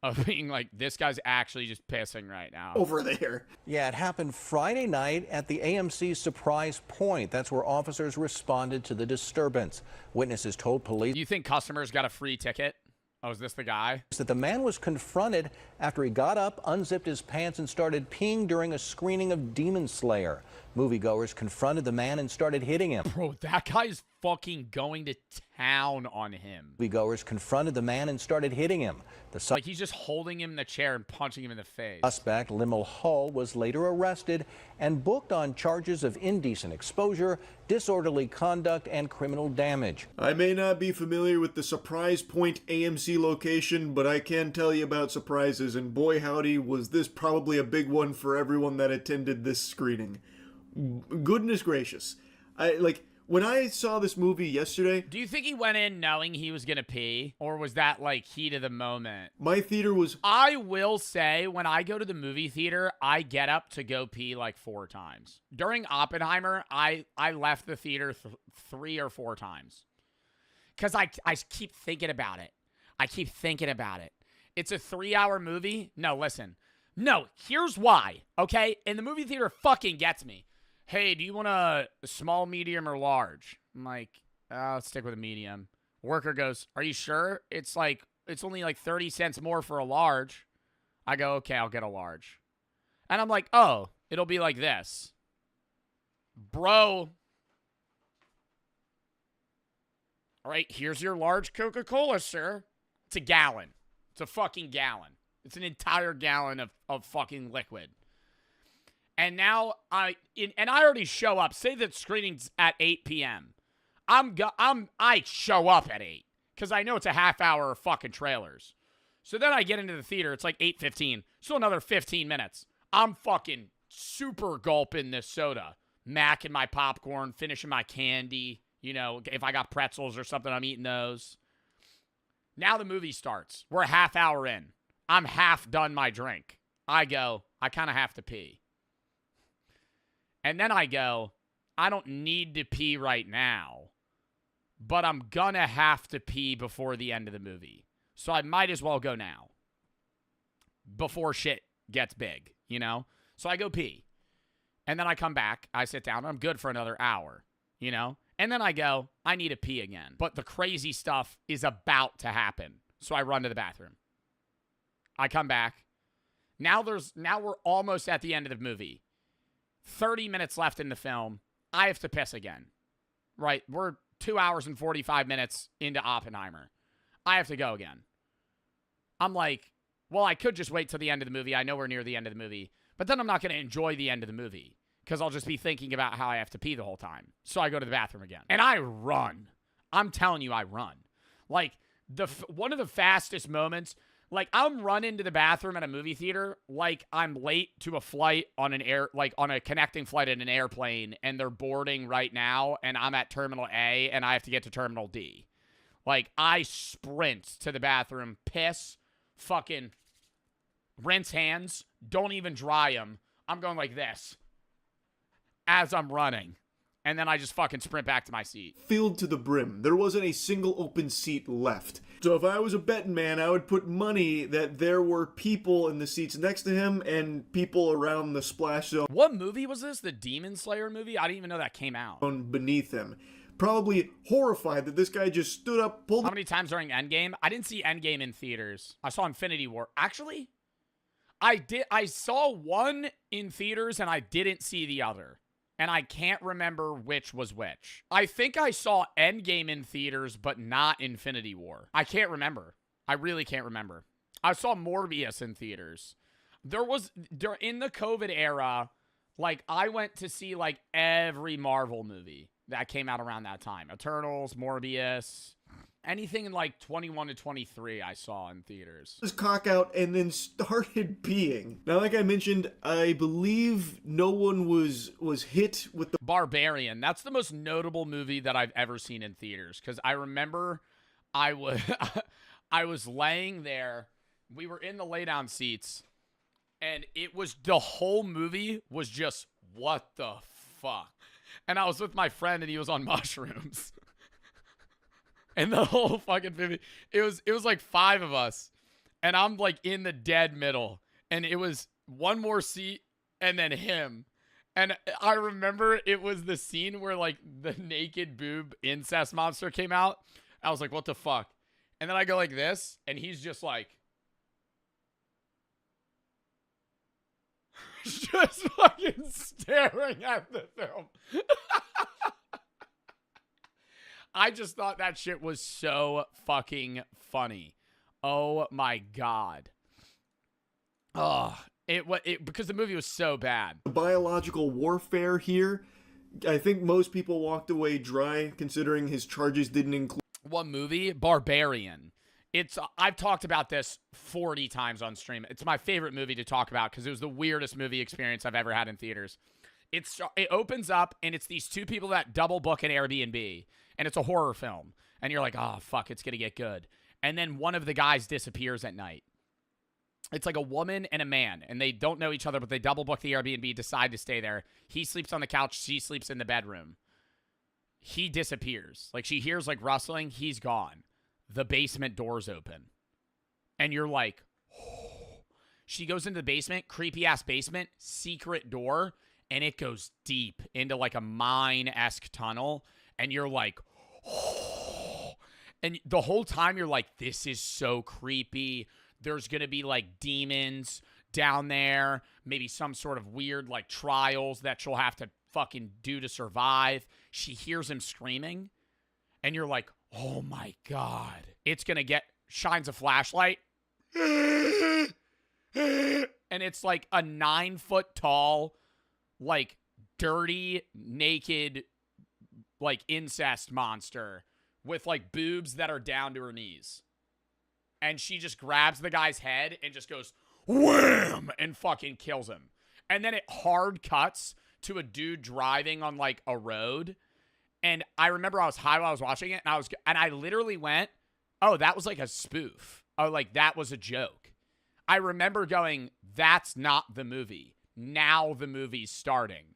[SPEAKER 1] Of being like, this guy's actually just pissing right now.
[SPEAKER 20] Over there.
[SPEAKER 8] Yeah, it happened Friday night at the AMC Surprise Point. That's where officers responded to the disturbance. Witnesses told police.
[SPEAKER 1] Do you think customers got a free ticket? Oh, is this the guy?
[SPEAKER 8] That the man was confronted after he got up, unzipped his pants, and started peeing during a screening of Demon Slayer. Moviegoers confronted the man and started hitting him.
[SPEAKER 1] Bro, that guy's fucking going to town on him.
[SPEAKER 8] Moviegoers confronted the man and started hitting him.
[SPEAKER 1] Like he's just holding him in the chair and punching him in the face.
[SPEAKER 8] Suspect, Limmel Hull, was later arrested and booked on charges of indecent exposure, disorderly conduct, and criminal damage.
[SPEAKER 20] I may not be familiar with the Surprise Point AMC location, but I can tell you about surprises, and boy howdy was this probably a big one for everyone that attended this screening. Goodness gracious. When I saw this movie yesterday...
[SPEAKER 1] Do you think he went in knowing he was gonna pee? Or was that, like, heat of the moment?
[SPEAKER 20] My theater was...
[SPEAKER 1] I will say, when I go to the movie theater, I get up to go pee, like, 4 times. During Oppenheimer, I left the theater 3 or 4 times. Because I keep thinking about it. It's a 3-hour movie? No, listen. No, here's why, okay? And the movie theater fucking gets me. Hey, do you want a small, medium, or large? I'm like, I'll stick with a medium. Worker goes, are you sure? It's only like 30 cents more for a large. I go, okay, I'll get a large. And I'm like, oh, it'll be like this. Bro. All right, here's your large Coca-Cola, sir. It's a gallon. It's a fucking gallon. It's an entire gallon of fucking liquid. And now I already show up. Say that screening's at 8 p.m. I show up at 8 because I know it's a half hour of fucking trailers. So then I get into the theater. It's like 8:15. Still another 15 minutes. I'm fucking super gulping this soda, macking my popcorn, finishing my candy. You know, if I got pretzels or something, I'm eating those. Now the movie starts. We're a half hour in. I'm half done my drink. I go, I kind of have to pee. And then I go, I don't need to pee right now, but I'm gonna have to pee before the end of the movie. So I might as well go now before shit gets big, you know? So I go pee. And then I come back, I sit down, I'm good for another hour, you know? And then I go, I need to pee again. But the crazy stuff is about to happen. So I run to the bathroom. I come back. Now we're almost at the end of the movie. 30 minutes left in the film. I have to piss again. Right? We're 2 hours and 45 minutes into Oppenheimer. I have to go again. I'm like, well, I could just wait till the end of the movie. I know we're near the end of the movie. But then I'm not going to enjoy the end of the movie because I'll just be thinking about how I have to pee the whole time. So I go to the bathroom again. And I run. I'm telling you, I run. Like, one of the fastest moments, like, I'm running to the bathroom at a movie theater like I'm late to a flight on on a connecting flight in an airplane, and they're boarding right now, and I'm at Terminal A, and I have to get to Terminal D. Like, I sprint to the bathroom, piss, fucking rinse hands, don't even dry them. I'm going like this as I'm running. And then I just fucking sprint back to my seat.
[SPEAKER 20] Filled to the brim. There wasn't a single open seat left. So if I was a betting man, I would put money that there were people in the seats next to him and people around the splash zone.
[SPEAKER 1] What movie was this? The Demon Slayer movie? I didn't even know that came out.
[SPEAKER 20] Beneath him. Probably horrified that this guy just stood up, pulled...
[SPEAKER 1] How many times during Endgame? I didn't see Endgame in theaters. I saw Infinity War. Actually, I saw one in theaters and I didn't see the other. And I can't remember which was which. I think I saw Endgame in theaters, but not Infinity War. I can't remember. I really can't remember. I saw Morbius in theaters. In the COVID era, like, I went to see, like, every Marvel movie that came out around that time. Eternals, Morbius, anything in, like, 21 to 23 I saw in theaters.
[SPEAKER 20] His cock out and then started peeing. Now, like I mentioned, I believe no one was hit with the...
[SPEAKER 1] Barbarian. That's the most notable movie that I've ever seen in theaters. Because I remember I was laying there. We were in the lay-down seats. And it was... The whole movie was just, what the fuck? And I was with my friend and he was on mushrooms. And the whole fucking movie, it was like 5 of us. And I'm like in the dead middle. And it was one more seat and then him. And I remember it was the scene where like the naked boob incest monster came out. I was like, what the fuck? And then I go like this and he's just like. Just fucking staring at the film. I just thought that shit was so fucking funny. Oh my god. Oh, because the movie was so bad.
[SPEAKER 20] Biological warfare here. I think most people walked away dry considering his charges didn't include...
[SPEAKER 1] What movie? Barbarian. I've talked about this 40 times on stream. It's my favorite movie to talk about because it was the weirdest movie experience I've ever had in theaters. It opens up and it's these two people that double book an Airbnb. And it's a horror film. And you're like, oh, fuck, it's going to get good. And then one of the guys disappears at night. It's like a woman and a man. And they don't know each other, but they double book the Airbnb, decide to stay there. He sleeps on the couch. She sleeps in the bedroom. He disappears. Like, she hears, like, rustling. He's gone. The basement door's open. And you're like, oh. She goes into the basement, creepy-ass basement, secret door, and it goes deep into, like, a mine-esque tunnel. And you're like, oh. And the whole time you're like, this is so creepy. There's going to be like demons down there. Maybe some sort of weird like trials that she'll have to fucking do to survive. She hears him screaming. And you're like, oh my God. It's going to shines a flashlight. And it's like a 9-foot tall, like dirty, naked, like incest monster with like boobs that are down to her knees. And she just grabs the guy's head and just goes wham and fucking kills him. And then it hard cuts to a dude driving on like a road. And I remember I was high while I was watching it, and I literally went, oh, that was like a spoof. Oh, like that was a joke. I remember going, that's not the movie. Now the movie's starting.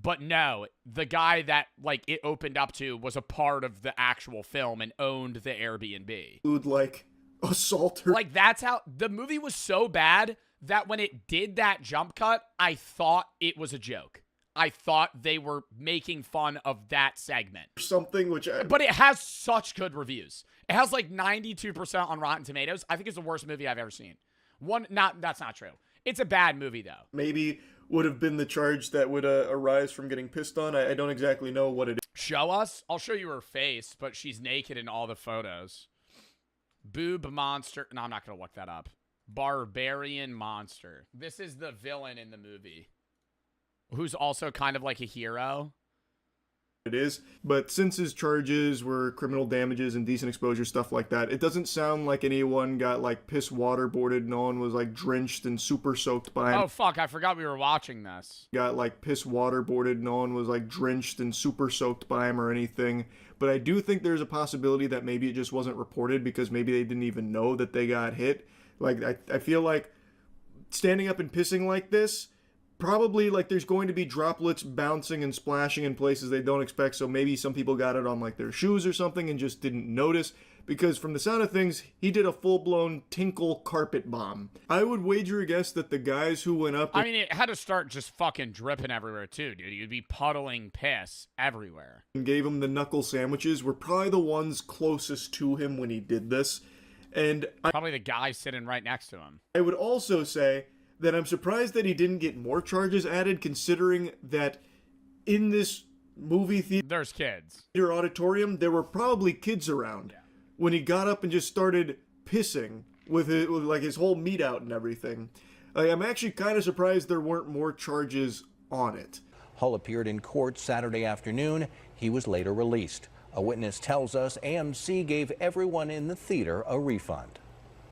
[SPEAKER 1] But no, the guy that like it opened up to was a part of the actual film and owned the Airbnb.
[SPEAKER 20] Dude, like assault her.
[SPEAKER 1] Like that's how the movie was so bad that when it did that jump cut, I thought it was a joke. I thought they were making fun of that segment.
[SPEAKER 20] Something which
[SPEAKER 1] But it has such good reviews. It has like 92% on Rotten Tomatoes. I think it's the worst movie I've ever seen. That's not true. It's a bad movie though.
[SPEAKER 20] Maybe would have been the charge that would arise from getting pissed on. I don't exactly know what it is.
[SPEAKER 1] Show us? I'll show you her face, but she's naked in all the photos. Boob monster. No, I'm not going to look that up. Barbarian monster. This is the villain in the movie, who's also kind of like a hero.
[SPEAKER 20] It is, but since his charges were criminal damages, indecent exposure, stuff like that, it doesn't sound like anyone got like piss waterboarded. No one was like drenched and super soaked by him.
[SPEAKER 1] Oh fuck, I forgot we were watching this.
[SPEAKER 20] Got like piss waterboarded. No one was like drenched and super soaked by him or anything. But I do think there's a possibility that maybe it just wasn't reported because maybe they didn't even know that they got hit. Like I feel like standing up and pissing like this, probably like there's going to be droplets bouncing and splashing in places they don't expect, so maybe some people got it on like their shoes or something and just didn't notice, because from the sound of things, he did a full-blown tinkle carpet bomb. I would wager a guess that the guys who went up...
[SPEAKER 1] I mean, it had to start just fucking dripping everywhere too, dude. You'd be puddling piss everywhere.
[SPEAKER 20] And gave him the knuckle sandwiches were probably the ones closest to him when he did this. And
[SPEAKER 1] probably the guy sitting right next to him.
[SPEAKER 20] I would also say that I'm surprised that he didn't get more charges added, considering that in this movie theater,
[SPEAKER 1] there's kids.
[SPEAKER 20] Auditorium, there were probably kids around when he got up and just started pissing with like his whole meat out and everything. I'm actually kind of surprised there weren't more charges on it.
[SPEAKER 8] Hull appeared in court Saturday afternoon. He was later released. A witness tells us AMC gave everyone in the theater a refund.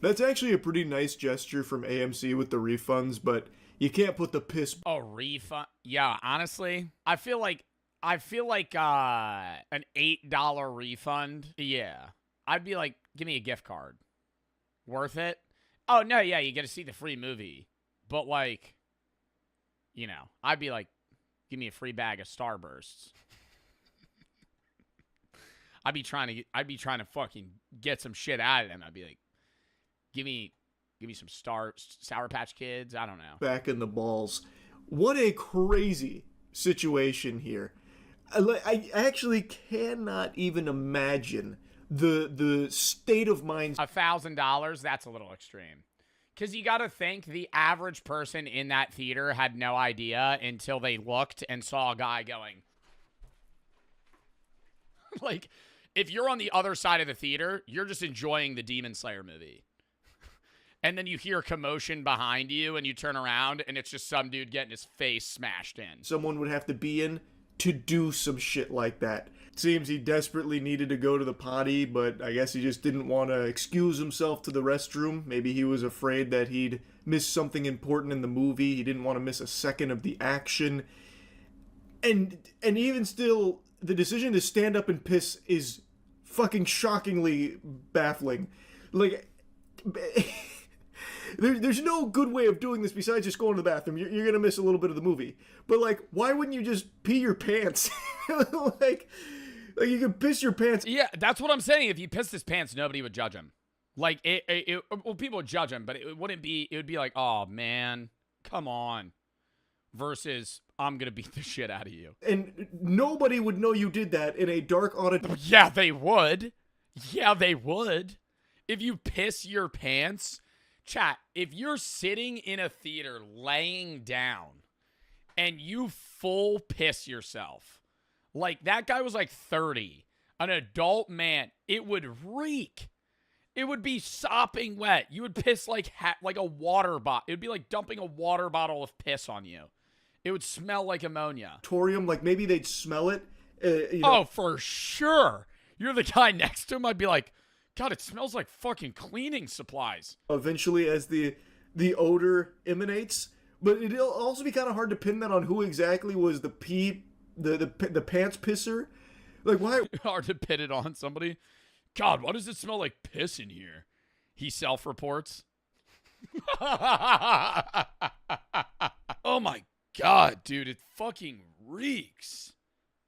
[SPEAKER 20] That's actually a pretty nice gesture from AMC with the refunds, but you can't put the piss...
[SPEAKER 1] A refund? Yeah, honestly, I feel like an $8 refund. Yeah. I'd be like, give me a gift card. Worth it? Oh, no, yeah, you get to see the free movie. But, like, you know, I'd be like, give me a free bag of Starbursts. I'd be trying to fucking get some shit out of them. I'd be like, Give me some Sour Patch Kids. I don't know.
[SPEAKER 20] Back in the balls. What a crazy situation here. I actually cannot even imagine the state of mind.
[SPEAKER 1] $1,000, that's a little extreme. Because you got to think the average person in that theater had no idea until they looked and saw a guy going. Like, if you're on the other side of the theater, you're just enjoying the Demon Slayer movie. And then you hear commotion behind you, and you turn around, and it's just some dude getting his face smashed in.
[SPEAKER 20] Someone would have to be in to do some shit like that. It seems he desperately needed to go to the potty, but I guess he just didn't want to excuse himself to the restroom. Maybe he was afraid that he'd miss something important in the movie. He didn't want to miss a second of the action. And even still, the decision to stand up and piss is fucking shockingly baffling. Like... There's no good way of doing this besides just going to the bathroom. You're going to miss a little bit of the movie. But, like, why wouldn't you just pee your pants? like you can piss your pants.
[SPEAKER 1] Yeah, that's what I'm saying. If he pissed his pants, nobody would judge him. Like, well, people would judge him, but it would be like, oh, man, come on. Versus, I'm going to beat the shit out of you.
[SPEAKER 20] And nobody would know you did that in a dark auditorium.
[SPEAKER 1] Yeah, they would. Yeah, they would. If you piss your pants... Chat, if you're sitting in a theater laying down and you full piss yourself, like that guy was like 30, an adult man, it would reek. It would be sopping wet. You would piss like a water bottle. It would be like dumping a water bottle of piss on you. It would smell like ammonia.
[SPEAKER 20] Like maybe they'd smell it.
[SPEAKER 1] Oh, for sure. You're the guy next to him. I'd be like, God, it smells like fucking cleaning supplies.
[SPEAKER 20] Eventually, as the odor emanates, But it'll also be kind of hard to pin that on who exactly was the pants pisser. Like, why?
[SPEAKER 1] Hard to pin it on somebody. God, why does it smell like piss in here? He self-reports. Oh my God, dude, it fucking reeks.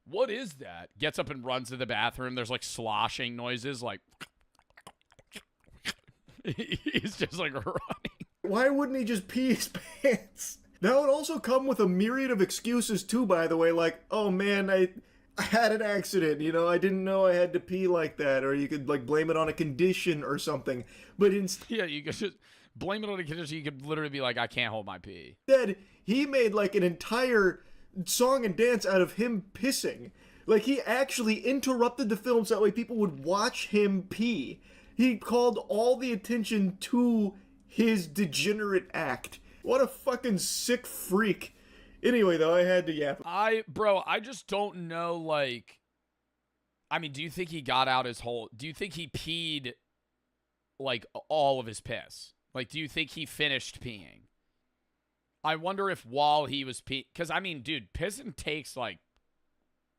[SPEAKER 1] What is that? Gets up and runs to the bathroom. There's like sloshing noises, like he's just like running.
[SPEAKER 20] Why wouldn't he just pee his pants? That would also come with a myriad of excuses too, by the way, like, oh man, I had an accident, you know, I didn't know I had to pee like that, or you could like blame it on a condition or something. But
[SPEAKER 1] yeah, you could just blame it on a condition. You could literally be like, I can't hold my pee.
[SPEAKER 20] Instead, he made like an entire song and dance out of him pissing. Like, he actually interrupted the film so that way people would watch him pee. He called all the attention to his degenerate act. What a fucking sick freak. Anyway, though, I had to yap.
[SPEAKER 1] Bro, I just don't know, like, I mean, do you think he got out his whole, do you think he peed, like, all of his piss? Like, do you think he finished peeing? I wonder if while he was peeing, because, I mean, dude, pissing takes, like,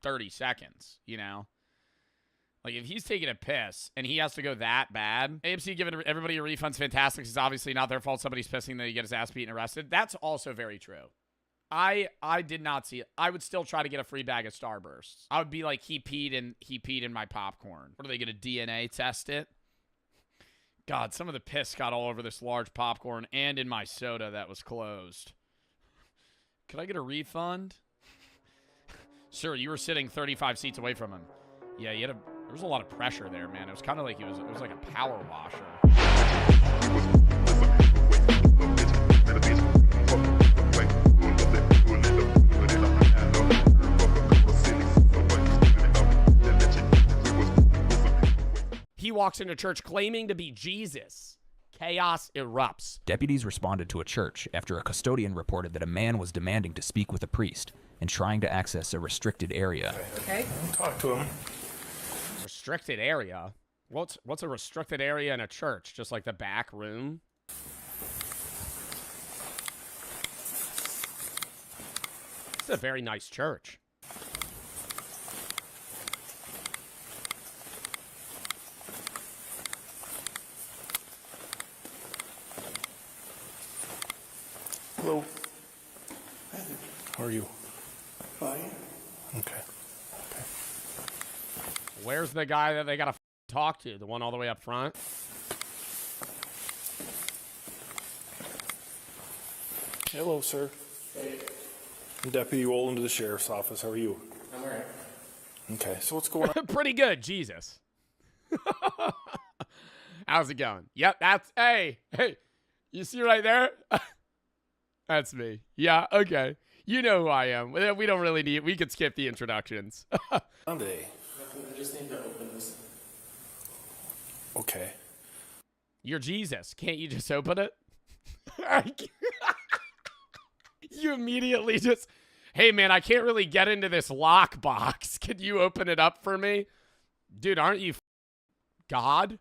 [SPEAKER 1] 30 seconds, you know? Like, if he's taking a piss and he has to go that bad, AMC giving everybody a refund's fantastic. It's obviously not their fault somebody's pissing, then you get his ass beaten and arrested. That's also very true. I did not see it. I would still try to get a free bag of Starbursts. I would be like, he peed in my popcorn. What are they going to DNA test it? God, some of the piss got all over this large popcorn and in my soda that was closed. Could I get a refund? Sir, you were sitting 35 seats away from him. Yeah, there was a lot of pressure there, man. It was kind of like it was like a power washer. He walks into church claiming to be Jesus. Chaos erupts.
[SPEAKER 5] Deputies responded to a church after a custodian reported that a man was demanding to speak with a priest and trying to access a restricted area.
[SPEAKER 6] Okay. Talk to him.
[SPEAKER 1] Restricted area? What's a restricted area in a church? Just like the back room? It's a very nice church.
[SPEAKER 6] Hello. How are you?
[SPEAKER 11] Fine.
[SPEAKER 6] Okay.
[SPEAKER 1] Where's the guy that they gotta talk to? The one all the way up front?
[SPEAKER 6] Hello, sir.
[SPEAKER 11] Hey.
[SPEAKER 6] I'm Deputy Rowland to the Sheriff's Office. How are you?
[SPEAKER 11] I'm alright.
[SPEAKER 6] Okay, so what's going on?
[SPEAKER 1] Pretty good, Jesus. How's it going? Yep, hey, you see right there? That's me. Yeah, okay. You know who I am. We don't really need, we could skip the introductions.
[SPEAKER 6] Sunday.
[SPEAKER 11] I just need to open this.
[SPEAKER 6] Okay.
[SPEAKER 1] You're Jesus. Can't you just open it? You immediately just, hey man, I can't really get into this lockbox. Could you open it up for me? Dude, aren't you God?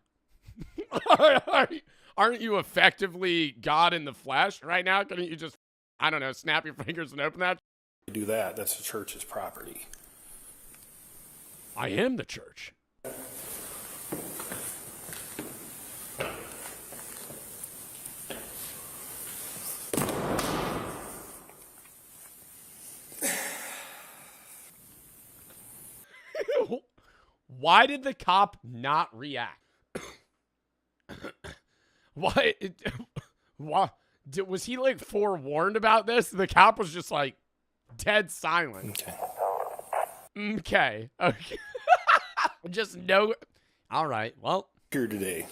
[SPEAKER 1] Aren't you effectively God in the flesh right now? Couldn't you just, I don't know, snap your fingers and open that?
[SPEAKER 6] Do that. That's the church's property.
[SPEAKER 1] I am the church. Why did the cop not react? Why? Was he like forewarned about this? The cop was just like dead silent. Okay. Just no. All right. Well,
[SPEAKER 6] here today.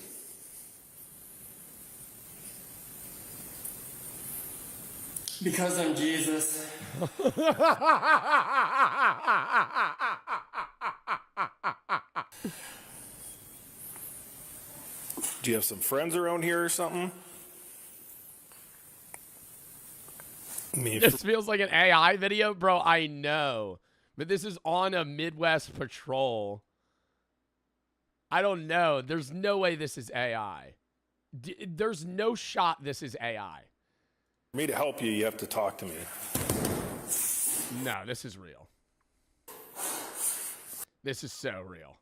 [SPEAKER 11] Because I'm Jesus.
[SPEAKER 6] Do you have some friends around here or something?
[SPEAKER 1] This feels like an AI video, bro. I know. But this is on a Midwest patrol. I don't know. There's no way this is AI. There's no shot this is AI.
[SPEAKER 4] For me to help you, you have to talk to me.
[SPEAKER 1] No, this is real. This is so real.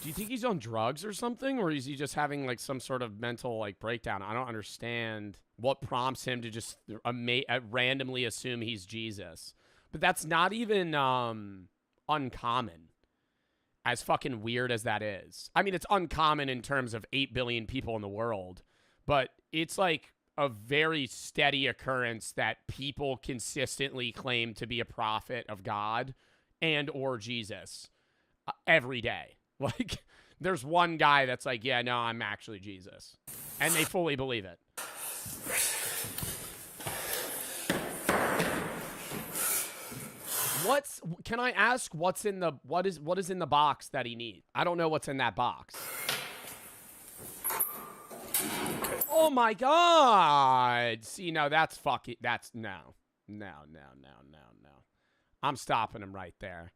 [SPEAKER 1] Do you think he's on drugs or something? Or is he just having like some sort of mental like breakdown? I don't understand what prompts him to just randomly assume he's Jesus. But that's not even uncommon. As fucking weird as that is. I mean, it's uncommon in terms of 8 billion people in the world. But it's like a very steady occurrence that people consistently claim to be a prophet of God and or Jesus every day. Like, there's one guy that's like, yeah, no, I'm actually Jesus. And they fully believe it. Can I ask what is in the box that he needs? I don't know what's in that box. Oh my God. See, no, that's fucking, that's no. I'm stopping him right there.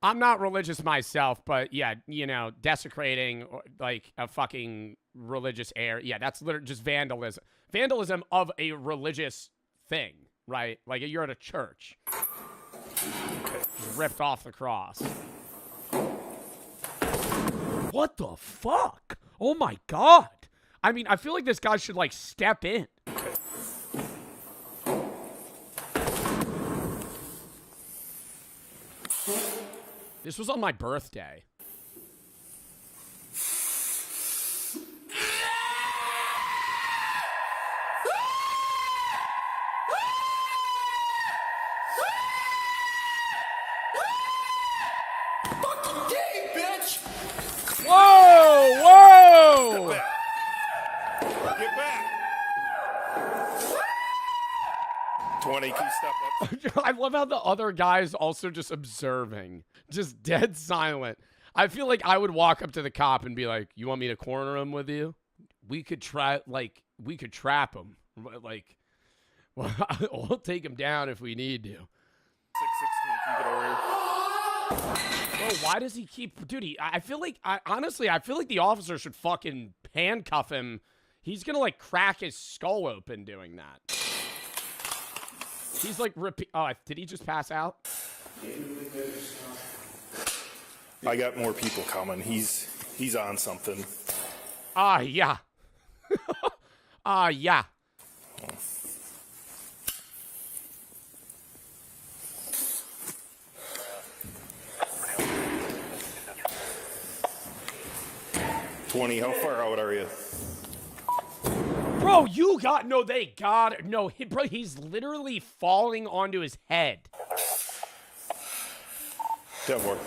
[SPEAKER 1] I'm not religious myself, but yeah, you know, desecrating like a fucking religious area. Yeah, that's literally just vandalism. Vandalism of a religious thing, right? Like you're at a church. Ripped off the cross. What the fuck? Oh my God. I mean, I feel like this guy should like step in. This was on my birthday. Whoa! Whoa!
[SPEAKER 4] Get back! 20, can you step up?
[SPEAKER 1] I love how the other guy's also just observing. Just dead silent. I feel like I would walk up to the cop and be like, you want me to corner him with you? We could try, like, we could trap him. Like, well, we'll take him down if we need to.
[SPEAKER 4] 616, can you get over here?
[SPEAKER 1] Bro, why does he keep... Dude, I feel like... honestly, I feel like the officer should fucking handcuff him. He's gonna, like, crack his skull open doing that. He's, like, oh, did he just pass out?
[SPEAKER 4] I got more people coming. He's on something.
[SPEAKER 1] Yeah. Yeah.
[SPEAKER 4] How far out are you?
[SPEAKER 1] Bro, you got... No, they got it. No, bro, he's literally falling onto his head.
[SPEAKER 4] Devor.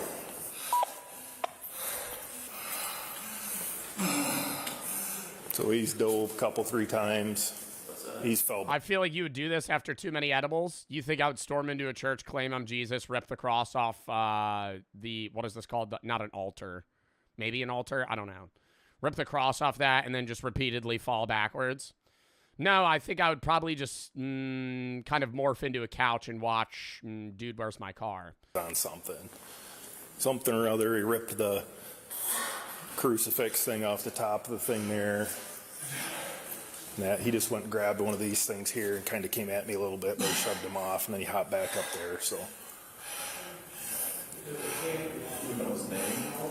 [SPEAKER 4] So he's dove a couple, 3 times. He's fell.
[SPEAKER 1] I feel like you would do this after too many edibles. You think I would storm into a church, claim I'm Jesus, rip the cross off what is this called? Not an altar. Maybe an altar? I don't know. Rip the cross off that and then just repeatedly fall backwards. No, I think I would probably just kind of morph into a couch and watch Dude, Where's My Car?
[SPEAKER 4] On something or other. He ripped the crucifix thing off the top of the thing there. He just went and grabbed one of these things here and kind of came at me a little bit, but I shoved him off, and then he hopped back up there, so.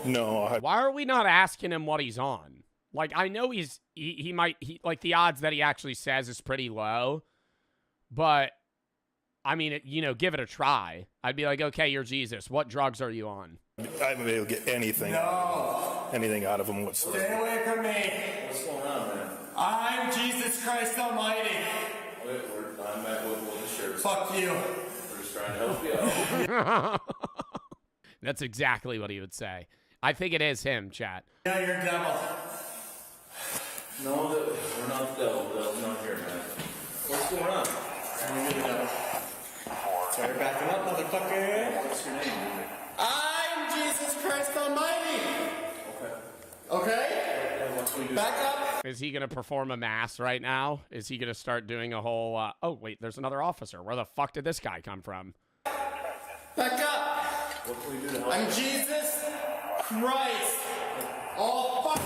[SPEAKER 4] No.
[SPEAKER 1] Why are we not asking him what he's on? Like, I know he might, like, the odds that he actually says is pretty low, but, I mean, you know, give it a try. I'd be like, okay, you're Jesus. What drugs are you on?
[SPEAKER 4] I haven't been able to get anything out of him whatsoever.
[SPEAKER 22] Stay away from me.
[SPEAKER 4] What's going on, man?
[SPEAKER 22] I'm Jesus Christ Almighty.
[SPEAKER 4] I'm at the sheriff.
[SPEAKER 22] Fuck you.
[SPEAKER 4] We're just trying to help you out.
[SPEAKER 1] That's exactly what he would say. I think it is him, chat.
[SPEAKER 22] Yeah, you're a devil.
[SPEAKER 4] No, we're not the devil. The devil's not here, man. What's going on?
[SPEAKER 22] You're the devil. Sorry, back him up, motherfucker.
[SPEAKER 4] What's your name, man?
[SPEAKER 22] I'm Jesus Christ Almighty. Okay? Back up.
[SPEAKER 1] Is he going to perform a mass right now? Is he going to start doing a whole... oh, wait, there's another officer. Where the fuck did this guy come from?
[SPEAKER 22] Back up.
[SPEAKER 4] What can we do to help?
[SPEAKER 22] I'm Jesus Christ. All fuck.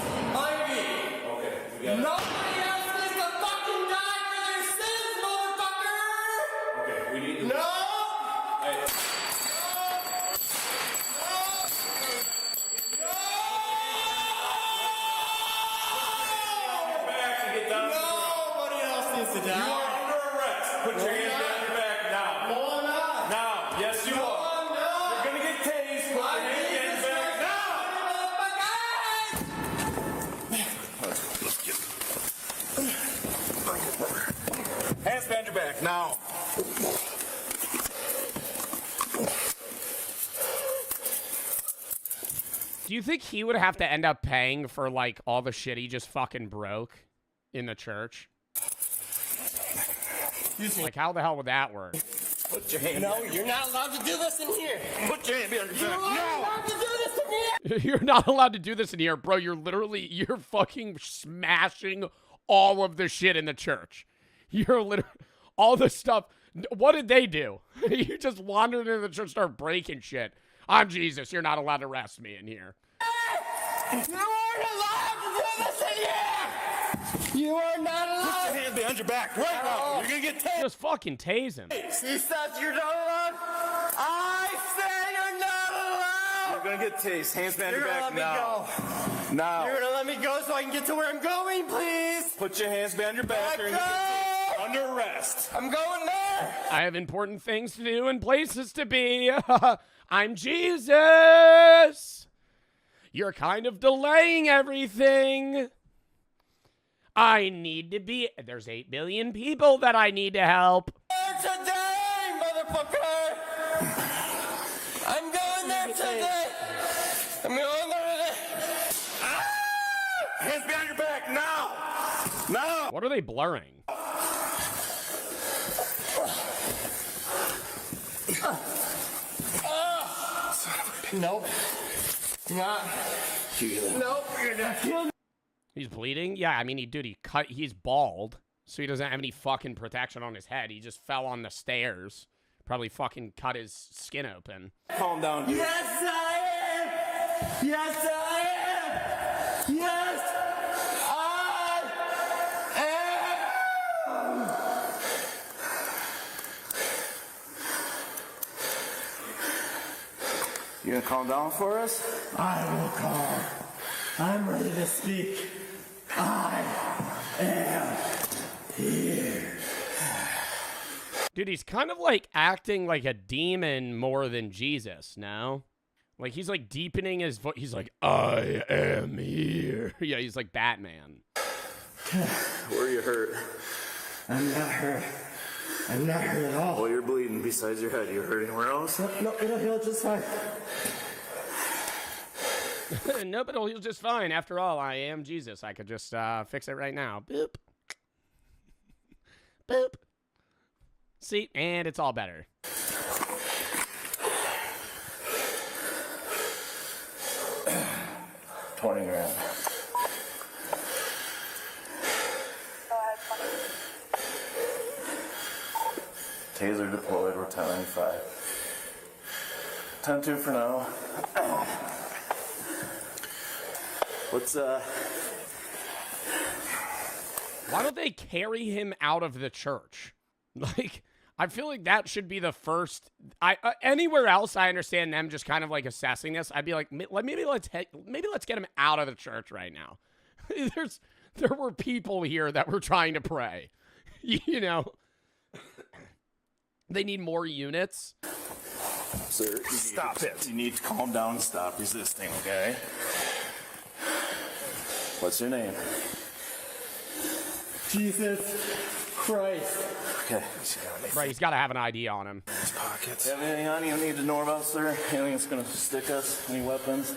[SPEAKER 22] Nobody else needs to fucking die for their sins, motherfucker!
[SPEAKER 4] Okay, we need to...
[SPEAKER 22] No!
[SPEAKER 4] Hey.
[SPEAKER 22] Nobody else needs to die.
[SPEAKER 4] You are under arrest. Put your hands behind your back now.
[SPEAKER 22] No, I'm not.
[SPEAKER 4] Now. Yes, you
[SPEAKER 22] No,
[SPEAKER 4] are.
[SPEAKER 22] I'm not.
[SPEAKER 4] You're gonna get tased. Put your hands behind your back now. Hands behind your back now.
[SPEAKER 1] Do you think he would have to end up paying for, like, all the shit he just fucking broke in the church? Like, how the hell would that work?
[SPEAKER 22] Put your hand. No, you're not allowed to do this in here.
[SPEAKER 4] Put your hand behind your back.
[SPEAKER 22] You're not allowed to do this in here.
[SPEAKER 1] You're not allowed to do this in here, bro. You're fucking smashing all of the shit in the church. You're literally, all the stuff. What did they do? You just wandered into the church, start breaking shit. I'm Jesus. You're not allowed to arrest me in here.
[SPEAKER 22] You aren't allowed to do this in here. You are not allowed.
[SPEAKER 4] Put your hand behind your back right now. You're gonna get tased.
[SPEAKER 1] Just fucking tase him.
[SPEAKER 22] He says you're not allowed. I say you're not allowed.
[SPEAKER 4] You're gonna get tased. Hands behind
[SPEAKER 22] You're
[SPEAKER 4] your
[SPEAKER 22] gonna
[SPEAKER 4] back
[SPEAKER 22] let
[SPEAKER 4] now.
[SPEAKER 22] me go.
[SPEAKER 4] Now.
[SPEAKER 22] You're gonna let me go so I can get to where I'm going, please.
[SPEAKER 4] Put your hands behind your back. You're gonna get tased. Under arrest.
[SPEAKER 22] I'm going there.
[SPEAKER 1] I have important things to do and places to be. I'm Jesus. You're kind of delaying everything. I need to be... There's 8 billion people that I need to help.
[SPEAKER 22] Today, motherfucker. I'm going there today. I'm going there today.
[SPEAKER 4] Ah! Hands behind your back now. Now.
[SPEAKER 1] What are they blurring?
[SPEAKER 22] Nope. Not. Nope. You're not killing me.
[SPEAKER 1] He's bleeding? Yeah, I mean, he's bald, so he doesn't have any fucking protection on his head. He just fell on the stairs. Probably fucking cut his skin open.
[SPEAKER 4] Calm down, dude.
[SPEAKER 22] Yes, I am. Yes, I am. Yes, I am.
[SPEAKER 4] You gonna calm down for us?
[SPEAKER 22] I will calm. I'm ready to speak. I am here.
[SPEAKER 1] Dude, he's kind of like acting like a demon more than Jesus, no? Like he's like deepening his voice. He's like, I am here. Yeah, he's like Batman.
[SPEAKER 4] Where are you hurt?
[SPEAKER 22] I'm not hurt. I'm not hurt at all.
[SPEAKER 4] Well, you're bleeding besides your head. You hurt anywhere else?
[SPEAKER 22] No, it'll heal just fine.
[SPEAKER 1] No, but it'll heal just fine. After all, I am Jesus. I could just fix it right now. Boop. Boop. See, and it's all better.
[SPEAKER 4] $20,000. Taser deployed. We're 1095. 10-2 for now. What's
[SPEAKER 1] Why don't they carry him out of the church? Like, I feel like that should be the first. Anywhere else, I understand them just kind of like assessing this. I'd be like, maybe let's get him out of the church right now. There were people here that were trying to pray. You know, they need more units.
[SPEAKER 4] Sir, stop it. You need to calm down and stop resisting, okay? What's your name?
[SPEAKER 22] Jesus Christ.
[SPEAKER 4] Okay.
[SPEAKER 1] Right, he's got to have an ID on him.
[SPEAKER 4] His pockets. Have anything on you need to know about, sir? Anything that's going to stick us? Any weapons?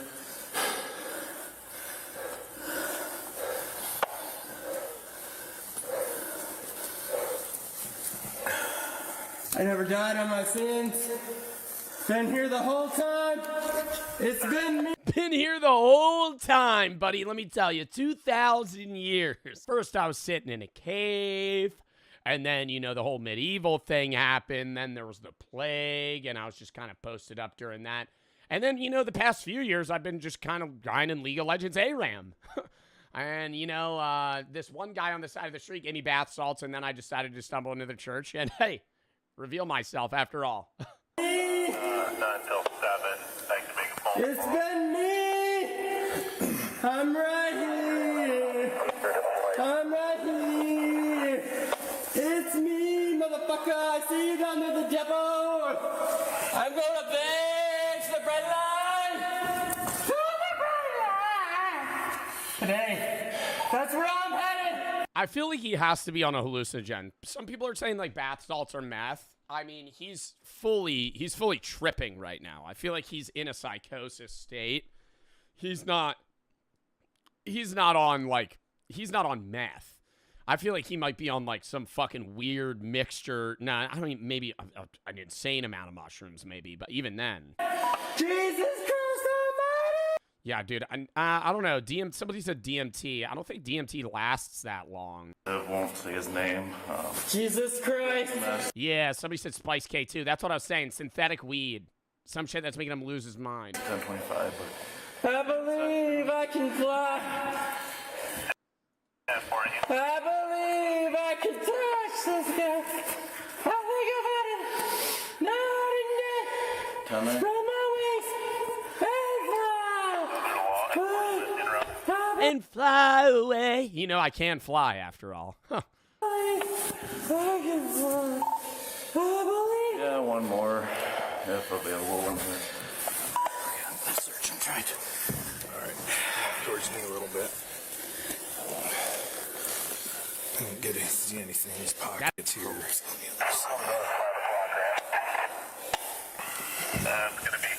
[SPEAKER 22] I never died on my sins. Been here the whole time. It's been me.
[SPEAKER 1] Been here the whole time, buddy. Let me tell you, 2,000 years. First, I was sitting in a cave. And then, you know, the whole medieval thing happened. Then there was the plague. And I was just kind of posted up during that. And then, you know, the past few years, I've been just kind of grinding League of Legends ARAM. And, you know, this one guy on the side of the street gave me bath salts, and then I decided to stumble into the church and, hey, reveal myself after all.
[SPEAKER 22] 9 till 7. Thanks to make a phone. It's been me! I'm right here! I'm right here! It's me, motherfucker! I see you down there, the devil! I'm gonna beg the bread line! To the bread line! Today, that's where I'm headed!
[SPEAKER 1] I feel like he has to be on a hallucinogen. Some people are saying, like, bath salts are meth. I mean, he's fully tripping right now. I feel like he's in a psychosis state. He's not on meth. I feel like he might be on, like, some fucking weird mixture. Nah, I don't even, maybe an insane amount of mushrooms, maybe, but even then.
[SPEAKER 22] Jesus Christ Almighty!
[SPEAKER 1] Yeah, dude, I don't know. Somebody said DMT. I don't think DMT lasts that long.
[SPEAKER 22] I won't say his name. Jesus Christ!
[SPEAKER 1] Yeah, somebody said Spice K2. That's what I was saying. Synthetic weed. Some shit that's making him lose his mind.
[SPEAKER 22] 10:25, but I believe I can fly. I believe I can touch this guy. I think I've had it. Not in death. From my waist.
[SPEAKER 1] And fly away. You know, I can fly after all. Huh.
[SPEAKER 22] I can fly. I believe.
[SPEAKER 6] Yeah, one more, if available, one here.
[SPEAKER 4] Let's search and try it. All right, towards me a little bit. I don't get see anything in his pockets here. On the other side.
[SPEAKER 22] It's gonna be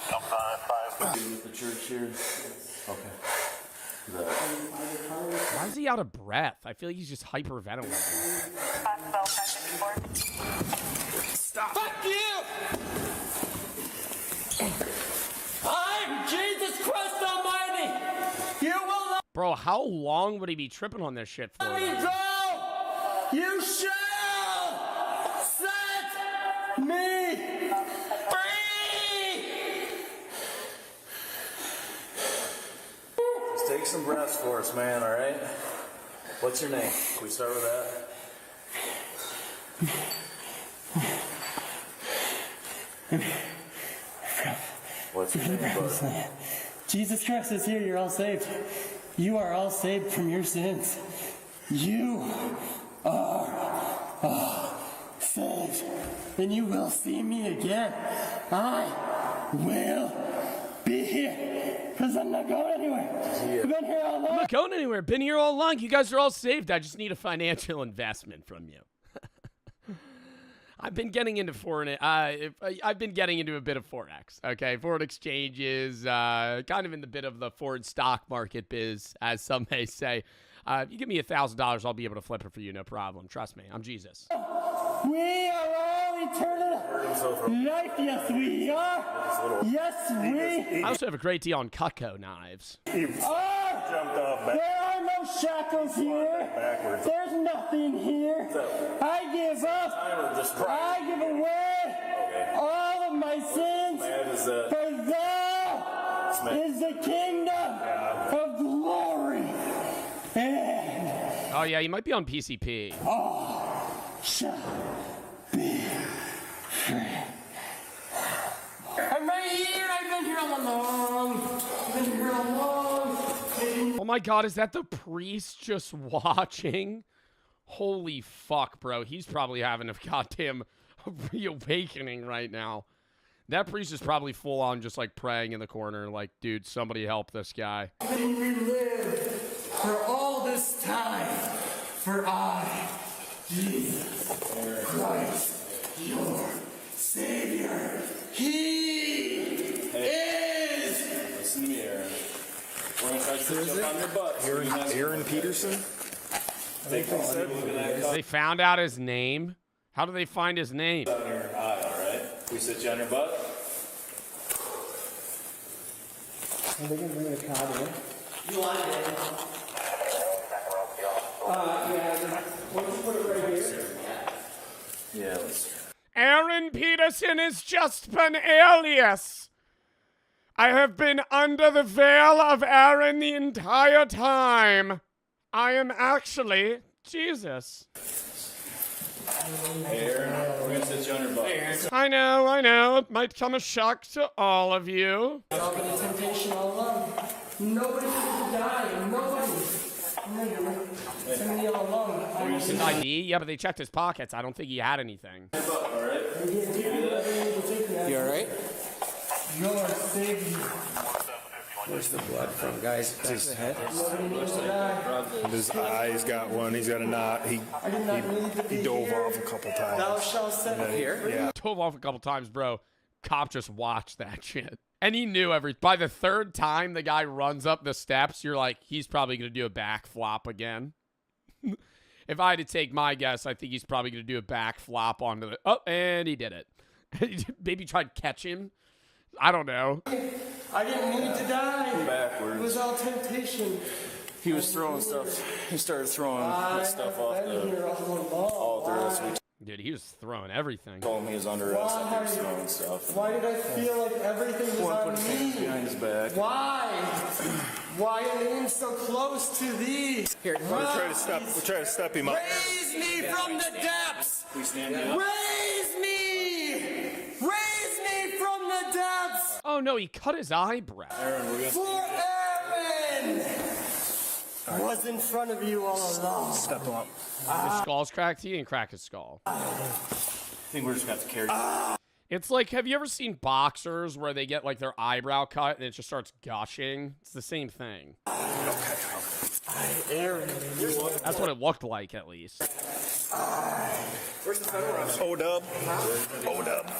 [SPEAKER 22] sometime 5.
[SPEAKER 6] With the church here. Okay.
[SPEAKER 1] Why is he out of breath? I feel like he's just hyperventilating.
[SPEAKER 22] Stop. Fuck you! I'm Jesus Christ Almighty! You will not
[SPEAKER 1] Bro, how long would he be tripping on this shit for?
[SPEAKER 22] let me go! You shall set me free!
[SPEAKER 6] Just take some breaths for us, man, all right? What's your name? Can we start with that? What's your name, bud?
[SPEAKER 22] Jesus Christ is here. You're all saved. You are all saved from your sins. You are all saved. And you will see me again. I will be here. Because I'm not going anywhere. I've been here all along.
[SPEAKER 1] I'm not going anywhere. Been here all along. You guys are all saved. I just need a financial investment from you. I've been getting into I've been getting into a bit of Forex, okay? Foreign exchanges, kind of in the bit of the foreign stock market biz, as some may say. You give me $1,000, I'll be able to flip it for you, no problem. Trust me, I'm Jesus.
[SPEAKER 22] We are all eternal life. Yes, we are. Yes, we
[SPEAKER 1] I also have a great deal on Cutco knives.
[SPEAKER 22] are. There are no shackles here. There's nothing here. I give up. I give away all of my sins. For thou is the kingdom of glory. And
[SPEAKER 1] Oh, yeah, you might be on PCP.
[SPEAKER 22] all shall be free. I'm right here. I've been here all along. I've been here all along.
[SPEAKER 1] Oh my God, is that the priest just watching? Holy fuck, bro. He's probably having a goddamn reawakening right now. That priest is probably full on just like praying in the corner like, dude, somebody help this guy.
[SPEAKER 22] Didn't we live for all this time? For I, Jesus Christ, your Savior, He is.
[SPEAKER 6] Listen to me, Aaron. We're going to try to sit you up on your butt.
[SPEAKER 4] Aaron Peterson?
[SPEAKER 1] They found out his name? How do they find his name?
[SPEAKER 6] On your eye, all right? We sit you on your butt.
[SPEAKER 22] Are they going to bring the cod in? You want it? Yeah. Why don't you put it right here?
[SPEAKER 6] Yeah, let's.
[SPEAKER 1] Aaron Peterson is just an alias. I have been under the veil of Aaron the entire time. I am actually Jesus.
[SPEAKER 4] Hey, Aaron, we're going to sit you on your butt.
[SPEAKER 1] I know. It might come a shock to all of you.
[SPEAKER 22] It's all been a temptation all along. Nobody should die. Nobody. Send me all along.
[SPEAKER 1] His ID? Yeah, but they checked his pockets. I don't think he had anything.
[SPEAKER 22] You alright? You're safe.
[SPEAKER 4] Where's the blood from, guys?
[SPEAKER 22] His head.
[SPEAKER 4] His eye's got one. He's got a knot. He dove off a couple times.
[SPEAKER 22] Thou shalt set here.
[SPEAKER 4] Yeah.
[SPEAKER 1] Dove off a couple times, bro. Cop just watched that shit. And he knew by the third time the guy runs up the steps, you're like, he's probably going to do a back flop again. If I had to take my guess, I think he's probably going to do a back flop onto the... Oh, and he did it. Maybe try to catch him. I don't know.
[SPEAKER 22] I didn't need to die.
[SPEAKER 4] Backwards.
[SPEAKER 22] It was all temptation.
[SPEAKER 4] He was throwing stuff. He started throwing stuff off the altar.
[SPEAKER 1] Dude, he was throwing everything.
[SPEAKER 4] Told him he was under us and he was throwing stuff.
[SPEAKER 22] Why did I feel like everything was on
[SPEAKER 4] Put his hands
[SPEAKER 22] me?
[SPEAKER 4] behind his back.
[SPEAKER 22] Why? Why am I so close to thee?
[SPEAKER 4] Here, we'll try to step him up.
[SPEAKER 22] Raise me from the depths.
[SPEAKER 4] We stand you up.
[SPEAKER 22] Raise me. Raise me from the depths.
[SPEAKER 1] Oh, no, he cut his eyebrow.
[SPEAKER 4] Aaron, we're
[SPEAKER 22] For Aaron was in front of you all along.
[SPEAKER 4] step him up.
[SPEAKER 1] His skull's cracked. He didn't crack his skull.
[SPEAKER 4] I think we're just going to have to carry
[SPEAKER 1] It's like, have you ever seen boxers where they get like their eyebrow cut and it just starts gushing? It's the same thing.
[SPEAKER 22] Aaron.
[SPEAKER 1] That's what it looked like, at least.
[SPEAKER 22] Where's the federal officer?
[SPEAKER 4] O-Dub. O-Dub.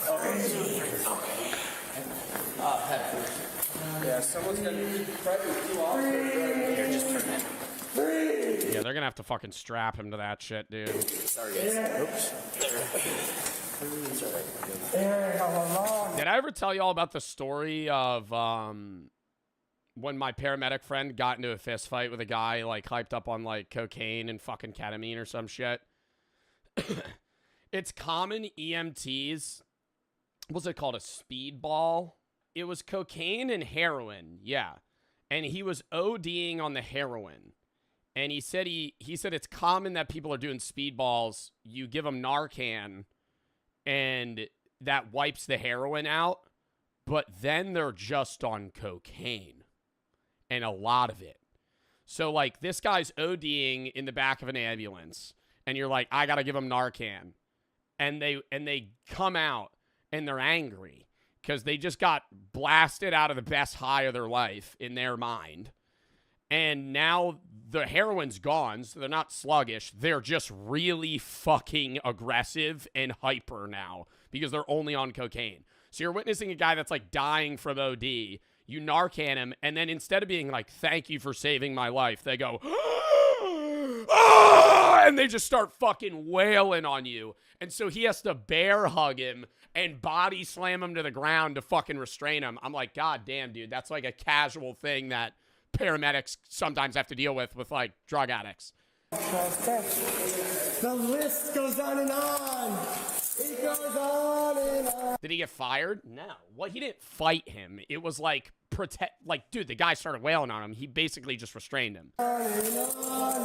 [SPEAKER 22] Yeah, someone's gonna probably two officers. Here, just turn it.
[SPEAKER 1] Yeah, they're gonna have to fucking strap him to that shit, dude.
[SPEAKER 22] Sorry, guys. Oops. Aaron, all along.
[SPEAKER 1] Did I ever tell you all about the story of when my paramedic friend got into a fist fight with a guy like hyped up on like cocaine and fucking ketamine or some shit? It's common EMTs. What's it called? A speedball? It was cocaine and heroin, yeah. And he was ODing on the heroin. And he said it's common that people are doing speedballs. You give them Narcan, and that wipes the heroin out. But then they're just on cocaine, and a lot of it. So like this guy's ODing in the back of an ambulance, and you're like, I gotta give him Narcan, and they come out and they're angry because they just got blasted out of the best high of their life in their mind. And now the heroin's gone, so they're not sluggish. They're just really fucking aggressive and hyper now because they're only on cocaine. So you're witnessing a guy that's like dying from OD. You Narcan him, and then instead of being like, thank you for saving my life, they go, ah! And they just start fucking wailing on you. And so he has to bear hug him and body slam him to the ground to fucking restrain him. I'm like, God damn, dude, that's like a casual thing that paramedics sometimes have to deal with like drug addicts.
[SPEAKER 22] The list goes on and on. It goes on and on.
[SPEAKER 1] Did he get fired? No. What? He didn't fight him. It was like dude, the guy started wailing on him. He basically just restrained him.
[SPEAKER 22] On and on.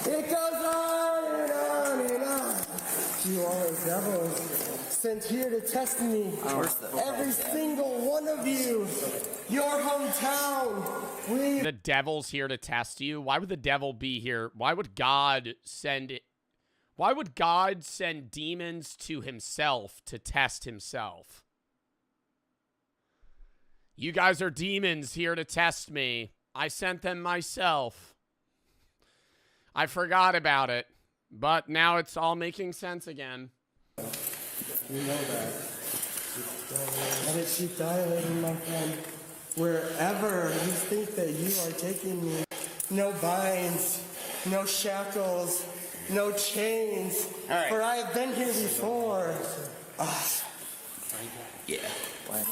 [SPEAKER 22] It goes on and on and on. You are devils sent here to test me. Every single one of you. Your hometown.
[SPEAKER 1] The devil's here to test you. Why would the devil be here? Why would God send it? Why would God send demons to himself to test himself? You guys are demons here to test me. I sent them myself. I forgot about it, but now it's all making sense again.
[SPEAKER 22] You know that. Let it keep dilating, my friend. Wherever you think that you are taking me, no binds, no shackles, no chains.
[SPEAKER 15] All right.
[SPEAKER 22] For I have been here before.
[SPEAKER 15] Yeah. What?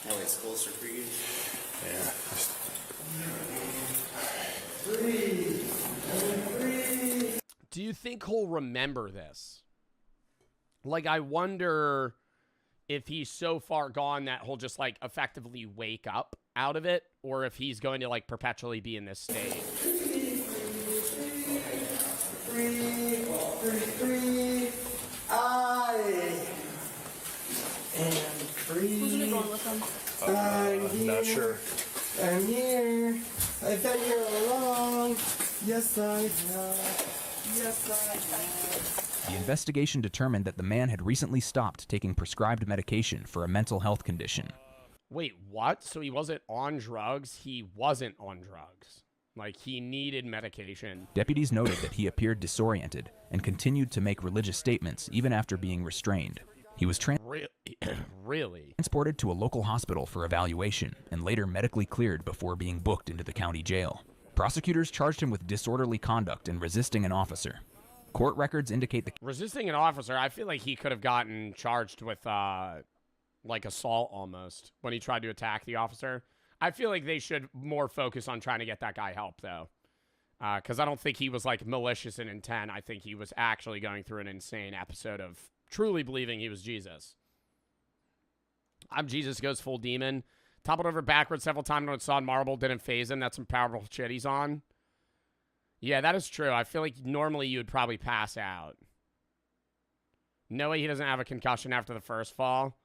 [SPEAKER 22] No, it's closer for you.
[SPEAKER 4] Yeah.
[SPEAKER 22] Breathe.
[SPEAKER 1] Do you think he'll remember this? Like, I wonder if he's so far gone that he'll just like effectively wake up out of it, or if he's going to like perpetually be in this state.
[SPEAKER 22] I am free.
[SPEAKER 4] I'm not sure.
[SPEAKER 22] I'm here. I've been here all along. Yes, I have. Yes, I have.
[SPEAKER 5] The investigation determined that the man had recently stopped taking prescribed medication for a mental health condition.
[SPEAKER 1] Wait, what? So he wasn't on drugs? He wasn't on drugs. Like, he needed medication.
[SPEAKER 5] Deputies noted that he appeared disoriented and continued to make religious statements even after being restrained. He was
[SPEAKER 1] Really?
[SPEAKER 5] transported to a local hospital for evaluation and later medically cleared before being booked into the county jail. Prosecutors charged him with disorderly conduct and resisting an officer. Court records indicate the
[SPEAKER 1] Resisting an officer, I feel like he could have gotten charged with, like, assault almost when he tried to attack the officer. I feel like they should more focus on trying to get that guy help, though. Because I don't think he was, like, malicious in intent. I think he was actually going through an insane episode of truly believing he was Jesus. I'm Jesus goes full demon. Toppled over backwards several times when it saw marble. Didn't phase him. That's some powerful shit he's on. Yeah, that is true. I feel like normally you would probably pass out. No way he doesn't have a concussion after the first fall.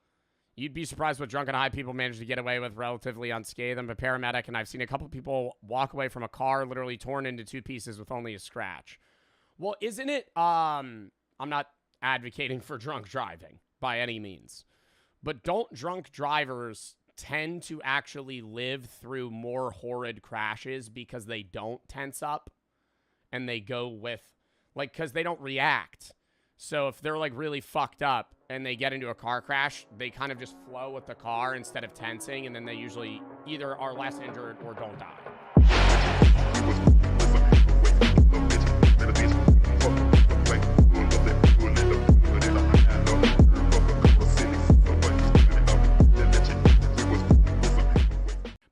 [SPEAKER 1] You'd be surprised what drunk and high people manage to get away with relatively unscathed. I'm a paramedic, and I've seen a couple people walk away from a car literally torn into two pieces with only a scratch. Well, isn't it, I'm not advocating for drunk driving by any means, but don't drunk drivers tend to actually live through more horrid crashes because they don't tense up and they go with, like, because they don't react. So if they're, like, really fucked up and they get into a car crash, they kind of just flow with the car instead of tensing, and then they usually either are less injured or don't die.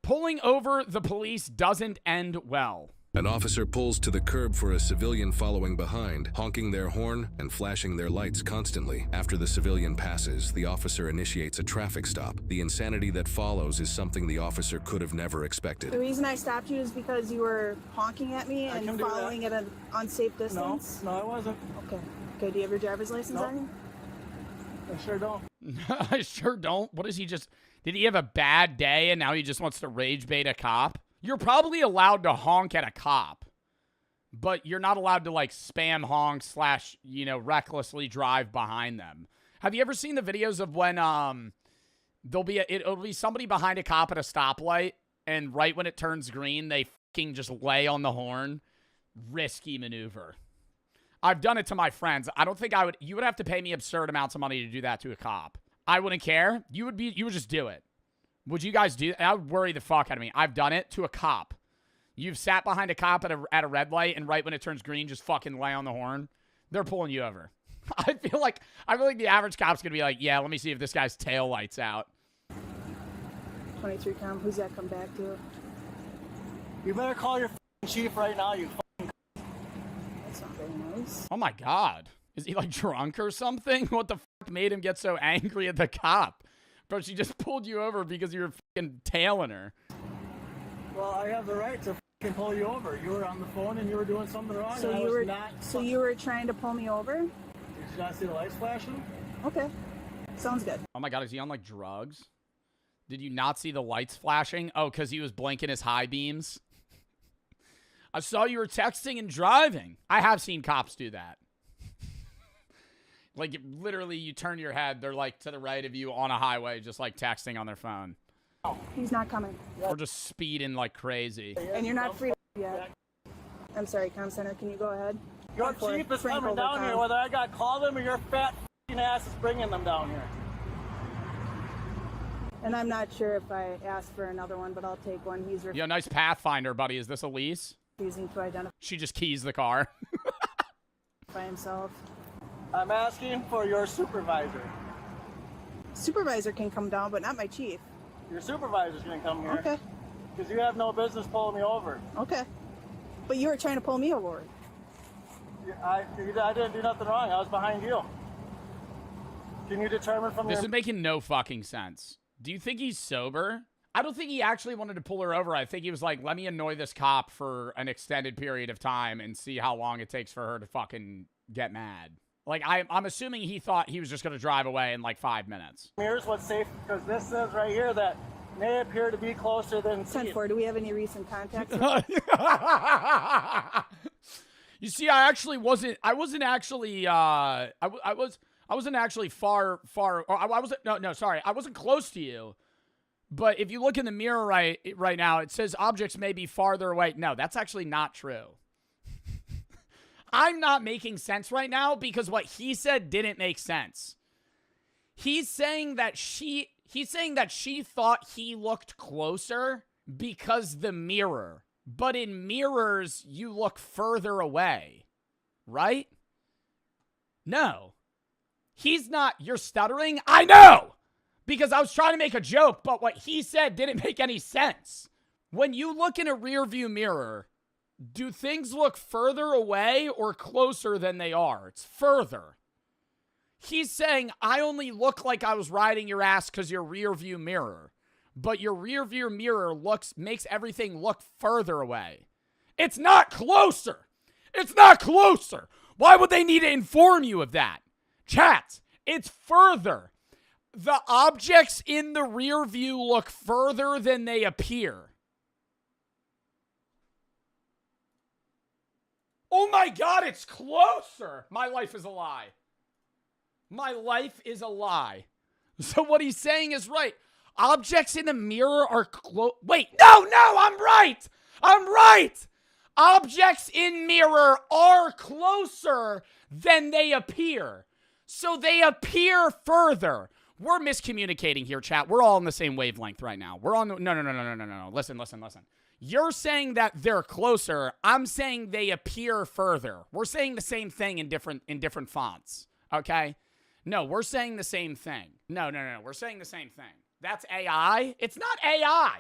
[SPEAKER 1] Pulling over the police doesn't end well.
[SPEAKER 2] An officer pulls to the curb for a civilian following behind, honking their horn and flashing their lights constantly. After the civilian passes, the officer initiates a traffic stop. The insanity that follows is something the officer could have never expected.
[SPEAKER 3] The reason I stopped you is because you were honking at me and following at an unsafe distance?
[SPEAKER 22] No, I wasn't.
[SPEAKER 3] Okay. Okay, do you have your driver's license on you?
[SPEAKER 22] I sure don't.
[SPEAKER 1] I sure don't. What is he just... Did he have a bad day and now he just wants to rage bait a cop? You're probably allowed to honk at a cop, but you're not allowed to, like, spam honk / you know, recklessly drive behind them. Have you ever seen the videos of when it'll be somebody behind a cop at a stoplight, and right when it turns green, they fucking just lay on the horn? Risky maneuver. I've done it to my friends. I don't think I would. You would have to pay me absurd amounts of money to do that to a cop. I wouldn't care. You would just do it. Would you guys do that? That would worry the fuck out of me. I've done it to a cop. You've sat behind a cop at a red light, and right when it turns green, just fucking lay on the horn. They're pulling you over. I feel like the average cop's gonna be like, yeah, let me see if this guy's tail light's out.
[SPEAKER 3] 23 com, who's that come back to?
[SPEAKER 22] You better call your chief right now, you
[SPEAKER 3] That's not very nice.
[SPEAKER 1] Oh my god. Is he, like, drunk or something? What the fuck made him get so angry at the cop? Bro, she just pulled you over because you were fucking tailing her.
[SPEAKER 22] Well, I have the right to fucking pull you over. You were on the phone and you were doing something wrong.
[SPEAKER 3] So you were trying to pull me over?
[SPEAKER 22] Did you not see the lights flashing?
[SPEAKER 3] Okay. Sounds good.
[SPEAKER 1] Oh my god, is he on, like, drugs? Did you not see the lights flashing? Oh, because he was blinking his high beams? I saw you were texting and driving. I have seen cops do that. Like, literally, you turn your head, they're, like, to the right of you on a highway, just, like, texting on their phone.
[SPEAKER 3] He's not coming.
[SPEAKER 1] Or just speeding like crazy.
[SPEAKER 3] And you're not free yet. I'm sorry, comm center, can you go ahead?
[SPEAKER 22] Your chief is coming down here, whether I got called him or your fat ass is bringing them down here.
[SPEAKER 3] And I'm not sure if I asked for another one, but I'll take one. He's
[SPEAKER 1] Yo, nice Pathfinder, buddy. Is this Elise?
[SPEAKER 3] refusing to identify
[SPEAKER 1] She just keys the car.
[SPEAKER 3] himself.
[SPEAKER 22] I'm asking for your supervisor.
[SPEAKER 3] Supervisor can come down, but not my chief.
[SPEAKER 22] Your supervisor's gonna come here.
[SPEAKER 3] Okay.
[SPEAKER 22] Because you have no business pulling me over.
[SPEAKER 3] Okay. But you were trying to pull me over.
[SPEAKER 22] I didn't do nothing wrong. I was behind you.
[SPEAKER 6] Can you determine from
[SPEAKER 1] This
[SPEAKER 6] your...
[SPEAKER 1] is making no fucking sense. Do you think he's sober? I don't think he actually wanted to pull her over. I think he was like, let me annoy this cop for an extended period of time and see how long it takes for her to fucking get mad. Like, I'm assuming he thought he was just going to drive away in like 5 minutes.
[SPEAKER 6] Here's what's safe, because this says right here that may appear to be closer than...
[SPEAKER 3] 10-4, do we have any recent contacts?
[SPEAKER 1] You see, I wasn't close to you. But if you look in the mirror right now, it says objects may be farther away. No, that's actually not true. I'm not making sense right now because what he said didn't make sense. He's saying that she thought he looked closer because the mirror. But in mirrors, you look further away, right? No. He's not. You're stuttering? I know! Because I was trying to make a joke, but what he said didn't make any sense. When you look in a rearview mirror, do things look further away or closer than they are? It's further. He's saying, I only look like I was riding your ass because your rearview mirror. But your rearview mirror makes everything look further away. It's not closer. It's not closer. Why would they need to inform you of that? Chat, it's further. The objects in the rear view look further than they appear. Oh my God, it's closer. My life is a lie. My life is a lie. So what he's saying is right. Objects in the mirror are wait, no, I'm right. I'm right. Objects in mirror are closer than they appear. So they appear further. We're miscommunicating here, chat. We're all on the same wavelength right now. We're on the, no. Listen. You're saying that they're closer. I'm saying they appear further. We're saying the same thing in different fonts. Okay? No, we're saying the same thing. No. We're saying the same thing. That's AI? It's not AI.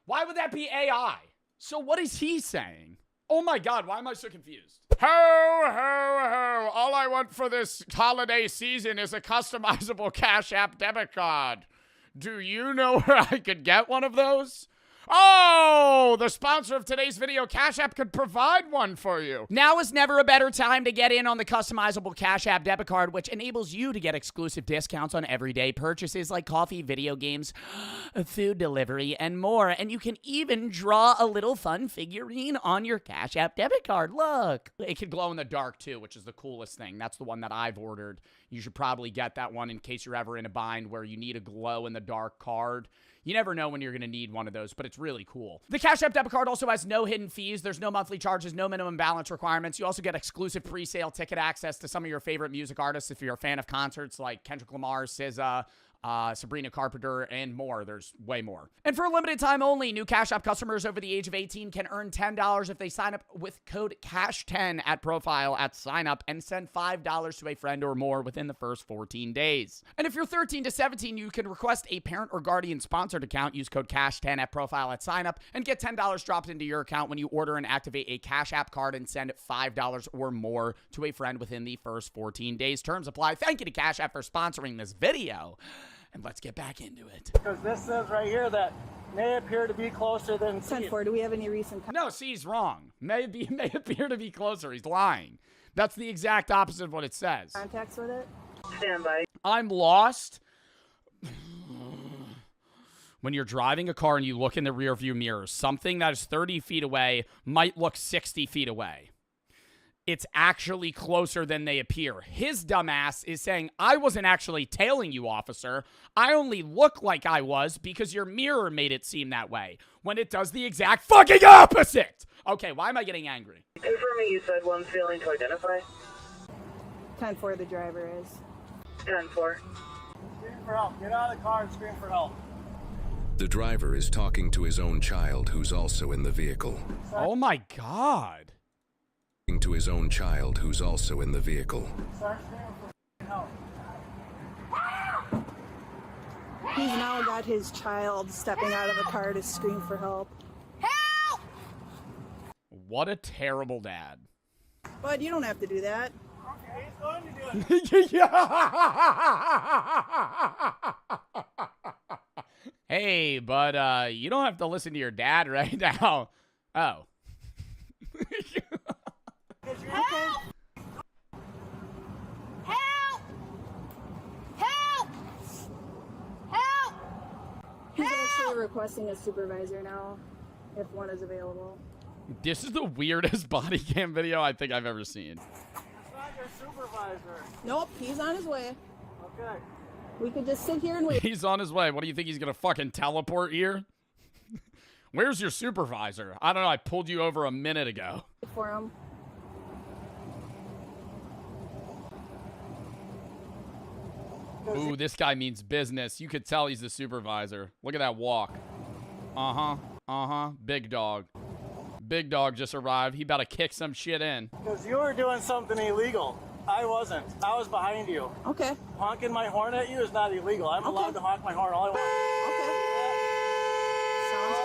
[SPEAKER 1] Why would that be AI? So what is he saying? Oh my God, why am I so confused? Ho. All I want for this holiday season is a customizable Cash App debit card. Do you know where I could get one of those? Oh, the sponsor of today's video, Cash App, could provide one for you. Now is never a better time to get in on the customizable Cash App debit card, which enables you to get exclusive discounts on everyday purchases like coffee, video games, food delivery, and more. And you can even draw a little fun figurine on your Cash App debit card. Look. It can glow in the dark, too, which is the coolest thing. That's the one that I've ordered. You should probably get that one in case you're ever in a bind where you need a glow-in-the-dark card. You never know when you're going to need one of those, but it's really cool. The Cash App debit card also has no hidden fees. There's no monthly charges, no minimum balance requirements. You also get exclusive pre-sale ticket access to some of your favorite music artists if you're a fan of concerts like Kendrick Lamar, SZA, Sabrina Carpenter, and more. There's way more. And for a limited time only, new Cash App customers over the age of 18 can earn $10 if they sign up with code CASH10 at profile at sign up and send $5 to a friend or more within the first 14 days. And if you're 13 to 17, you can request a parent or guardian sponsored account, use code CASH10 at profile at sign up, and get $10 dropped into your account when you order and activate a Cash App card and send $5 or more to a friend within the first 14 days. Terms apply. Thank you to Cash App for sponsoring this video. And let's get back into it.
[SPEAKER 6] Because this says right here that may appear to be closer than...
[SPEAKER 3] 10-4, do we have any recent...
[SPEAKER 1] No, see, he's wrong. May appear to be closer. He's lying. That's the exact opposite of what it says.
[SPEAKER 3] Contacts with it?
[SPEAKER 6] Stand by.
[SPEAKER 1] I'm lost. When you're driving a car and you look in the rearview mirror, something that is 30 feet away might look 60 feet away. It's actually closer than they appear. His dumbass is saying, I wasn't actually tailing you, officer. I only look like I was because your mirror made it seem that way, when it does the exact fucking opposite. Okay, why am I getting angry?
[SPEAKER 7] Confirming you said one failing to identify.
[SPEAKER 3] 10-4, the driver is.
[SPEAKER 7] 10-4.
[SPEAKER 6] Scream for help. Get out of the car and scream for help.
[SPEAKER 2] The driver is talking to his own child who's also in the vehicle.
[SPEAKER 1] Oh my God.
[SPEAKER 2] To his own child who's also in the vehicle.
[SPEAKER 3] He's now got his child stepping out of the car to scream for help.
[SPEAKER 1] What a terrible dad.
[SPEAKER 3] But you don't have to do that.
[SPEAKER 1] Hey, but you don't have to listen to your dad right now. Oh.
[SPEAKER 3] Help! Help! Help! Help! He's actually requesting a supervisor now, if one is available.
[SPEAKER 1] This is the weirdest body cam video I think I've ever seen.
[SPEAKER 10] It's not your supervisor.
[SPEAKER 3] Nope, he's on his way.
[SPEAKER 10] Okay.
[SPEAKER 3] We could just sit here and wait.
[SPEAKER 1] He's on his way. What do you think he's gonna fucking teleport here? Where's your supervisor? I don't know. I pulled you over a minute ago.
[SPEAKER 3] For him.
[SPEAKER 1] Ooh, this guy means business. You could tell he's the supervisor. Look at that walk. Big dog. Big dog just arrived. He about to kick some shit in.
[SPEAKER 10] Because you were doing something illegal. I wasn't. I was behind you.
[SPEAKER 3] Okay.
[SPEAKER 10] Honking my horn at you is not illegal. I'm allowed to honk my horn all I want.
[SPEAKER 3] Okay. Sounds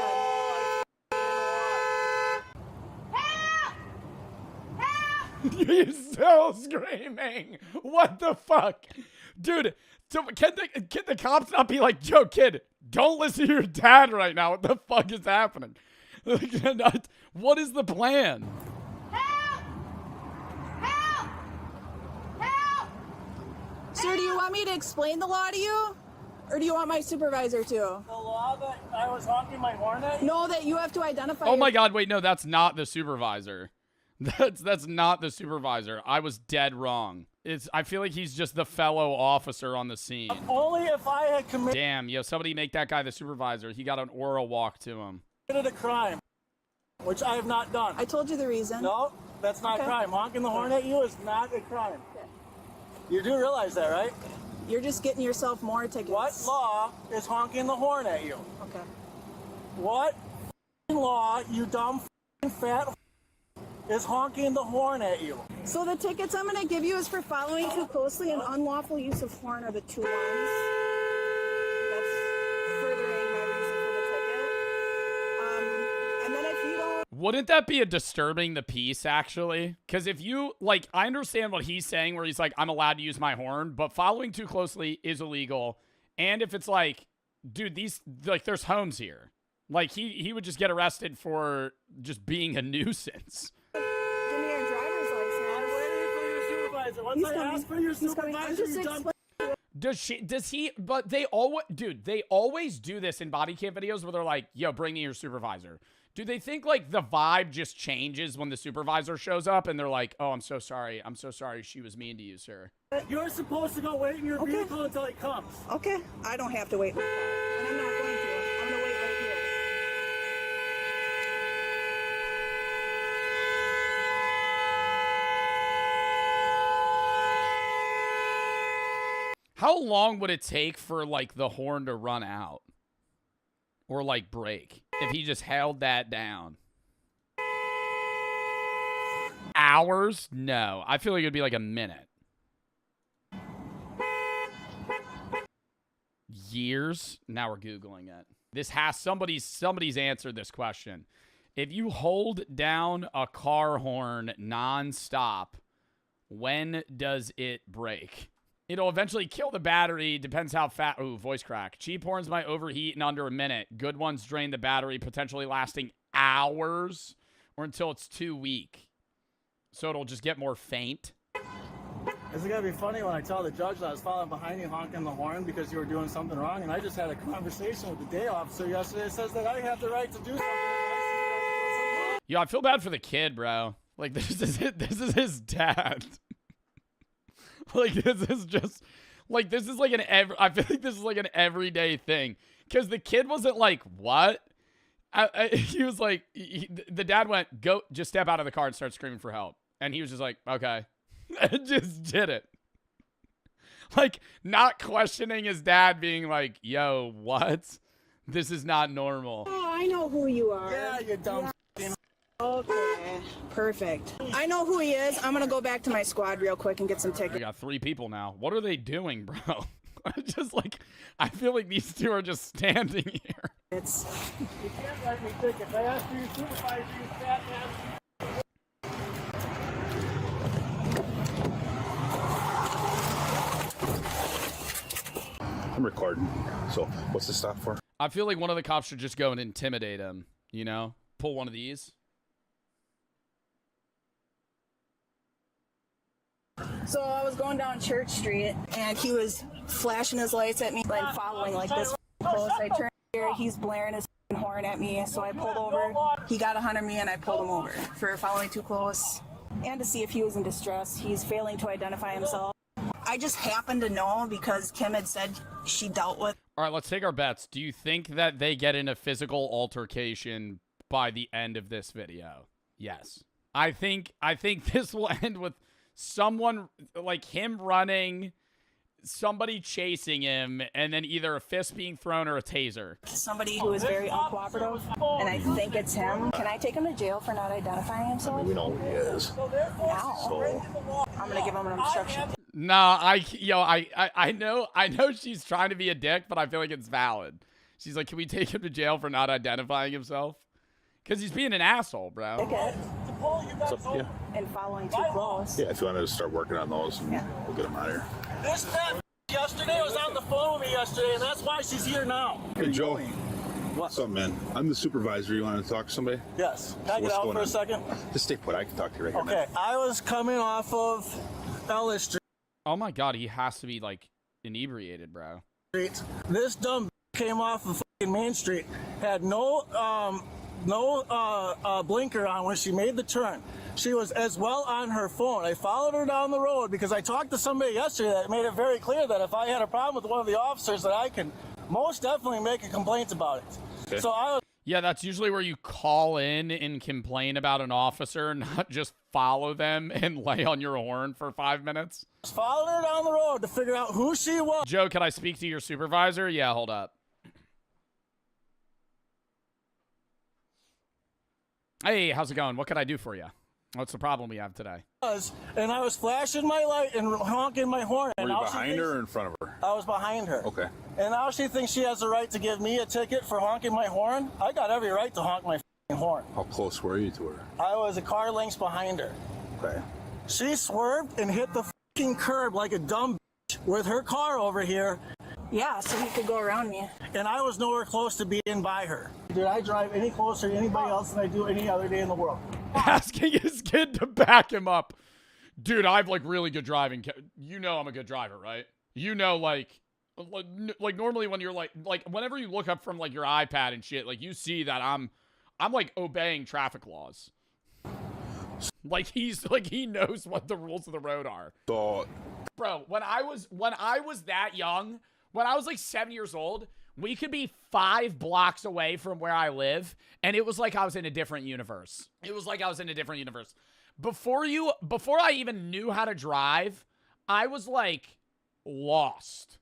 [SPEAKER 3] good.
[SPEAKER 1] He's still screaming. What the fuck? Dude, can the cops not be like, yo, kid, don't listen to your dad right now. What the fuck is happening? What is the plan?
[SPEAKER 3] Sir, do you want me to explain the law to you? Or do you want my supervisor to?
[SPEAKER 10] The law that I was honking my horn at you?
[SPEAKER 3] No, that you have to identify.
[SPEAKER 1] Oh my God, wait, no, that's not the supervisor. That's not the supervisor. I was dead wrong. I feel like he's just the fellow officer on the scene.
[SPEAKER 10] Only if I had committed
[SPEAKER 1] Damn, yo, somebody make that guy the supervisor. He got an oral walk to him.
[SPEAKER 10] a crime, which I have not done.
[SPEAKER 3] I told you the reason.
[SPEAKER 10] No, that's not a crime. Honking the horn at you is not a crime. You do realize that, right?
[SPEAKER 3] You're just getting yourself more tickets.
[SPEAKER 10] What law is honking the horn at you?
[SPEAKER 3] Okay.
[SPEAKER 10] What law, you dumb fat is honking the horn at you?
[SPEAKER 3] So the tickets I'm going to give you is for following too closely and unlawful use of horn are the two ones. That's furthering my reason for the ticket. And then if you don't...
[SPEAKER 1] Wouldn't that be a disturbing the peace, actually? Because if you, like, I understand what he's saying where he's like, I'm allowed to use my horn, but following too closely is illegal. And if it's like, dude, there's homes here. Like, he would just get arrested for just being a nuisance.
[SPEAKER 3] Give me your driver's license.
[SPEAKER 10] I'm waiting for your supervisor. Once I ask for your supervisor, you're done.
[SPEAKER 1] But they always do this in body cam videos where they're like, yo, bring me your supervisor. Do they think, like, the vibe just changes when the supervisor shows up and they're like, oh, I'm so sorry. I'm so sorry she was mean to you, sir.
[SPEAKER 10] You're supposed to go wait in your vehicle until he comes.
[SPEAKER 3] Okay. I don't have to wait. And I'm not going to. I'm going to wait right here.
[SPEAKER 1] How long would it take for, like, the horn to run out? Or, like, break? If he just held that down. Hours? No. I feel like it'd be like a minute. Years? Now we're Googling it. This has somebody's answered this question. If you hold down a car horn nonstop, when does it break? It'll eventually kill the battery. Depends how fast. Ooh, voice crack. Cheap horns might overheat in under a minute. Good ones drain the battery, potentially lasting hours or until it's too weak. So it'll just get more faint.
[SPEAKER 10] Is it gonna be funny when I tell the judge that I was following behind you honking the horn because you were doing something wrong? And I just had a conversation with the day officer yesterday that says that I have the right to do something.
[SPEAKER 1] Yo, I feel bad for the kid, bro. Like, this is his dad. Like, this is just, like, this is like I feel like this is like an everyday thing. Because the kid wasn't like, what? He was like, the dad went, go, just step out of the car and start screaming for help. And he was just like, okay. And just did it. Like, not questioning his dad being like, yo, what? This is not normal.
[SPEAKER 3] Oh, I know who you are.
[SPEAKER 10] Yeah, you dumb.
[SPEAKER 3] Okay, perfect. I know who he is. I'm gonna go back to my squad real quick and get some tickets.
[SPEAKER 1] We got 3 people now. What are they doing, bro? Just like, I feel like these two are just standing here.
[SPEAKER 10] You can't write me tickets. I asked for your supervisor, you fat man.
[SPEAKER 12] I'm recording. So what's the stop for?
[SPEAKER 1] I feel like one of the cops should just go and intimidate him, you know? Pull one of these.
[SPEAKER 3] So I was going down Church Street, and he was flashing his lights at me and following like this close. I turned here, he's blaring his horn at me, so I pulled over. He got 100 me, and I pulled him over for following too close and to see if he was in distress. He's failing to identify himself. I just happened to know because Kim had said she dealt with.
[SPEAKER 1] All right, let's take our bets. Do you think that they get in a physical altercation by the end of this video? Yes. I think this will end with someone like him running, somebody chasing him, and then either a fist being thrown or a taser.
[SPEAKER 3] Somebody who is very uncooperative, and I think it's him. Can I take him to jail for not identifying himself?
[SPEAKER 12] I mean, we know who he is.
[SPEAKER 3] Now.
[SPEAKER 12] So
[SPEAKER 3] I'm gonna give him an instruction.
[SPEAKER 1] Nah, I know she's trying to be a dick, but I feel like it's valid. She's like, can we take him to jail for not identifying himself? Because he's being an asshole, bro.
[SPEAKER 3] Okay.
[SPEAKER 12] yeah.
[SPEAKER 3] And following too close.
[SPEAKER 12] Yeah, if you wanted to start working on those, and we'll get him out of here.
[SPEAKER 22] This man yesterday was on the phone with me yesterday, and that's why she's here now.
[SPEAKER 12] Hey, Joe. What's up, man? I'm the supervisor. You want to talk to somebody?
[SPEAKER 22] Yes. Can I get out for a second?
[SPEAKER 12] Just stay put. I can talk to you right here.
[SPEAKER 22] Okay. I was coming off of Ellis Street.
[SPEAKER 1] Oh my god, he has to be like inebriated, bro.
[SPEAKER 22] This dumb came off of fucking Main Street, had no blinker on when she made the turn. She was as well on her phone. I followed her down the road because I talked to somebody yesterday that made it very clear that if I had a problem with one of the officers that I can most definitely make a complaint about it.
[SPEAKER 1] Okay.
[SPEAKER 22] So I was.
[SPEAKER 1] Yeah, that's usually where you call in and complain about an officer, not just follow them and lay on your horn for 5 minutes.
[SPEAKER 22] Followed her down the road to figure out who she was.
[SPEAKER 1] Joe, can I speak to your supervisor? Yeah, hold up. Hey, how's it going? What can I do for you? What's the problem we have today?
[SPEAKER 22] And I was flashing my light and honking my horn.
[SPEAKER 12] Were
[SPEAKER 22] and
[SPEAKER 12] you
[SPEAKER 22] now
[SPEAKER 12] behind her or in front of her?
[SPEAKER 22] I was behind her.
[SPEAKER 12] Okay.
[SPEAKER 22] And now she thinks she has the right to give me a ticket for honking my horn. I got every right to honk my horn.
[SPEAKER 12] How close were you to her?
[SPEAKER 22] I was a car length behind her.
[SPEAKER 12] Okay.
[SPEAKER 22] She swerved and hit the curb like a dumb bitch with her car over here.
[SPEAKER 3] Yeah, so he could go around me.
[SPEAKER 22] And I was nowhere close to being by her. Did I drive any closer to anybody else than I do any other day in the world?
[SPEAKER 1] Asking his kid to back him up. Dude, I have like really good driving. You know I'm a good driver, right? You know, like normally when you're like whenever you look up from like your iPad and shit, like you see that I'm like obeying traffic laws. Like he knows what the rules of the road are.
[SPEAKER 12] So,
[SPEAKER 1] bro, when I was that young, when I was like 7 years old, we could be 5 blocks away from where I live, and it was like I was in a different universe. It was like I was in a different universe. Before I even knew how to drive, I was like lost.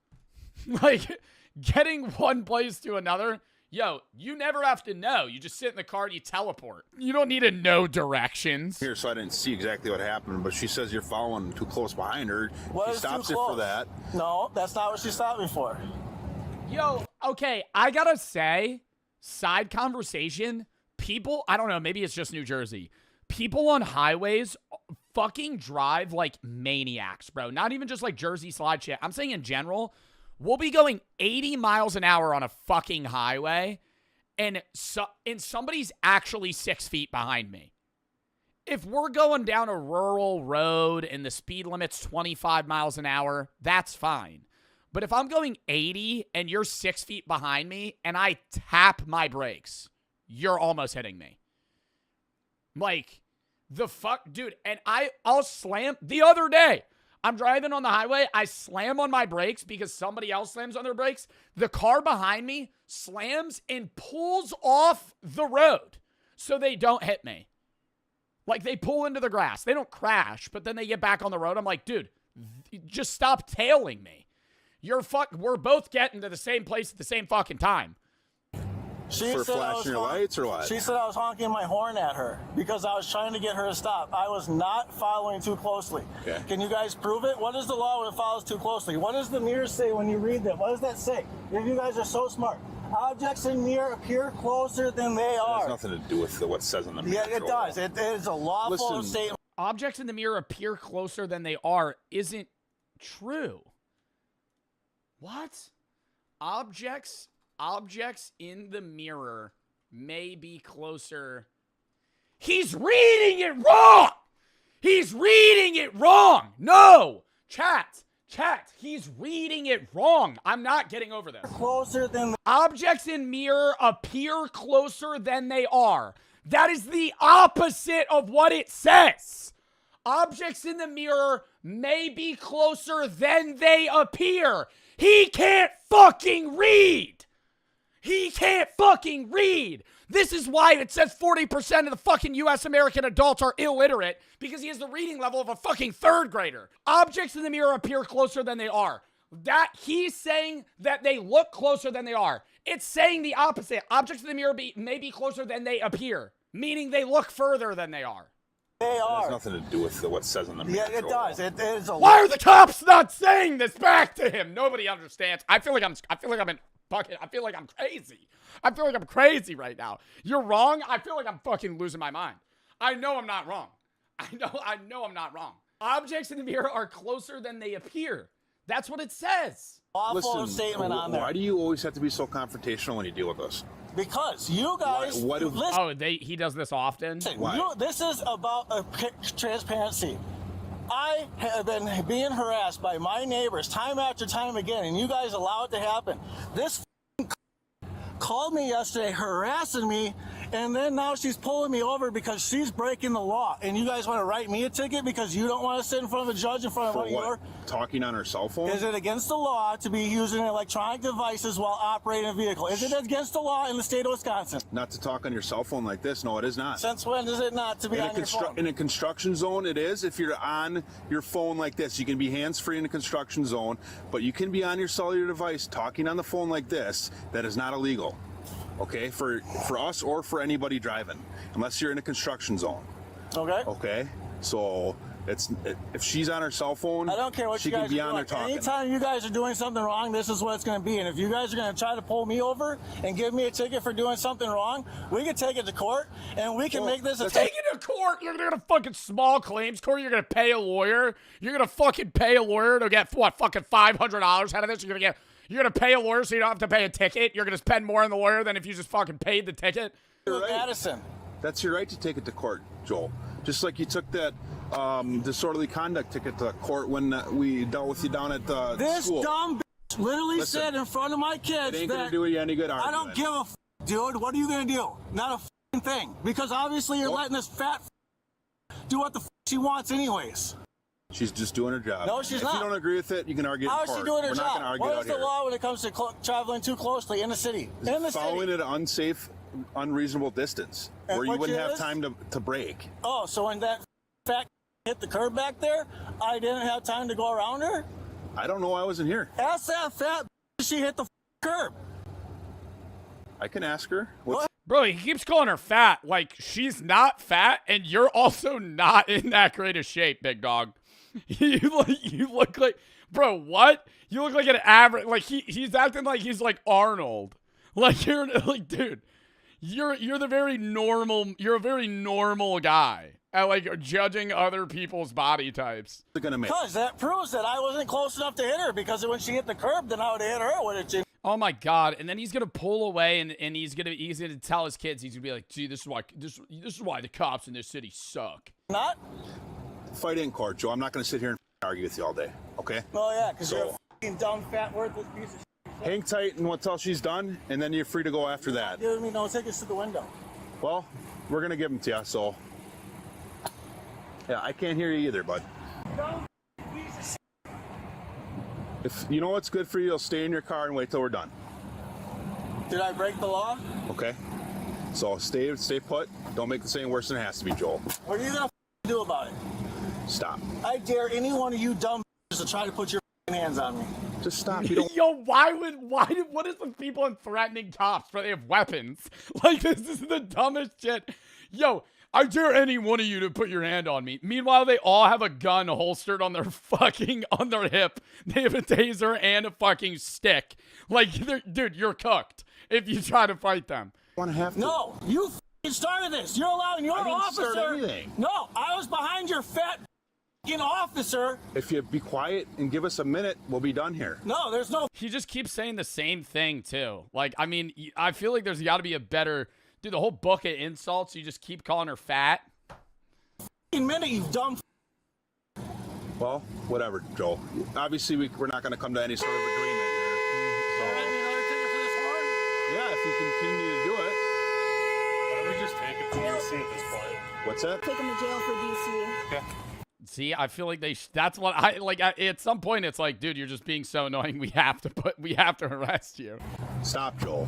[SPEAKER 1] Like getting one place to another. Yo, you never have to know. You just sit in the car and you teleport. You don't need to know directions.
[SPEAKER 12] Here, so I didn't see exactly what happened, but she says you're following too close behind her.
[SPEAKER 22] What
[SPEAKER 12] she stops you for that.
[SPEAKER 22] No, that's not what she stopped me for.
[SPEAKER 1] Yo, okay, I gotta say, side conversation, people, I don't know, maybe it's just New Jersey. People on highways fucking drive like maniacs, bro. Not even just like Jersey slide shit. I'm saying in general, we'll be going 80 miles an hour on a fucking highway, and somebody's actually 6 feet behind me. If we're going down a rural road and the speed limit's 25 miles an hour, that's fine. But if I'm going 80 and you're 6 feet behind me and I tap my brakes, you're almost hitting me. Like, the fuck, dude. And I'll slam. The other day, I'm driving on the highway. I slam on my brakes because somebody else slams on their brakes. The car behind me slams and pulls off the road so they don't hit me. Like, they pull into the grass. They don't crash, but then they get back on the road. I'm like, dude, just stop tailing me. We're both getting to the same place at the same fucking time.
[SPEAKER 12] For flashing your lights or what?
[SPEAKER 22] She said I was honking my horn at her because I was trying to get her to stop. I was not following too closely.
[SPEAKER 12] Okay.
[SPEAKER 22] Can you guys prove it? What is the law when it follows too closely? What does the mirror say when you read that? What does that say? If you guys are so smart. Objects in mirror appear closer than they are.
[SPEAKER 12] It has nothing to do with what says in the mirror.
[SPEAKER 22] Yeah, it does. It is a lawful statement.
[SPEAKER 1] Objects in the mirror appear closer than they are isn't true. What? Objects in the mirror may be closer. He's reading it wrong. He's reading it wrong. No. Chat. He's reading it wrong. I'm not getting over this.
[SPEAKER 22] Closer than
[SPEAKER 1] objects in mirror appear closer than they are. That is the opposite of what it says. Objects in the mirror may be closer than they appear. He can't fucking read. He can't fucking read. This is why it says 40% of the fucking U.S. American adults are illiterate, because he has the reading level of a fucking third grader. Objects in the mirror appear closer than they are. That he's saying that they look closer than they are. It's saying the opposite. Objects in the mirror may be closer than they appear, meaning they look further than they are.
[SPEAKER 22] They are.
[SPEAKER 12] It has nothing to do with what it says in the mirror.
[SPEAKER 22] Yeah, it does. It is a
[SPEAKER 1] Why are the cops not saying this back to him? Nobody understands. I feel like I'm crazy. I feel like I'm crazy right now. You're wrong. I feel like I'm fucking losing my mind. I know I'm not wrong. I know I'm not wrong. Objects in the mirror are closer than they appear. That's what it says.
[SPEAKER 22] awful statement on there.
[SPEAKER 12] Why do you always have to be so confrontational when you deal with us?
[SPEAKER 22] Because you guys
[SPEAKER 1] he does this often?
[SPEAKER 22] This is about transparency. I have been being harassed by my neighbors time after time again, and you guys allow it to happen. This called me yesterday harassing me, and then now she's pulling me over because she's breaking the law. And you guys want to write me a ticket because you don't want to sit in front of a judge in front of one of your...
[SPEAKER 12] Talking on her cell phone?
[SPEAKER 22] Is it against the law to be using electronic devices while operating a vehicle? Is it against the law in the state of Wisconsin?
[SPEAKER 12] Not to talk on your cell phone like this. No, it is not.
[SPEAKER 22] Since when is it not to be on your phone?
[SPEAKER 12] In a construction zone, it is. If you're on your phone like this, you can be hands-free in a construction zone, but you can be on your cellular device talking on the phone like this. That is not illegal. Okay, for us or for anybody driving, unless you're in a construction zone.
[SPEAKER 22] Okay.
[SPEAKER 12] Okay, so if she's on her cell phone,
[SPEAKER 22] I don't care what
[SPEAKER 12] she
[SPEAKER 22] you guys
[SPEAKER 12] can be
[SPEAKER 22] are
[SPEAKER 12] on there
[SPEAKER 22] doing.
[SPEAKER 12] talking.
[SPEAKER 22] Anytime you guys are doing something wrong, this is what it's going to be. And if you guys are going to try to pull me over and give me a ticket for doing something wrong, we can take it to court and we can make this a
[SPEAKER 1] take it to court. You're going to fucking small claims court. You're going to pay a lawyer. You're going to fucking pay a lawyer to get what, fucking $500 out of this. You're going to pay a lawyer so you don't have to pay a ticket. You're going to spend more on the lawyer than if you just fucking paid the ticket.
[SPEAKER 12] You're right. That's your right to take it to court, Joel. Just like you took that disorderly conduct ticket to court when we dealt with you down at the school.
[SPEAKER 22] This dumb bitch literally said in front of my kids
[SPEAKER 12] it ain't
[SPEAKER 22] that
[SPEAKER 12] gonna do you any good argument.
[SPEAKER 22] I don't give a dude. What are you going to do? Not a thing. Because obviously you're letting this fat do what the she wants anyways.
[SPEAKER 12] She's just doing her job.
[SPEAKER 22] No, she's not.
[SPEAKER 12] If you don't agree with it, you can argue in
[SPEAKER 22] How
[SPEAKER 12] court.
[SPEAKER 22] is she doing her
[SPEAKER 12] We're
[SPEAKER 22] job?
[SPEAKER 12] not going to argue
[SPEAKER 22] What
[SPEAKER 12] out
[SPEAKER 22] is the
[SPEAKER 12] here.
[SPEAKER 22] law when it comes to traveling too closely in the city? In the
[SPEAKER 12] Following
[SPEAKER 22] city.
[SPEAKER 12] at an unsafe, unreasonable distance
[SPEAKER 22] And
[SPEAKER 12] where you
[SPEAKER 22] what
[SPEAKER 12] wouldn't
[SPEAKER 22] year
[SPEAKER 12] have
[SPEAKER 22] is?
[SPEAKER 12] time to brake.
[SPEAKER 22] Oh, so when that fat hit the curb back there, I didn't have time to go around her?
[SPEAKER 12] I don't know. I wasn't here.
[SPEAKER 22] Ask that fat she hit the curb.
[SPEAKER 12] I can ask her.
[SPEAKER 1] Bro, he keeps calling her fat. Like, she's not fat, and you're also not in that great of shape, big dog. You look like, bro, what? You look like an average, like he's acting like he's like Arnold. Like you're like, dude, you're a very normal guy at like judging other people's body types.
[SPEAKER 22] Because that proves that I wasn't close enough to hit her, because when she hit the curb, then I would have hit her, wouldn't you?
[SPEAKER 1] Oh my God. And then he's gonna pull away and he's gonna tell his kids, he's gonna be like, gee, this is why the cops in this city suck.
[SPEAKER 22] Not?
[SPEAKER 12] Fight in court, Joe. I'm not going to sit here and argue with you all day, okay?
[SPEAKER 22] Oh, yeah, because you're a f***ing dumb, fat, worthless piece of shit.
[SPEAKER 12] Hang tight until she's done, and then you're free to go after that.
[SPEAKER 22] Give me no tickets to the window.
[SPEAKER 12] Well, we're going to give them to you, so... Yeah, I can't hear you either, bud. If you know what's good for you, you'll stay in your car and wait till we're done.
[SPEAKER 22] Did I break the law?
[SPEAKER 12] Okay. So stay put. Don't make this any worse than it has to be, Joel.
[SPEAKER 22] What are you going to do about it?
[SPEAKER 12] Stop.
[SPEAKER 22] I dare any one of you dumb to try to put your hands on me.
[SPEAKER 12] Just stop. You don't...
[SPEAKER 1] Yo, what is with people and threatening cops for they have weapons? Like, this is the dumbest shit. Yo, I dare any one of you to put your hand on me. Meanwhile, they all have a gun holstered on their hip. They have a taser and a fucking stick. Like, dude, you're cooked if you try to fight them.
[SPEAKER 22] No, you started this. You're allowing your officer.
[SPEAKER 12] Start anything.
[SPEAKER 22] No, I was behind your fat
[SPEAKER 12] officer. If you be quiet and give us a minute, we'll be done here.
[SPEAKER 10] No, there's no.
[SPEAKER 1] He just keeps saying the same thing too. Like, I mean, I feel like there's got to be a better, dude. The whole book of insults. You just keep calling her fat.
[SPEAKER 10] Minute, you dumb.
[SPEAKER 12] Well, whatever, Joel. Obviously, we're not going to come to any sort of agreement here. So. Yeah, if you continue to do it.
[SPEAKER 6] Why don't we just take it to DC at this point?
[SPEAKER 12] What's that?
[SPEAKER 3] Take him to jail for DC.
[SPEAKER 6] Okay.
[SPEAKER 1] See, I feel like that's what I like. At some point, it's like, dude, you're just being so annoying. We have to arrest you.
[SPEAKER 12] Stop, Joel.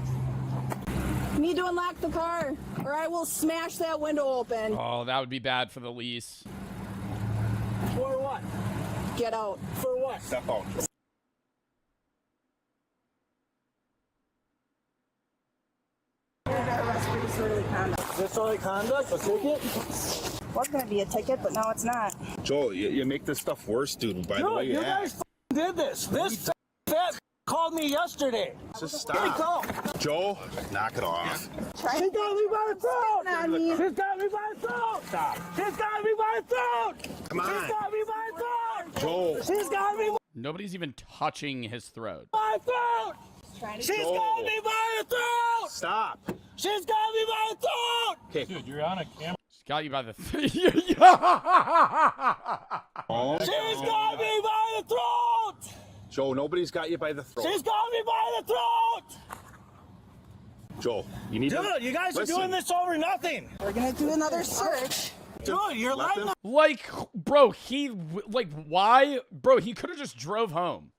[SPEAKER 3] You need to unlock the car, or I will smash that window open.
[SPEAKER 1] Oh, that would be bad for the lease.
[SPEAKER 10] For what?
[SPEAKER 3] Get out.
[SPEAKER 10] For what?
[SPEAKER 12] Step out.
[SPEAKER 10] Disorderly conduct? A ticket?
[SPEAKER 3] Was gonna be a ticket, but now it's not.
[SPEAKER 12] Joel, you make this stuff worse, dude. By the way you
[SPEAKER 10] guys did this. This fat called me yesterday.
[SPEAKER 12] Just stop. Joel, knock it off.
[SPEAKER 10] She's got me by the throat! She's got me by the throat! Stop. She's got me by the throat!
[SPEAKER 12] Come on.
[SPEAKER 10] She's got me by the throat!
[SPEAKER 12] Joel.
[SPEAKER 10] She's got me
[SPEAKER 1] Nobody's even touching his throat.
[SPEAKER 10] by the throat! She's got me by the throat!
[SPEAKER 12] Stop.
[SPEAKER 10] She's got me by the throat!
[SPEAKER 12] Okay.
[SPEAKER 6] Dude, you're on a camera.
[SPEAKER 1] She's got you by the
[SPEAKER 12] Oh.
[SPEAKER 10] She's got me by the throat!
[SPEAKER 12] Joel, nobody's got you by the throat.
[SPEAKER 10] She's got me by the throat!
[SPEAKER 12] Joel, you need to...
[SPEAKER 10] Dude, you guys are doing this over nothing!
[SPEAKER 3] We're gonna do another search.
[SPEAKER 10] Dude, you're letting them...
[SPEAKER 1] Like, bro, why? Bro, he could have just drove home.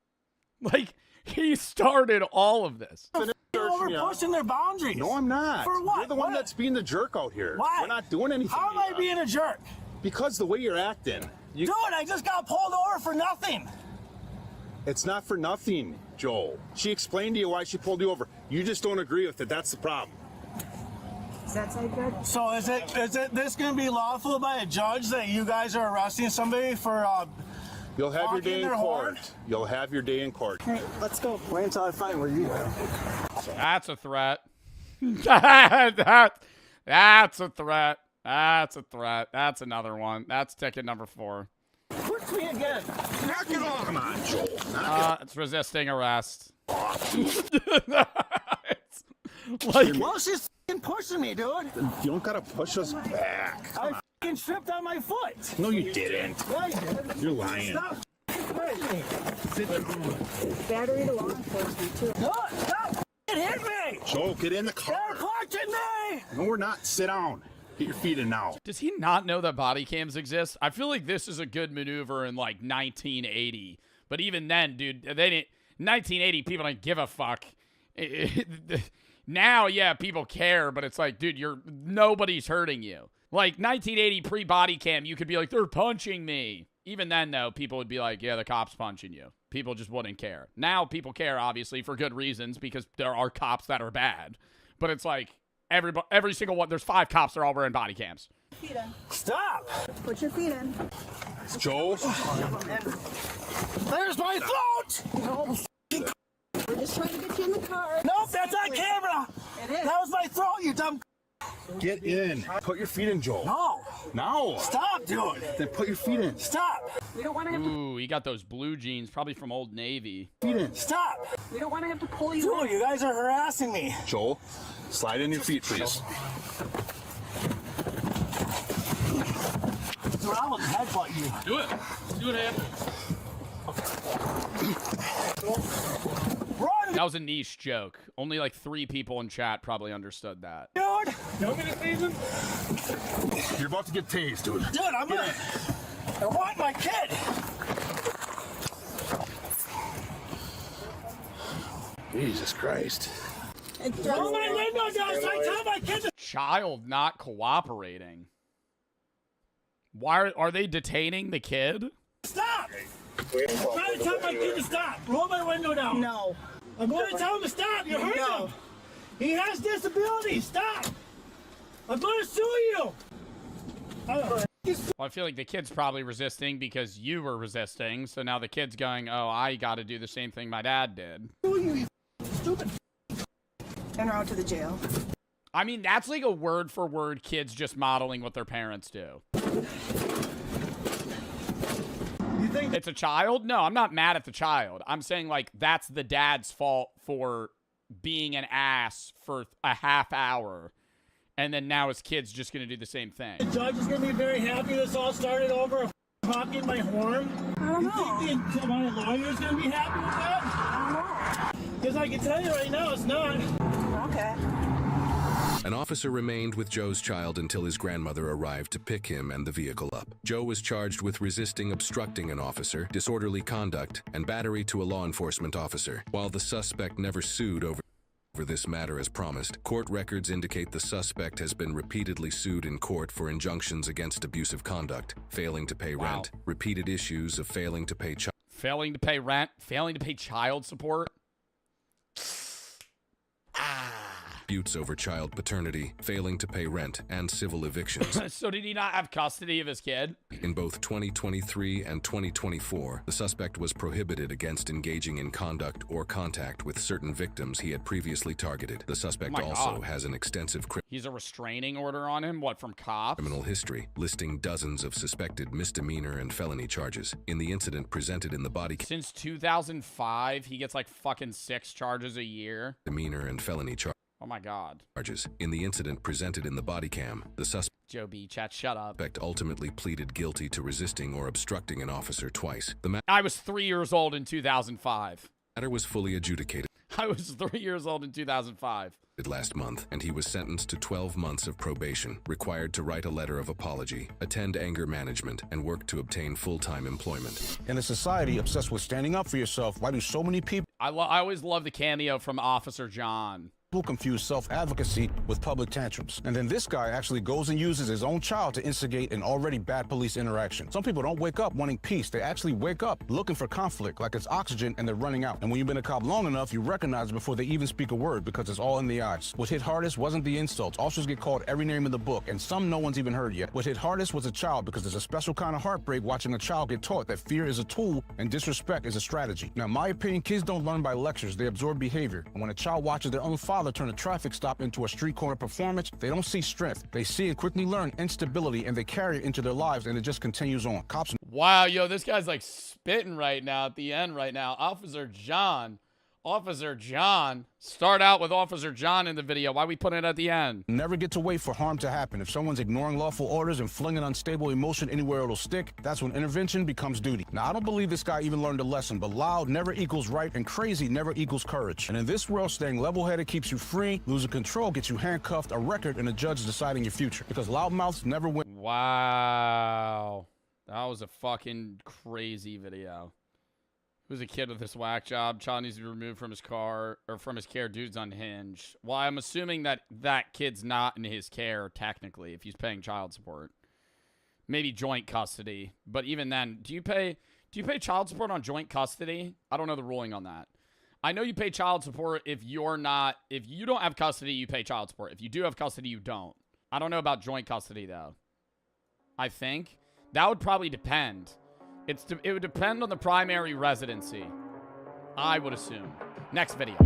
[SPEAKER 1] Like, he started all of this.
[SPEAKER 10] Over pushing their boundaries.
[SPEAKER 12] No, I'm not.
[SPEAKER 10] For what?
[SPEAKER 12] You're the one that's being the jerk out here.
[SPEAKER 10] Why?
[SPEAKER 12] We're not doing anything.
[SPEAKER 10] How am I being a jerk?
[SPEAKER 12] Because the way you're acting.
[SPEAKER 10] Dude, I just got pulled over for nothing.
[SPEAKER 12] It's not for nothing, Joel. She explained to you why she pulled you over. You just don't agree with it. That's the problem.
[SPEAKER 3] Does that sound good?
[SPEAKER 10] So is it this going to be lawful by a judge that you guys are arresting somebody for
[SPEAKER 12] You'll have your day in
[SPEAKER 10] their
[SPEAKER 12] court.
[SPEAKER 10] horn?
[SPEAKER 12] You'll have your day in court.
[SPEAKER 3] All right, let's go.
[SPEAKER 10] Wait until I find where you go.
[SPEAKER 1] That's a threat. That's a threat. That's a threat. That's another one. That's ticket number 4.
[SPEAKER 10] Push me again.
[SPEAKER 12] Knock it off. Come on, Joel.
[SPEAKER 1] It's resisting arrest.
[SPEAKER 10] Well, she's f***ing pushing me, dude.
[SPEAKER 12] You don't gotta push us back.
[SPEAKER 10] I f***ing tripped on my foot.
[SPEAKER 12] No, you didn't.
[SPEAKER 10] Yeah, I did.
[SPEAKER 12] You're lying.
[SPEAKER 10] Stop pushing me.
[SPEAKER 3] Battery to law enforcement too.
[SPEAKER 10] What? Stop f***ing hit me.
[SPEAKER 12] Joel, get in the car.
[SPEAKER 10] They're punching me.
[SPEAKER 12] No, we're not. Sit down. Get your feet in now.
[SPEAKER 1] Does he not know that body cams exist? I feel like this is a good maneuver in like 1980. But even then, dude, they didn't. 1980, people didn't give a fuck. Now, yeah, people care, but it's like, dude, nobody's hurting you. Like 1980 pre-body cam, you could be like, they're punching me. Even then, though, people would be like, yeah, the cop's punching you. People just wouldn't care. Now people care, obviously, for good reasons, because there are cops that are bad. But it's like, every single one, there's 5 cops, they're all wearing body cams.
[SPEAKER 3] Feet in.
[SPEAKER 10] Stop.
[SPEAKER 3] Put your feet in.
[SPEAKER 12] Joel.
[SPEAKER 10] There's my throat.
[SPEAKER 3] No, we're just trying to get you in the car.
[SPEAKER 10] Nope, that's on camera.
[SPEAKER 3] It is.
[SPEAKER 10] That was my throat, you dumb.
[SPEAKER 12] Get in. Put your feet in, Joel.
[SPEAKER 10] No.
[SPEAKER 12] No.
[SPEAKER 10] Stop, dude.
[SPEAKER 12] Then put your feet in.
[SPEAKER 10] Stop.
[SPEAKER 3] We don't want to have to.
[SPEAKER 1] Ooh, he got those blue jeans, probably from Old Navy.
[SPEAKER 12] Feet in.
[SPEAKER 10] Stop.
[SPEAKER 3] We don't want to have to pull you.
[SPEAKER 10] Dude, you guys are harassing me.
[SPEAKER 12] Joel, slide in your feet, please.
[SPEAKER 10] Dude, I will headbutt you.
[SPEAKER 6] Do it. See what happens.
[SPEAKER 10] Run,
[SPEAKER 1] That was a niche joke. Only like 3 people in chat probably understood that.
[SPEAKER 10] dude.
[SPEAKER 6] You want me to tease him?
[SPEAKER 12] You're about to get tased, dude.
[SPEAKER 10] Dude, I'm gonna. I want my kid.
[SPEAKER 12] Jesus Christ.
[SPEAKER 10] Roll my window down so I tell my kid to.
[SPEAKER 1] Child not cooperating. Why are they detaining the kid?
[SPEAKER 10] Stop. I'm trying to tell my kid to stop. Roll my window down.
[SPEAKER 3] No.
[SPEAKER 10] I'm going to tell him to stop. You're hurting him. He has disabilities. Stop. I'm going to sue you.
[SPEAKER 1] Well, I feel like the kid's probably resisting because you were resisting. So now the kid's going, oh, I got to do the same thing my dad did.
[SPEAKER 10] You stupid.
[SPEAKER 3] En route to the jail.
[SPEAKER 1] I mean, that's like a word for word kids just modeling what their parents do. You think it's a child? No, I'm not mad at the child. I'm saying, like, that's the dad's fault for being an ass for a half hour. And then now his kid's just going to do the same thing.
[SPEAKER 22] The judge is going to be very happy this all started over honking my horn.
[SPEAKER 3] I don't know.
[SPEAKER 22] You think my lawyer's going to be happy with that?
[SPEAKER 3] I don't know.
[SPEAKER 22] Because I can tell you right now, it's not.
[SPEAKER 3] Okay.
[SPEAKER 2] An officer remained with Joe's child until his grandmother arrived to pick him and the vehicle up. Joe was charged with resisting obstructing an officer, disorderly conduct, and battery to a law enforcement officer. While the suspect never sued over this matter as promised, court records indicate the suspect has been repeatedly sued in court for injunctions against abusive conduct, failing to pay rent, repeated issues of failing to pay
[SPEAKER 1] Failing to pay rent, failing to pay child support.
[SPEAKER 2] disputes over child paternity, failing to pay rent, and civil evictions.
[SPEAKER 1] So did he not have custody of his kid?
[SPEAKER 2] In both 2023 and 2024, the suspect was prohibited against engaging in conduct or contact with certain victims he had previously targeted. The suspect also has an extensive
[SPEAKER 1] He's a restraining order on him? What, from cops?
[SPEAKER 2] criminal history, listing dozens of suspected misdemeanor and felony charges. In the incident presented in the body cam,
[SPEAKER 1] Since 2005, he gets like fucking 6 charges a year.
[SPEAKER 2] misdemeanor and felony
[SPEAKER 1] Oh my God.
[SPEAKER 2] charges. In the incident presented in the body cam, the
[SPEAKER 1] Joe B. Chat, shut up.
[SPEAKER 2] suspect ultimately pleaded guilty to resisting or obstructing an officer twice. The
[SPEAKER 1] I was 3 years old in 2005.
[SPEAKER 2] matter was fully adjudicated
[SPEAKER 1] I was 3 years old in 2005.
[SPEAKER 2] last month, and he was sentenced to 12 months of probation, required to write a letter of apology, attend anger management, and work to obtain full-time employment.
[SPEAKER 13] In a society obsessed with standing up for yourself, why do so many people
[SPEAKER 1] I always love the cameo from Officer John.
[SPEAKER 13] confuse self-advocacy with public tantrums? And then this guy actually goes and uses his own child to instigate an already bad police interaction. Some people don't wake up wanting peace. They actually wake up looking for conflict, like it's oxygen and they're running out. And when you've been a cop long enough, you recognize it before they even speak a word because it's all in the eyes. What hit hardest wasn't the insults. Officers get called every name in the book, and some no one's even heard yet. What hit hardest was a child, because there's a special kind of heartbreak watching a child get taught that fear is a tool and disrespect is a strategy. Now, in my opinion, kids don't learn by lectures. They absorb behavior. And when a child watches their own father turn a traffic stop into a street corner performance, they don't see strength. They see and quickly learn instability, and they carry it into their lives, and it just continues on. Cops.
[SPEAKER 1] Wow, yo, this guy's like spitting right now at the end right now. Officer John. Officer John. Start out with Officer John in the video. Why we put it at the end?
[SPEAKER 13] Never get to wait for harm to happen. If someone's ignoring lawful orders and flinging unstable emotion anywhere it'll stick, that's when intervention becomes duty. Now, I don't believe this guy even learned a lesson, but loud never equals right, and crazy never equals courage. And in this world, staying level-headed keeps you free, losing control gets you handcuffed, a record, and a judge deciding your future. Because loudmouths never win.
[SPEAKER 1] Wow. That was a fucking crazy video. Who's a kid with this whack job? Child needs to be removed from his car or from his care. Dude's unhinged. Well, I'm assuming that that kid's not in his care technically if he's paying child support. Maybe joint custody, but even then, do you pay child support on joint custody? I don't know the ruling on that. I know you pay child support if you don't have custody, you pay child support. If you do have custody, you don't. I don't know about joint custody though. I think that would probably depend. It would depend on the primary residency, I would assume. Next video.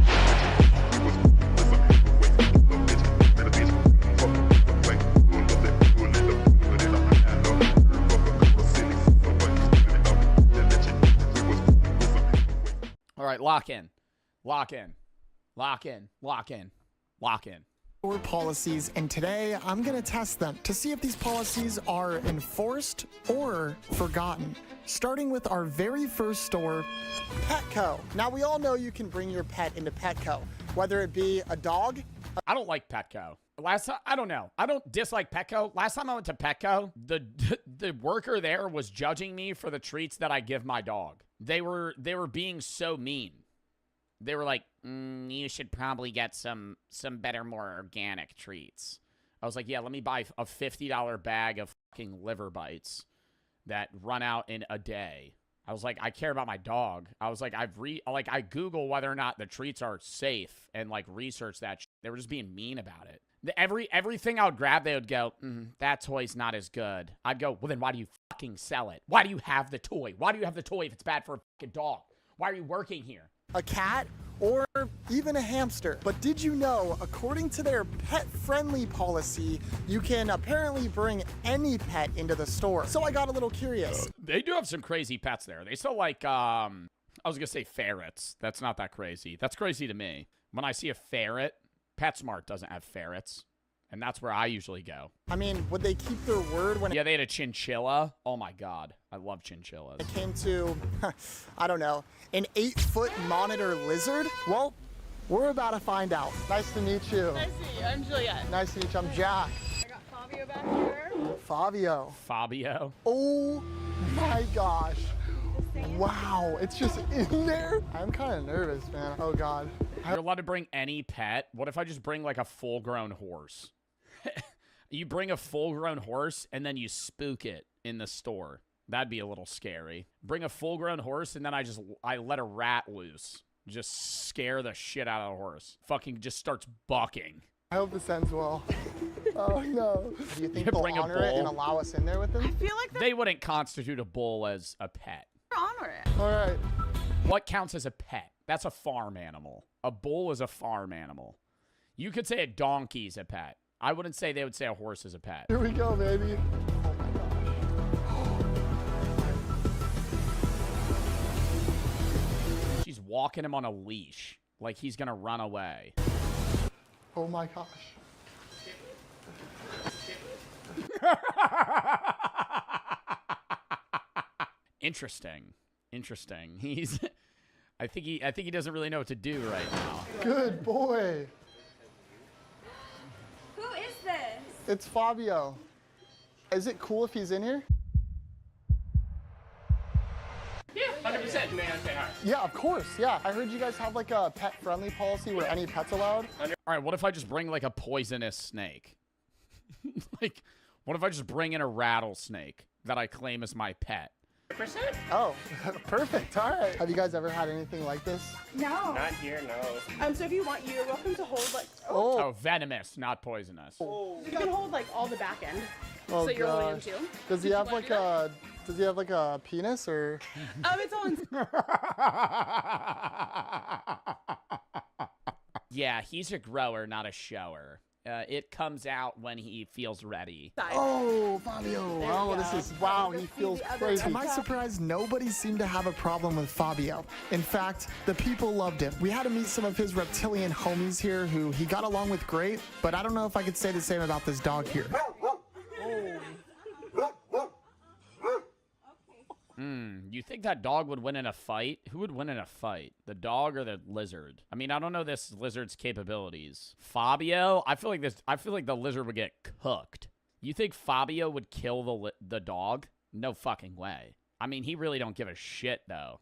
[SPEAKER 1] All right, lock in. Lock in. Lock in. Lock in. Lock in.
[SPEAKER 14] Policies, and today I'm going to test them to see if these policies are enforced or forgotten. Starting with our very first store, Petco. Now, we all know you can bring your pet into Petco, whether it be a dog.
[SPEAKER 1] I don't like Petco. Last time, I don't know. I don't dislike Petco. Last time I went to Petco, the worker there was judging me for the treats that I give my dog. They were being so mean. They were like, you should probably get some better, more organic treats. I was like, yeah, let me buy a $50 bag of fucking liver bites that run out in a day. I was like, I care about my dog. I was like, I Google whether or not the treats are safe and like research that. They were just being mean about it. Everything I would grab, they would go, that toy's not as good. I'd go, well, then why do you fucking sell it? Why do you have the toy? Why do you have the toy if it's bad for a fucking dog? Why are you working here?
[SPEAKER 14] A cat, or even a hamster. But did you know, according to their pet-friendly policy, you can apparently bring any pet into the store. So I got a little curious.
[SPEAKER 1] They do have some crazy pets there. They still like, I was going to say ferrets. That's not that crazy. That's crazy to me. When I see a ferret, PetSmart doesn't have ferrets. And that's where I usually go.
[SPEAKER 14] I mean, would they keep their word when
[SPEAKER 1] Yeah, they had a chinchilla. Oh my God. I love chinchillas.
[SPEAKER 14] it came to, I don't know, an 8-foot monitor lizard? Well, we're about to find out. Nice to meet you.
[SPEAKER 9] Nice to meet you. I'm Juliet.
[SPEAKER 14] Nice to meet you. I'm Jack.
[SPEAKER 9] I got Fabio back here.
[SPEAKER 14] Fabio.
[SPEAKER 1] Fabio.
[SPEAKER 14] Oh my gosh. Wow, it's just in there. I'm kind of nervous, man. Oh God.
[SPEAKER 1] You're allowed to bring any pet. What if I just bring like a full-grown horse? You bring a full-grown horse and then you spook it in the store. That'd be a little scary. Bring a full-grown horse and then I let a rat loose. Just scare the shit out of the horse. Fucking just starts bucking.
[SPEAKER 14] I hope this ends well. Oh no. Do you think they'll
[SPEAKER 1] Bring a
[SPEAKER 14] honor it and
[SPEAKER 1] bull.
[SPEAKER 14] allow us in there with them?
[SPEAKER 9] I feel like
[SPEAKER 1] They wouldn't constitute a bull as a pet.
[SPEAKER 9] they're honor it.
[SPEAKER 14] All right.
[SPEAKER 1] What counts as a pet? That's a farm animal. A bull is a farm animal. You could say a donkey's a pet. I wouldn't say they would say a horse is a pet.
[SPEAKER 14] Here we go, baby.
[SPEAKER 1] She's walking him on a leash like he's gonna run away.
[SPEAKER 14] Oh my gosh.
[SPEAKER 1] Interesting. He's I think he doesn't really know what to do right now.
[SPEAKER 14] Good boy.
[SPEAKER 9] Who is this?
[SPEAKER 14] It's Fabio. Is it cool if he's in here?
[SPEAKER 1] Yeah, 100%. May I say hi?
[SPEAKER 14] Yeah, of course. Yeah. I heard you guys have like a pet-friendly policy where any pet's allowed.
[SPEAKER 1] All right, what if I just bring like a poisonous snake? Like, what if I just bring in a rattlesnake that I claim as my pet?
[SPEAKER 14] Oh, perfect. All right. Have you guys ever had anything like this?
[SPEAKER 3] No.
[SPEAKER 22] Not here, no.
[SPEAKER 3] So if you want, you're welcome to hold like.
[SPEAKER 1] Oh, venomous, not poisonous.
[SPEAKER 3] You can hold like all the back end.
[SPEAKER 14] Oh,
[SPEAKER 3] so you're holding
[SPEAKER 14] gosh.
[SPEAKER 3] him too.
[SPEAKER 14] Does he have like a? Does he have like a penis or?
[SPEAKER 3] It's all in.
[SPEAKER 1] Yeah, he's a grower, not a shower. It comes out when he feels ready.
[SPEAKER 14] Oh, Fabio. Oh, this is, wow, he feels crazy. Am I surprised nobody seemed to have a problem with Fabio? In fact, the people loved him. We had to meet some of his reptilian homies here who he got along with great, but I don't know if I could say the same about this dog here.
[SPEAKER 1] You think that dog would win in a fight? Who would win in a fight? The dog or the lizard? I mean, I don't know this lizard's capabilities. Fabio? I feel like the lizard would get cooked. You think Fabio would kill the dog? No fucking way. I mean, he really don't give a shit though.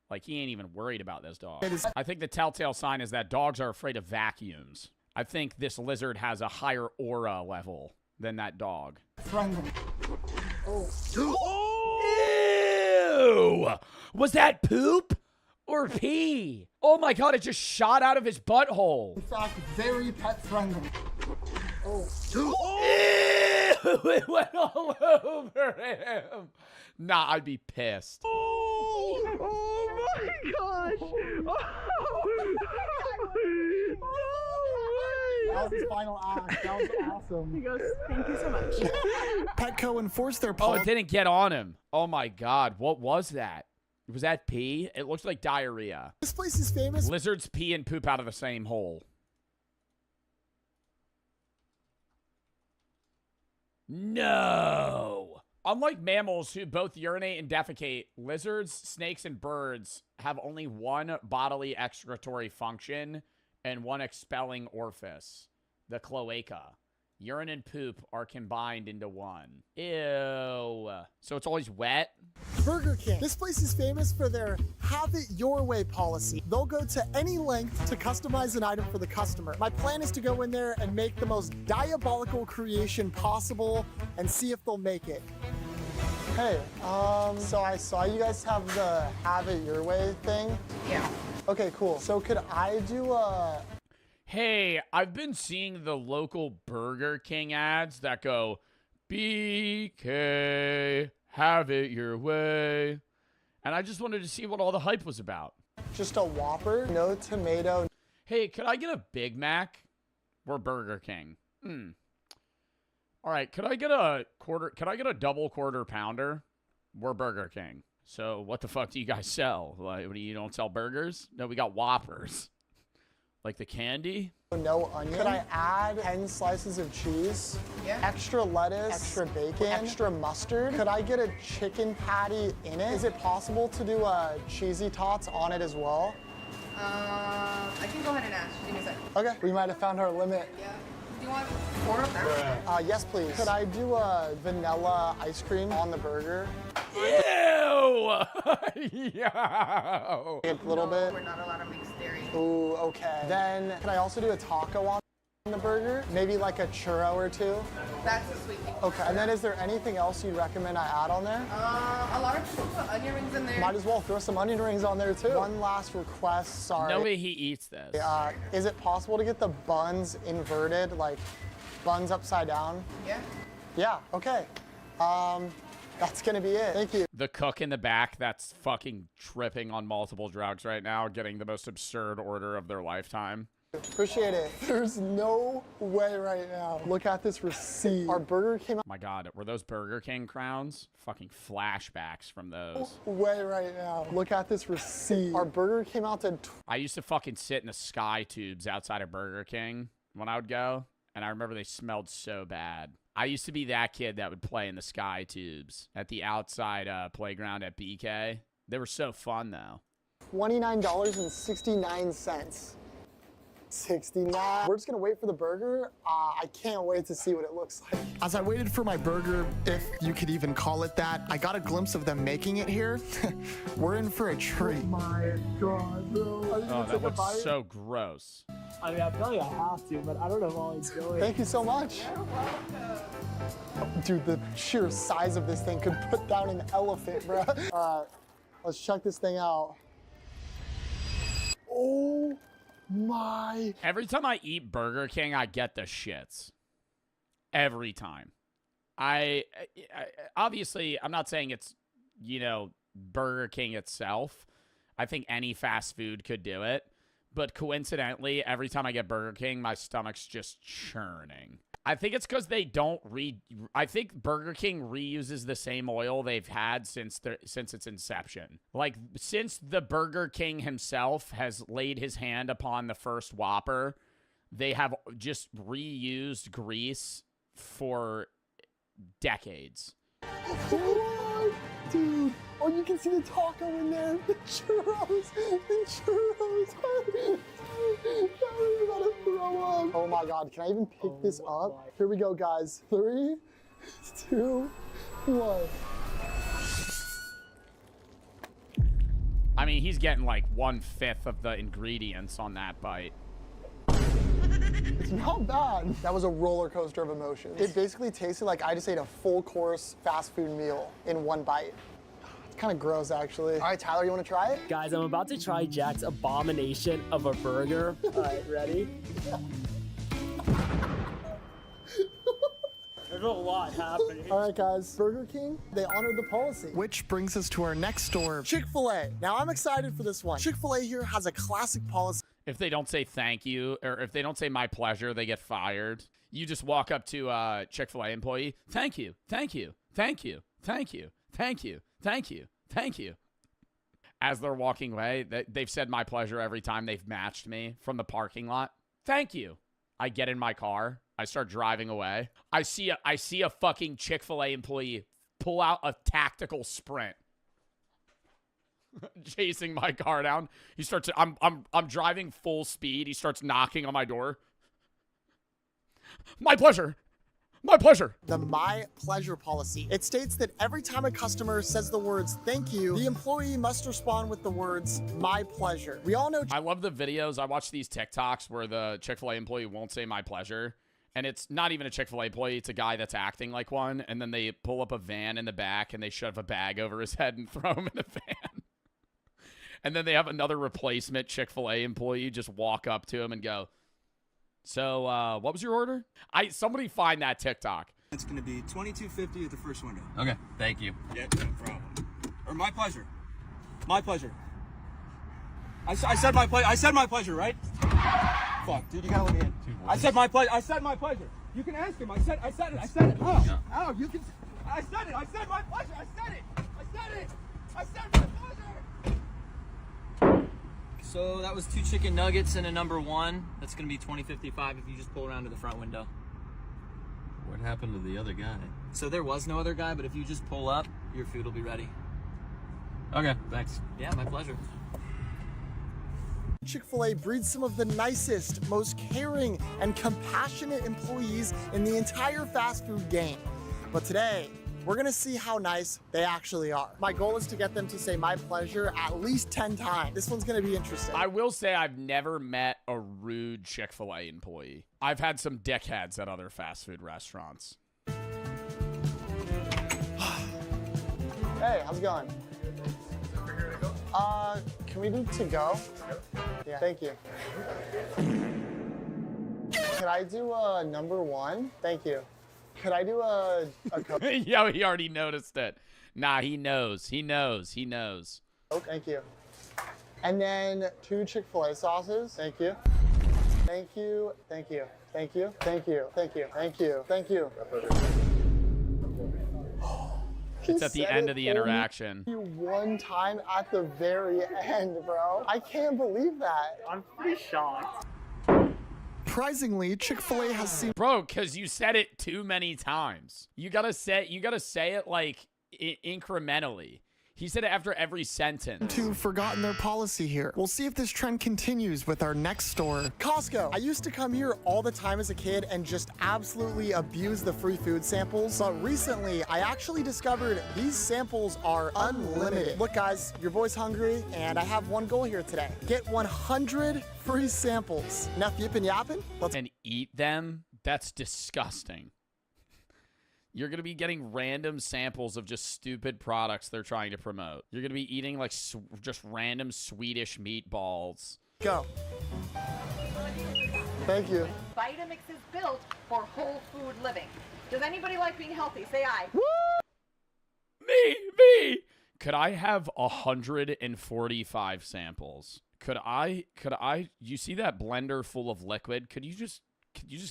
[SPEAKER 1] Like, he ain't even worried about this dog. I think the telltale sign is that dogs are afraid of vacuums. I think this lizard has a higher aura level than that dog. Ew! Was that poop or pee? Oh my God, it just shot out of his butthole.
[SPEAKER 14] In fact, very pet-friendly.
[SPEAKER 1] Ew! It went all over him. Nah, I'd be pissed.
[SPEAKER 9] Oh my gosh!
[SPEAKER 14] That was his final act. That was awesome.
[SPEAKER 3] He goes, thank you so much.
[SPEAKER 14] Petco enforced their
[SPEAKER 1] Oh,
[SPEAKER 14] policy.
[SPEAKER 1] it didn't get on him. Oh my God, what was that? Was that pee? It looked like diarrhea.
[SPEAKER 14] This place is famous.
[SPEAKER 1] Lizards pee and poop out of the same hole. No. Unlike mammals who both urinate and defecate, lizards, snakes, and birds have only one bodily excretory function and one expelling orifice, the cloaca. Urine and poop are combined into one. Ew. So it's always wet?
[SPEAKER 14] Burger King. This place is famous for their have it your way policy. They'll go to any length to customize an item for the customer. My plan is to go in there and make the most diabolical creation possible and see if they'll make it. Hey, so I saw you guys have the have it your way thing.
[SPEAKER 3] Yeah.
[SPEAKER 14] Okay, cool. So could I do a...
[SPEAKER 1] Hey, I've been seeing the local Burger King ads that go, BK, have it your way. And I just wanted to see what all the hype was about.
[SPEAKER 14] Just a Whopper, no tomato.
[SPEAKER 1] Hey, could I get a Big Mac? We're Burger King. All right, could I get a double quarter pounder? We're Burger King. So what the fuck do you guys sell? Like, you don't sell burgers? No, we got Whoppers. Like the candy?
[SPEAKER 14] No onion. Could I add 10 slices of cheese? Yeah. Extra lettuce, extra bacon, extra mustard. Could I get a chicken patty in it? Is it possible to do cheesy tots on it as well?
[SPEAKER 17] I can go ahead and ask. Give me a second.
[SPEAKER 14] Okay, we might have found our limit.
[SPEAKER 17] Yeah. Do you want 4 of them?
[SPEAKER 14] Yes, please. Could I do a vanilla ice cream on the burger?
[SPEAKER 1] Ew! Yo!
[SPEAKER 14] A little bit.
[SPEAKER 17] We're not allowed to mix dairy.
[SPEAKER 14] Ooh, okay. Then, can I also do a taco on the burger? Maybe like a churro or 2?
[SPEAKER 17] That's a sweet thing.
[SPEAKER 14] Okay, and then is there anything else you'd recommend I add on there?
[SPEAKER 17] A lot of people put onion rings in there.
[SPEAKER 14] Might as well throw some onion rings on there too. One last request, sorry.
[SPEAKER 1] No way he eats this.
[SPEAKER 14] Is it possible to get the buns inverted, like buns upside down?
[SPEAKER 17] Yeah.
[SPEAKER 14] Yeah, okay. That's gonna be it. Thank you.
[SPEAKER 1] The cook in the back that's fucking tripping on multiple drugs right now, getting the most absurd order of their lifetime.
[SPEAKER 14] Appreciate it. There's no way right now. Look at this receipt. Our burger came out.
[SPEAKER 1] Oh my God, were those Burger King crowns? Fucking flashbacks from those.
[SPEAKER 14] No way right now. Look at this receipt. Our burger came out to.
[SPEAKER 1] I used to fucking sit in the sky tubes outside of Burger King when I would go, and I remember they smelled so bad. I used to be that kid that would play in the sky tubes at the outside playground at BK. They were so fun though.
[SPEAKER 14] $29.69. 69. We're just gonna wait for the burger. I can't wait to see what it looks like. As I waited for my burger, if you could even call it that, I got a glimpse of them making it here. We're in for a treat. Oh my God, bro.
[SPEAKER 1] Oh, that looks so gross.
[SPEAKER 19] I mean, I feel like I have to, but I don't know if I'll enjoy it.
[SPEAKER 14] Thank you so much. Dude, the sheer size of this thing could put down an elephant, bro. All right, let's check this thing out. Oh my.
[SPEAKER 1] Every time I eat Burger King, I get the shits. Every time. I obviously, I'm not saying it's, you know, Burger King itself. I think any fast food could do it. But coincidentally, every time I get Burger King, my stomach's just churning. I think it's because they don't I think Burger King reuses the same oil they've had since its inception. Like, since the Burger King himself has laid his hand upon the first Whopper, they have just reused grease for decades.
[SPEAKER 14] Dude, oh, you can see the taco in there. The churros. I'm about to throw up. Oh my God, can I even pick this up? Here we go, guys. 3, 2, 1.
[SPEAKER 1] I mean, he's getting like 1/5 of the ingredients on that bite.
[SPEAKER 14] It's not bad. That was a roller coaster of emotions. It basically tasted like I just ate a full course fast food meal in one bite. It's kind of gross, actually. All right, Tyler, you want to try it?
[SPEAKER 19] Guys, I'm about to try Jack's abomination of a burger. All right, ready? There's a lot happening.
[SPEAKER 14] All right, guys. Burger King, they honored the policy. Which brings us to our next store, Chick-fil-A. Now, I'm excited for this one. Chick-fil-A here has a classic policy.
[SPEAKER 1] If they don't say thank you, or if they don't say my pleasure, they get fired. You just walk up to a Chick-fil-A employee, thank you, thank you, thank you, thank you, thank you, thank you, thank you. As they're walking away, they've said my pleasure every time they've matched me from the parking lot. Thank you. I get in my car. I start driving away. I see a fucking Chick-fil-A employee pull out a tactical sprint. Chasing my car down. He starts I'm driving full speed. He starts knocking on my door. My pleasure. My pleasure.
[SPEAKER 14] The My Pleasure policy. It states that every time a customer says the words thank you, the employee must respond with the words my pleasure. We all know.
[SPEAKER 1] I love the videos. I watch these TikToks where the Chick-fil-A employee won't say my pleasure. And it's not even a Chick-fil-A employee. It's a guy that's acting like one. And then they pull up a van in the back and they shove a bag over his head and throw him in the van. And then they have another replacement Chick-fil-A employee just walk up to him and go, so, what was your order? Somebody find that TikTok.
[SPEAKER 23] It's going to be $22.50 at the first window.
[SPEAKER 24] Okay, thank you.
[SPEAKER 23] Yeah, no problem. Or my pleasure. My pleasure. I said my pleasure. I said my pleasure, right? Fuck, dude, you gotta let me in. I said my pleasure. I said my pleasure. You can ask him. I said it. I said it. Oh, you can. I said it. I said my pleasure. I said it. I said it. I said my pleasure.
[SPEAKER 16] So that was 2 chicken nuggets and a number 1. That's gonna be $20.55 if you just pull around to the front window.
[SPEAKER 18] What happened to the other guy?
[SPEAKER 16] So there was no other guy, but if you just pull up, your food will be ready.
[SPEAKER 18] Okay, thanks.
[SPEAKER 16] Yeah, my pleasure.
[SPEAKER 14] Chick-fil-A breeds some of the nicest, most caring, and compassionate employees in the entire fast food game. But today, we're gonna see how nice they actually are. My goal is to get them to say my pleasure at least 10 times. This one's gonna be interesting.
[SPEAKER 1] I will say I've never met a rude Chick-fil-A employee. I've had some dickheads at other fast food restaurants.
[SPEAKER 14] Hey, how's it going? Can we do to go? Yeah, thank you. Could I do a number 1? Thank you. Could I do a Coke?
[SPEAKER 1] Yo, he already noticed it. Nah, he knows. He knows. He knows.
[SPEAKER 14] Oh, thank you. And then 2 Chick-fil-A sauces. Thank you. Thank you. Thank you. Thank you. Thank you. Thank you. Thank you. Thank you.
[SPEAKER 1] It's at the end of the interaction.
[SPEAKER 14] You one time at the very end, bro. I can't believe that.
[SPEAKER 19] I'm pretty shocked.
[SPEAKER 14] Surprisingly, Chick-fil-A has seen
[SPEAKER 1] because you said it too many times. You gotta say it like incrementally. He said it after every sentence.
[SPEAKER 14] to forgotten their policy here. We'll see if this trend continues with our next store. Costco. I used to come here all the time as a kid and just absolutely abuse the free food samples. But recently, I actually discovered these samples are unlimited. Look guys, your boy's hungry and I have one goal here today. Get 100 free samples. Enough yippin' yappin'?
[SPEAKER 1] And eat them? That's disgusting. You're going to be getting random samples of just stupid products they're trying to promote. You're going to be eating like just random Swedish meatballs.
[SPEAKER 14] Go. Thank you.
[SPEAKER 21] Vitamix is built for whole food living. Does anybody like being healthy? Say aye.
[SPEAKER 1] Woo! Me! Could I have 145 samples? Could I, you see that blender full of liquid? Could you just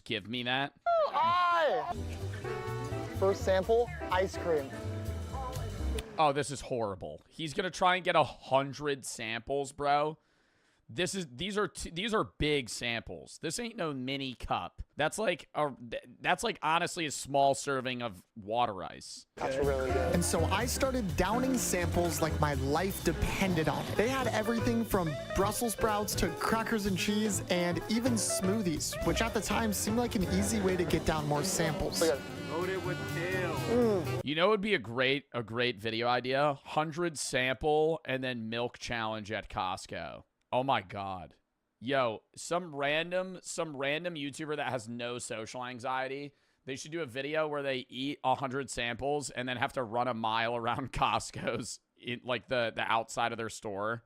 [SPEAKER 1] give me that?
[SPEAKER 14] Aye! First sample, ice cream.
[SPEAKER 1] Oh, this is horrible. He's gonna try and get 100 samples, bro. These are big samples. This ain't no mini cup. That's like honestly a small serving of water ice.
[SPEAKER 14] That's really good. And so I started downing samples like my life depended on it. They had everything from Brussels sprouts to crackers and cheese and even smoothies, which at the time seemed like an easy way to get down more samples.
[SPEAKER 19] Loaded with tail.
[SPEAKER 1] You know, it would be a great video idea. 100 sample and then milk challenge at Costco. Oh my God. Yo, some random YouTuber that has no social anxiety, they should do a video where they eat 100 samples and then have to run a mile around Costco's in like the outside of their store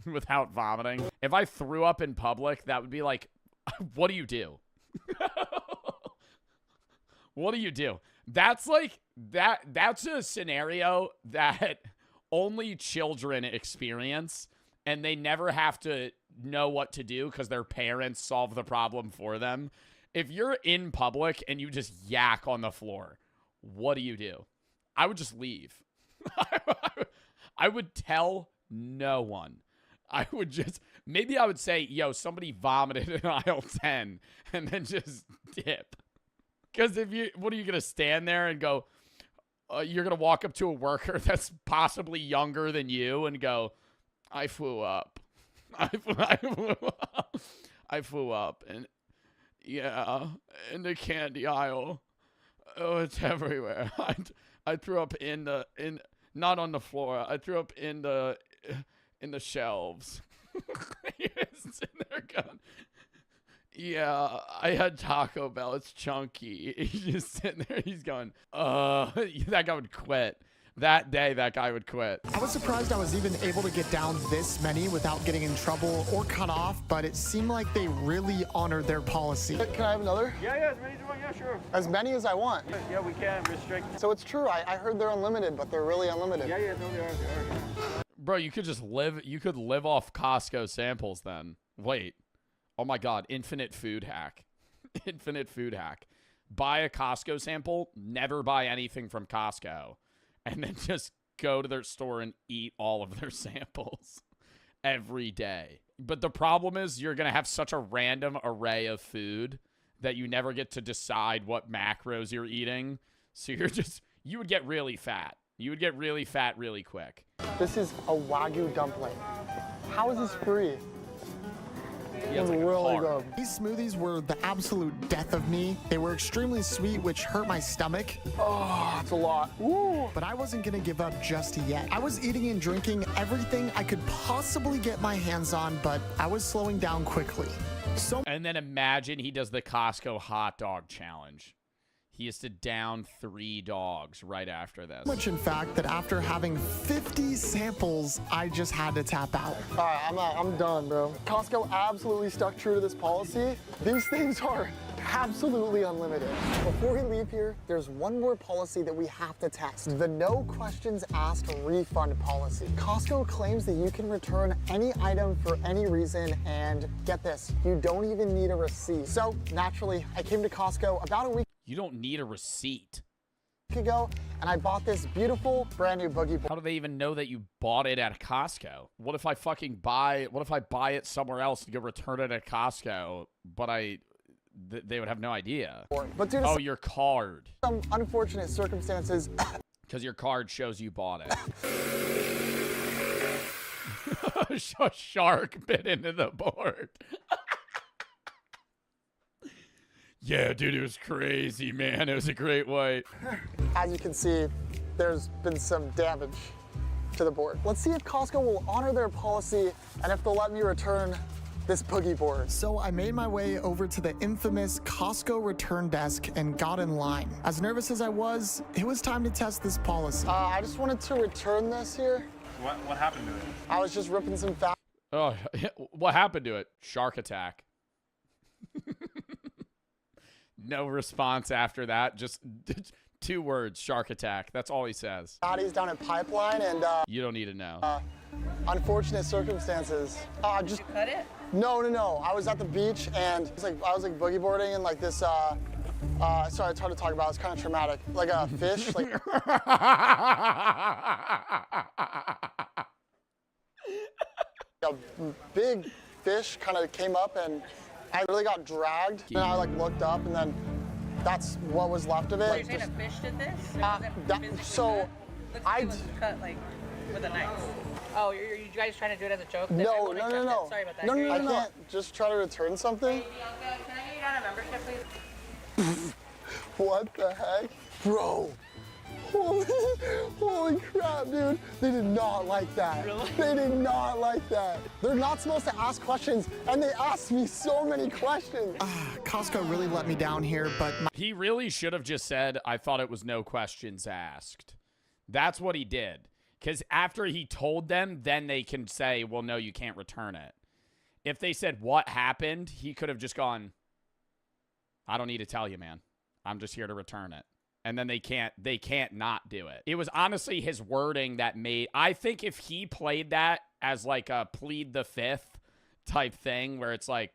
[SPEAKER 1] without vomiting. If I threw up in public, that would be like, what do you do? What do you do? That's like that's a scenario that only children experience. And they never have to know what to do because their parents solve the problem for them. If you're in public and you just yak on the floor, what do you do? I would just leave. I would tell no one. Maybe I would say, yo, somebody vomited in aisle 10 and then just dip. Because what are you going to stand there and go, you're going to walk up to a worker that's possibly younger than you and go, I flew up. I flew up. And yeah, in the candy aisle. Oh, it's everywhere. I threw up not on the floor. I threw up in the shelves. He's sitting there going, yeah, I had Taco Bell. It's chunky. He's just sitting there. He's going, that guy would quit. That day, that guy would quit.
[SPEAKER 14] I was surprised I was even able to get down this many without getting in trouble or cut off, but it seemed like they really honored their policy. Can I have another?
[SPEAKER 19] Yeah, as many as you want. Yeah, sure.
[SPEAKER 14] As many as I want?
[SPEAKER 19] Yeah, we can't restrict.
[SPEAKER 14] So it's true. I heard they're unlimited, but they're really unlimited.
[SPEAKER 19] Yeah, no, they are.
[SPEAKER 1] Bro, you could just live. You could live off Costco samples then. Wait. Oh my God. Infinite food hack. Infinite food hack. Buy a Costco sample. Never buy anything from Costco. And then just go to their store and eat all of their samples every day. But the problem is you're going to have such a random array of food that you never get to decide what macros you're eating. So you would get really fat. You would get really fat really quick.
[SPEAKER 14] This is a Wagyu dumpling. How is this free?
[SPEAKER 1] Yeah, it's like
[SPEAKER 14] really good. These smoothies were the absolute death of me. They were extremely sweet, which hurt my stomach. Oh, it's a lot. Woo. But I wasn't gonna give up just yet. I was eating and drinking everything I could possibly get my hands on, but I was slowing down quickly.
[SPEAKER 1] And then imagine he does the Costco hot dog challenge. He has to down 3 dogs right after this.
[SPEAKER 14] Much, in fact, that after having 50 samples, I just had to tap out. All right, I'm done, bro. Costco absolutely stuck true to this policy. These things are absolutely unlimited. Before we leave here, there's one more policy that we have to test. The no questions asked refund policy. Costco claims that you can return any item for any reason, and get this, you don't even need a receipt. So naturally, I came to Costco about a week
[SPEAKER 1] You don't need a receipt
[SPEAKER 14] ago, and I bought this beautiful brand new boogie board.
[SPEAKER 1] How do they even know that you bought it at Costco? What if I buy it somewhere else to go return it at Costco, but they would have no idea?
[SPEAKER 14] But due to
[SPEAKER 1] your card.
[SPEAKER 14] some unfortunate circumstances,
[SPEAKER 1] because your card shows you bought it. A shark bit into the board. Yeah, dude, it was crazy, man. It was a great white.
[SPEAKER 14] as you can see, there's been some damage to the board. Let's see if Costco will honor their policy and if they'll let me return this boogie board. So I made my way over to the infamous Costco return desk and got in line. As nervous as I was, it was time to test this policy. I just wanted to return this here.
[SPEAKER 6] What happened to it?
[SPEAKER 14] I was just ripping some fat.
[SPEAKER 1] Oh, what happened to it? Shark attack. No response after that. Just 2 words, shark attack. That's all he says.
[SPEAKER 14] Fatties down at Pipeline, and
[SPEAKER 1] you don't need to know.
[SPEAKER 14] Unfortunate circumstances.
[SPEAKER 21] Did you cut it?
[SPEAKER 14] No. I was at the beach and I was boogie boarding and like this. Sorry, it's hard to talk about. It's kind of traumatic. Like a fish. Like a big fish kind of came up and I really got dragged. And I like looked up and then that's what was left of it.
[SPEAKER 21] So you're saying a fish did this?
[SPEAKER 14] I
[SPEAKER 21] cut like with a knife. Oh, you guys trying to do it as a joke?
[SPEAKER 14] No.
[SPEAKER 21] Sorry about that.
[SPEAKER 14] No. I can't just try to return something.
[SPEAKER 21] Hey, Bianca, can I get you down a membership, please?
[SPEAKER 14] What the heck? Bro. Holy crap, dude. They did not like that. Really? They did not like that. They're not supposed to ask questions, and they asked me so many questions. Costco really let me down here, but...
[SPEAKER 1] He really should have just said, I thought it was no questions asked. That's what he did. Because after he told them, then they can say, well, no, you can't return it. If they said what happened, he could have just gone, I don't need to tell you, man. I'm just here to return it. And then they can't not do it. It was honestly his wording that made, I think if he played that as like a plead the fifth type thing where it's like,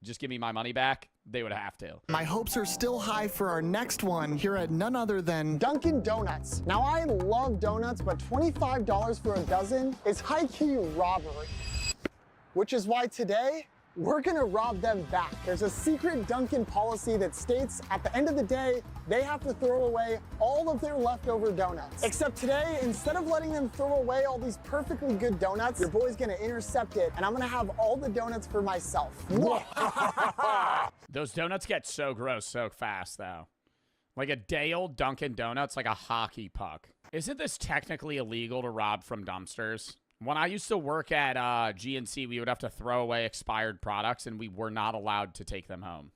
[SPEAKER 1] just give me my money back, they would have to.
[SPEAKER 14] My hopes are still high for our next one here at none other than Dunkin' Donuts. Now I love donuts, but $25 for a dozen is high-key robbery. Which is why today, we're gonna rob them back. There's a secret Dunkin' policy that states at the end of the day, they have to throw away all of their leftover donuts. Except today, instead of letting them throw away all these perfectly good donuts, your boy's gonna intercept it and I'm gonna have all the donuts for myself.
[SPEAKER 1] Those donuts get so gross so fast though. Like a day-old Dunkin' Donuts, like a hockey puck. Isn't this technically illegal to rob from dumpsters? When I used to work at GNC, we would have to throw away expired products, and we were not allowed to take them home.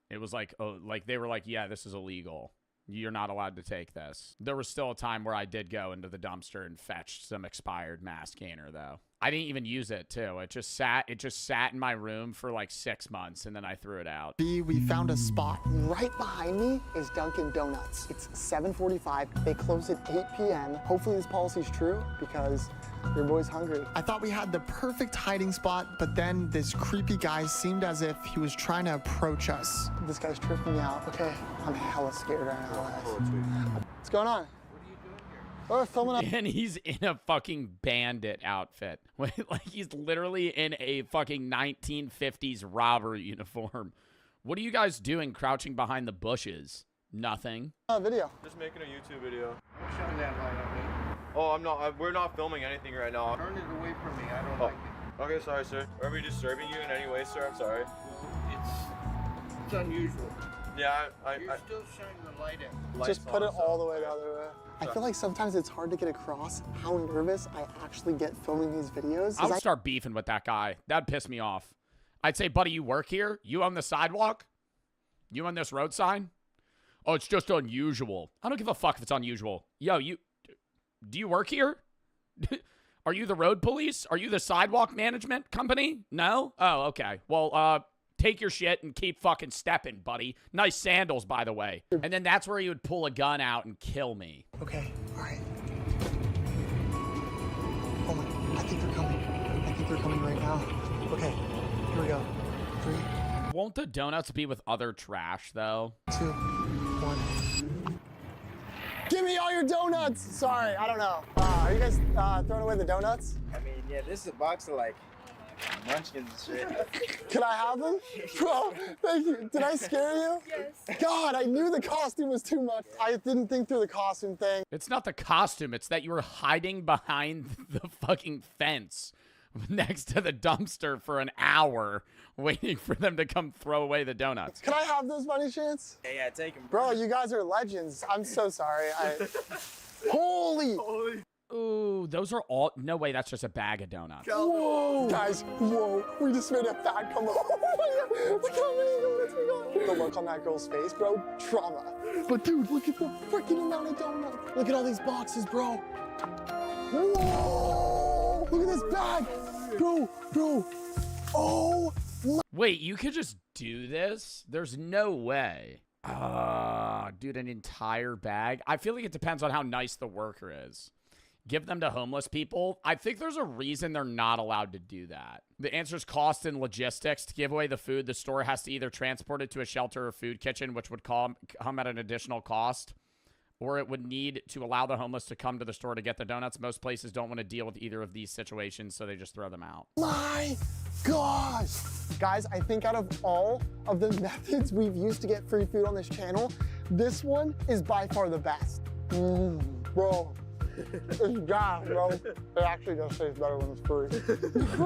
[SPEAKER 1] It was like, oh, like they were like, yeah, this is illegal. You're not allowed to take this. There was still a time where I did go into the dumpster and fetch some expired mass gainer, though. I didn't even use it too. It just sat in my room for like 6 months, and then I threw it out.
[SPEAKER 14] We found a spot.
[SPEAKER 8] Right behind me is Dunkin' Donuts. It's 7:45. They close at 8 p.m. Hopefully this policy's true because your boy's hungry.
[SPEAKER 14] I thought we had the perfect hiding spot, but then this creepy guy seemed as if he was trying to approach us.
[SPEAKER 8] This guy's tripping me out. Okay, I'm hella scared right now. What's going on? We're filming
[SPEAKER 1] And he's in a fucking bandit outfit. Like he's literally in a fucking 1950s robber uniform. What are you guys doing crouching behind the bushes? Nothing.
[SPEAKER 8] Video.
[SPEAKER 11] Just making a YouTube video. I'm shutting that light on me. Oh, I'm not. We're not filming anything right now. Turn it away from me. I don't like it. Okay, sorry, sir. Are we disturbing you in any way, sir? I'm sorry.
[SPEAKER 22] It's unusual.
[SPEAKER 11] Yeah,
[SPEAKER 22] You're still shining the light in.
[SPEAKER 8] Just put it all the way the other way. I feel like sometimes it's hard to get across how nervous I actually get filming these videos.
[SPEAKER 1] I would start beefing with that guy. That'd piss me off. I'd say, buddy, you work here? You on the sidewalk? You on this road sign? Oh, it's just unusual. I don't give a fuck if it's unusual. Yo, do you work here? Are you the road police? Are you the sidewalk management company? No? Oh, okay. Well, take your shit and keep fucking stepping, buddy. Nice sandals, by the way. And then that's where he would pull a gun out and kill me.
[SPEAKER 8] Okay, all right. Oh my, I think they're coming. I think they're coming right now. Okay, here we go. 3.
[SPEAKER 1] Won't the donuts be with other trash, though?
[SPEAKER 8] 2, 1. Give me all your donuts! Sorry, I don't know. Are you guys throwing away the donuts?
[SPEAKER 20] I mean, yeah, this is a box of like munchkins and shit.
[SPEAKER 8] Can I have them? Bro, thank you. Did I scare you?
[SPEAKER 9] Yes.
[SPEAKER 8] God, I knew the costume was too much. I didn't think through the costume thing.
[SPEAKER 1] It's not the costume. It's that you were hiding behind the fucking fence next to the dumpster for an hour waiting for them to come throw away the donuts.
[SPEAKER 8] Can I have those by any chance?
[SPEAKER 20] Yeah, take them.
[SPEAKER 8] Bro, you guys are legends. I'm so sorry. Holy.
[SPEAKER 1] Ooh, those are all... No way, that's just a bag of donuts.
[SPEAKER 8] Whoa. Guys, whoa. We just made a fat come up. Look how many donuts we got. The look on that girl's face, bro. Trauma. But dude, look at the freaking amount of donuts. Look at all these boxes, bro. Whoa. Look at this bag. Bro. Oh.
[SPEAKER 1] Wait, you could just do this? There's no way. Dude, an entire bag? I feel like it depends on how nice the worker is. Give them to homeless people. I think there's a reason they're not allowed to do that. The answer is cost and logistics. To give away the food, the store has to either transport it to a shelter or food kitchen, which would come at an additional cost, or it would need to allow the homeless to come to the store to get the donuts. Most places don't want to deal with either of these situations, so they just throw them out.
[SPEAKER 8] My gosh. Guys, I think out of all of the methods we've used to get free food on this channel, this one is by far the best. Bro. It's gas, bro. It actually does taste better when it's free.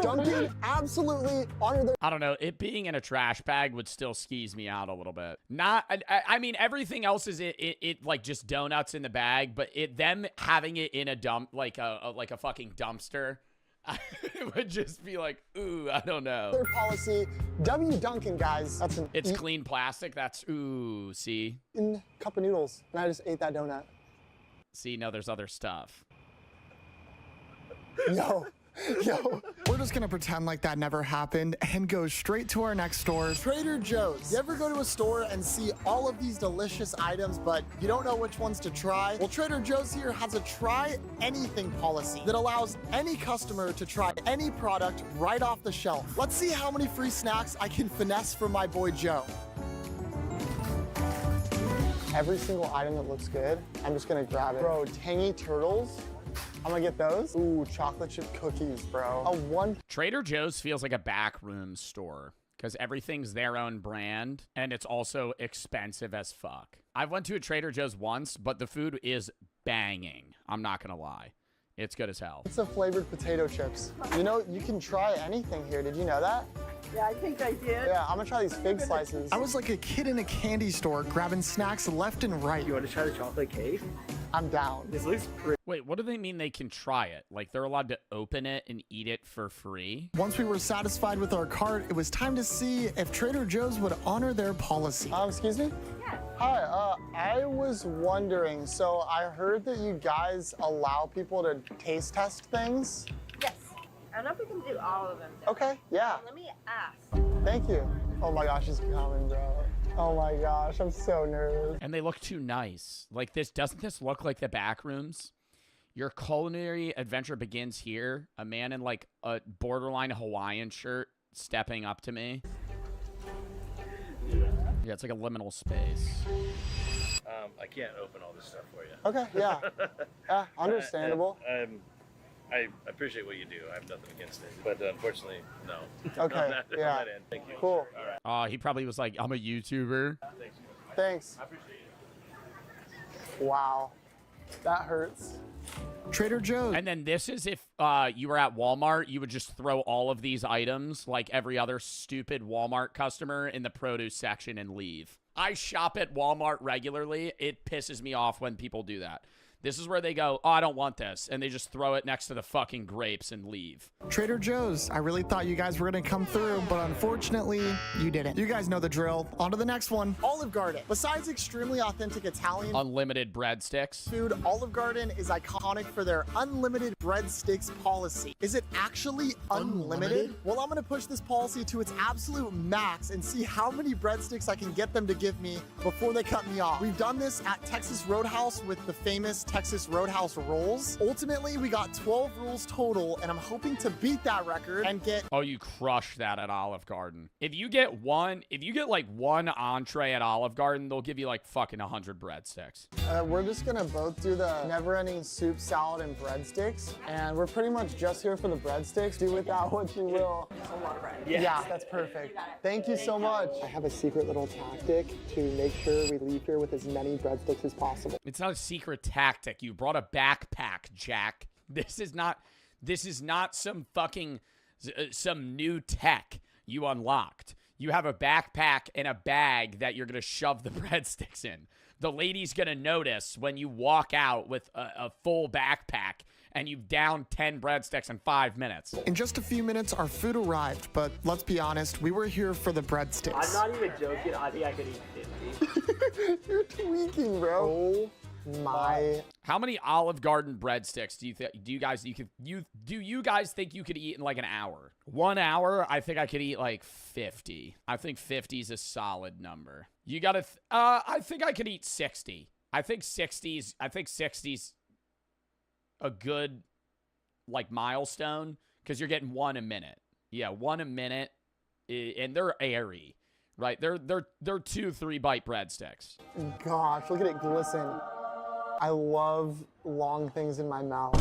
[SPEAKER 8] Dunkin' absolutely honor their...
[SPEAKER 1] I don't know. It being in a trash bag would still skeeze me out a little bit. I mean, everything else is it like just donuts in the bag, but them having it in a dump, like a fucking dumpster, it would just be like, ooh, I don't know.
[SPEAKER 8] Their policy, W Dunkin', guys. That's an...
[SPEAKER 1] It's clean plastic. That's, ooh, see?
[SPEAKER 8] In cup of noodles, and I just ate that donut.
[SPEAKER 1] See, no, there's other stuff.
[SPEAKER 8] Yo.
[SPEAKER 14] We're just gonna pretend like that never happened and go straight to our next store.
[SPEAKER 8] Trader Joe's. You ever go to a store and see all of these delicious items, but you don't know which ones to try? Well, Trader Joe's here has a try anything policy that allows any customer to try any product right off the shelf. Let's see how many free snacks I can finesse from my boy Joe. Every single item that looks good, I'm just gonna grab it. Bro, tangy turtles. I'm gonna get those. Ooh, chocolate chip cookies, bro.
[SPEAKER 1] Trader Joe's feels like a backroom store because everything's their own brand and it's also expensive as fuck. I went to a Trader Joe's once, but the food is banging. I'm not gonna lie. It's good as hell.
[SPEAKER 8] It's the flavored potato chips. You know, you can try anything here. Did you know that?
[SPEAKER 3] Yeah, I think I did.
[SPEAKER 8] Yeah, I'm gonna try these fig slices.
[SPEAKER 14] I was like a kid in a candy store grabbing snacks left and right.
[SPEAKER 20] You want to try the chocolate cake?
[SPEAKER 8] I'm down.
[SPEAKER 20] This looks pretty.
[SPEAKER 1] Wait, what do they mean they can try it? Like they're allowed to open it and eat it for free?
[SPEAKER 14] Once we were satisfied with our cart, it was time to see if Trader Joe's would honor their policy.
[SPEAKER 8] Excuse me?
[SPEAKER 9] Yeah.
[SPEAKER 8] Hi, I was wondering, so I heard that you guys allow people to taste test things?
[SPEAKER 9] Yes.
[SPEAKER 21] I don't know if we can do all of them. Though.
[SPEAKER 8] Okay, yeah.
[SPEAKER 21] Let me ask.
[SPEAKER 8] Thank you. Oh my gosh, he's coming, bro. Oh my gosh, I'm so nervous.
[SPEAKER 1] And they look too nice. Like this, doesn't this look like the back rooms? Your culinary adventure begins here. A man in like a borderline Hawaiian shirt stepping up to me. Yeah, it's like a liminal space.
[SPEAKER 4] I can't open all this stuff for you.
[SPEAKER 8] Okay, yeah. Yeah, understandable.
[SPEAKER 4] I appreciate what you do. I have nothing against it. But unfortunately, no.
[SPEAKER 8] Okay,
[SPEAKER 4] On that
[SPEAKER 8] yeah.
[SPEAKER 4] end. Thank you.
[SPEAKER 8] Cool.
[SPEAKER 4] All right.
[SPEAKER 1] He probably was like, I'm a YouTuber.
[SPEAKER 8] Thanks.
[SPEAKER 4] I appreciate it.
[SPEAKER 8] Wow. That hurts.
[SPEAKER 14] Trader Joe's.
[SPEAKER 1] And then this is if you were at Walmart, you would just throw all of these items like every other stupid Walmart customer in the produce section and leave. I shop at Walmart regularly. It pisses me off when people do that. This is where they go, oh, I don't want this. And they just throw it next to the fucking grapes and leave.
[SPEAKER 14] Trader Joe's. I really thought you guys were going to come through, but unfortunately, you didn't. You guys know the drill. On to the next one. Olive Garden. Besides extremely authentic Italian
[SPEAKER 1] Unlimited breadsticks.
[SPEAKER 14] food, Olive Garden is iconic for their unlimited breadsticks policy. Is it actually unlimited? Well, I'm going to push this policy to its absolute max and see how many breadsticks I can get them to give me before they cut me off. We've done this at Texas Roadhouse with the famous Texas Roadhouse rolls. Ultimately, we got 12 rolls total, and I'm hoping to beat that record and get...
[SPEAKER 1] Oh, you crush that at Olive Garden. If you get like one entree at Olive Garden, they'll give you like fucking 100 breadsticks.
[SPEAKER 8] We're just gonna both do the never-ending soup, salad, and breadsticks. And we're pretty much just here for the breadsticks. Do with that what you will.
[SPEAKER 21] A lot of bread.
[SPEAKER 8] Yeah, that's perfect. Thank you so much. I have a secret little tactic to make sure we leave here with as many breadsticks as possible.
[SPEAKER 1] It's not a secret tactic. You brought a backpack, Jack. This is not some fucking some new tech you unlocked. You have a backpack and a bag that you're going to shove the breadsticks in. The lady's going to notice when you walk out with a full backpack and you've downed 10 breadsticks in 5 minutes.
[SPEAKER 14] In just a few minutes, our food arrived, but let's be honest, we were here for the breadsticks.
[SPEAKER 19] I'm not even joking. I think I could eat 50.
[SPEAKER 8] You're tweaking, bro. Oh my.
[SPEAKER 1] How many Olive Garden breadsticks do you guys think you could eat in like an hour? 1 hour, I think I could eat like 50. I think 50 is a solid number. You gotta, I think I could eat 60. I think 60's a good like milestone because you're getting one a minute. Yeah, one a minute, and they're airy, right? They're 2-3 bite breadsticks.
[SPEAKER 8] Gosh, look at it glisten. I love long things in my mouth.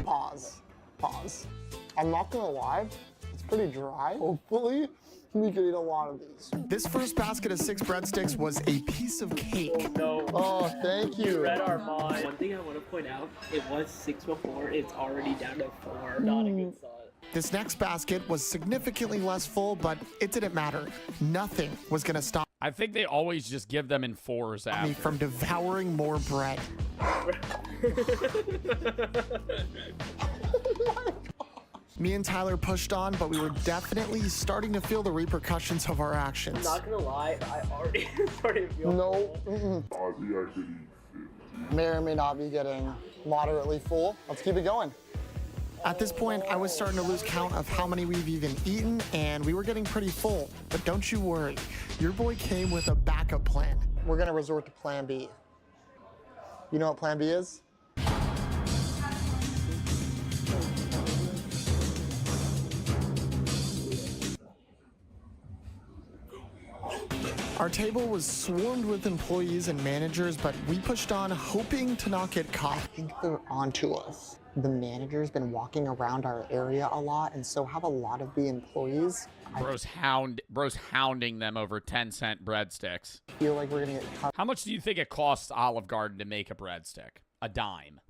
[SPEAKER 8] Pause. I'm not gonna lie, it's pretty dry. Hopefully, we could eat a lot of these.
[SPEAKER 14] This first basket of 6 breadsticks was a piece of cake.
[SPEAKER 19] Oh, no.
[SPEAKER 8] Oh, thank you.
[SPEAKER 19] You read our mind. One thing I want to point out, it was 6 before, it's already down to 4. Not a good sign.
[SPEAKER 14] This next basket was significantly less full, but it didn't matter. Nothing was gonna stop
[SPEAKER 1] I think they always just give them in 4s after.
[SPEAKER 14] me from devouring more bread. Me and Tyler pushed on, but we were definitely starting to feel the repercussions of our actions.
[SPEAKER 19] I'm not gonna lie, I already started to feel
[SPEAKER 8] No. May or may not be getting moderately full. Let's keep it going.
[SPEAKER 14] At this point, I was starting to lose count of how many we've even eaten, and we were getting pretty full. But don't you worry, your boy came with a backup plan.
[SPEAKER 8] We're gonna resort to plan B. You know what plan B is?
[SPEAKER 14] Our table was swarmed with employees and managers, but we pushed on, hoping to not get caught.
[SPEAKER 8] I think they're onto us. The manager's been walking around our area a lot, and so have a lot of the employees.
[SPEAKER 1] Bro's hounding them over 10-cent breadsticks.
[SPEAKER 8] I feel like we're gonna get caught.
[SPEAKER 1] How much do you think it costs Olive Garden to make a breadstick? A dime.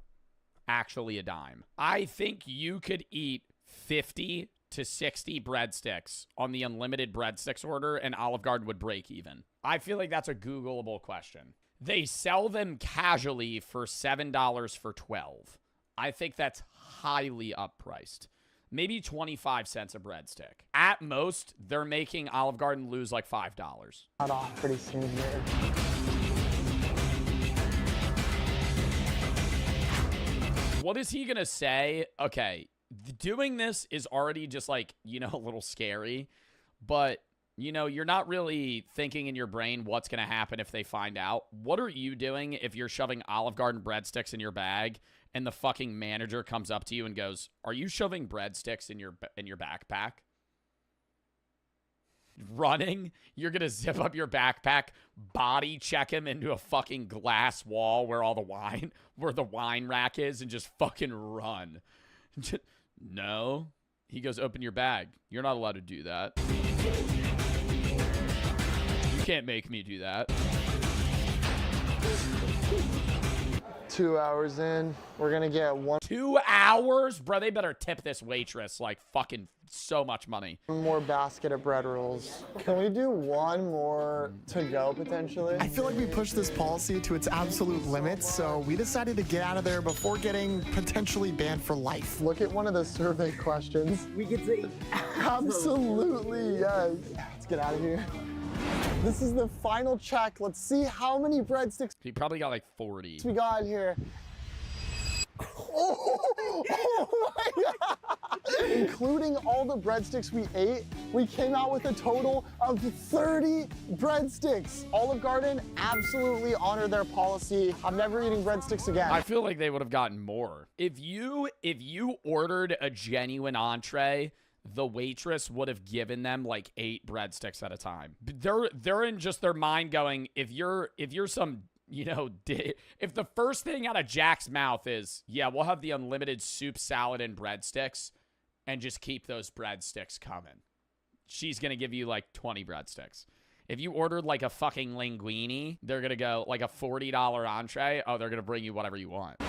[SPEAKER 1] Actually a dime. I think you could eat 50 to 60 breadsticks on the unlimited breadsticks order and Olive Garden would break even. I feel like that's a Googleable question. They sell them casually for $7 for 12. I think that's highly uppriced. Maybe 25 cents a breadstick. At most, they're making Olive Garden lose like $5.
[SPEAKER 8] Cut off pretty soon here.
[SPEAKER 1] What is he gonna say? Okay, doing this is already just like, you know, a little scary, but you know, you're not really thinking in your brain what's going to happen if they find out. What are you doing if you're shoving Olive Garden breadsticks in your bag and the fucking manager comes up to you and goes, "Are you shoving breadsticks in your backpack?" Running, you're going to zip up your backpack, body check him into a fucking glass wall where all the wine, where the wine rack is, and just fucking run. No. He goes, "Open your bag." You're not allowed to do that. You can't make me do that.
[SPEAKER 8] 2 hours in, we're gonna get
[SPEAKER 1] 2 hours? Bro, they better tip this waitress like fucking so much money.
[SPEAKER 8] one more basket of bread rolls. Can we do one more to go potentially?
[SPEAKER 14] I feel like we pushed this policy to its absolute limits, so we decided to get out of there before getting potentially banned for life.
[SPEAKER 8] Look at one of the survey questions.
[SPEAKER 19] We get to eat.
[SPEAKER 8] Absolutely, yes. Let's get out of here. This is the final check. Let's see how many breadsticks
[SPEAKER 1] He probably got like 40.
[SPEAKER 8] we got here. Oh my God. Including all the breadsticks we ate, we came out with a total of 30 breadsticks. Olive Garden absolutely honored their policy. I'm never eating breadsticks again.
[SPEAKER 1] I feel like they would have gotten more. If you ordered a genuine entree, the waitress would have given them like 8 breadsticks at a time. They're in just their mind going, if you're some, you know, if the first thing out of Jack's mouth is, "Yeah, we'll have the unlimited soup, salad, and breadsticks, and just keep those breadsticks coming," she's gonna give you like 20 breadsticks. If you ordered like a fucking linguine, they're gonna go like a $40 entree. Oh, they're gonna bring you whatever you want.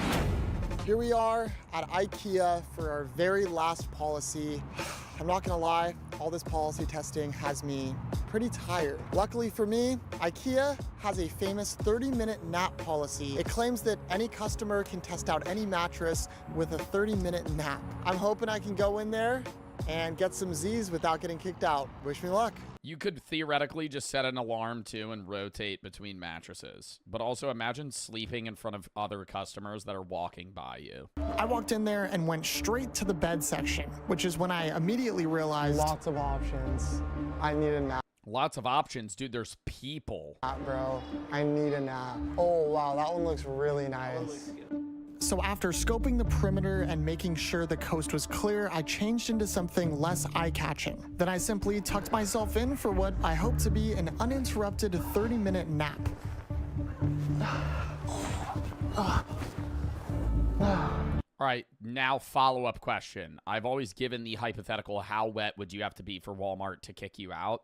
[SPEAKER 14] Here we are at IKEA for our very last policy. I'm not gonna lie, all this policy testing has me pretty tired. Luckily for me, IKEA has a famous 30-minute nap policy. It claims that any customer can test out any mattress with a 30-minute nap. I'm hoping I can go in there and get some Z's without getting kicked out. Wish me luck.
[SPEAKER 1] You could theoretically just set an alarm too and rotate between mattresses. But also imagine sleeping in front of other customers that are walking by you.
[SPEAKER 14] I walked in there and went straight to the bed section, which is when I immediately realized
[SPEAKER 8] Lots of options. I need a nap.
[SPEAKER 1] Lots of options, dude. There's people.
[SPEAKER 8] Bro, I need a nap. Oh wow, that one looks really nice.
[SPEAKER 14] So after scoping the perimeter and making sure the coast was clear, I changed into something less eye-catching. Then I simply tucked myself in for what I hope to be an uninterrupted 30-minute nap.
[SPEAKER 1] All right, now follow-up question. I've always given the hypothetical, how wet would you have to be for Walmart to kick you out?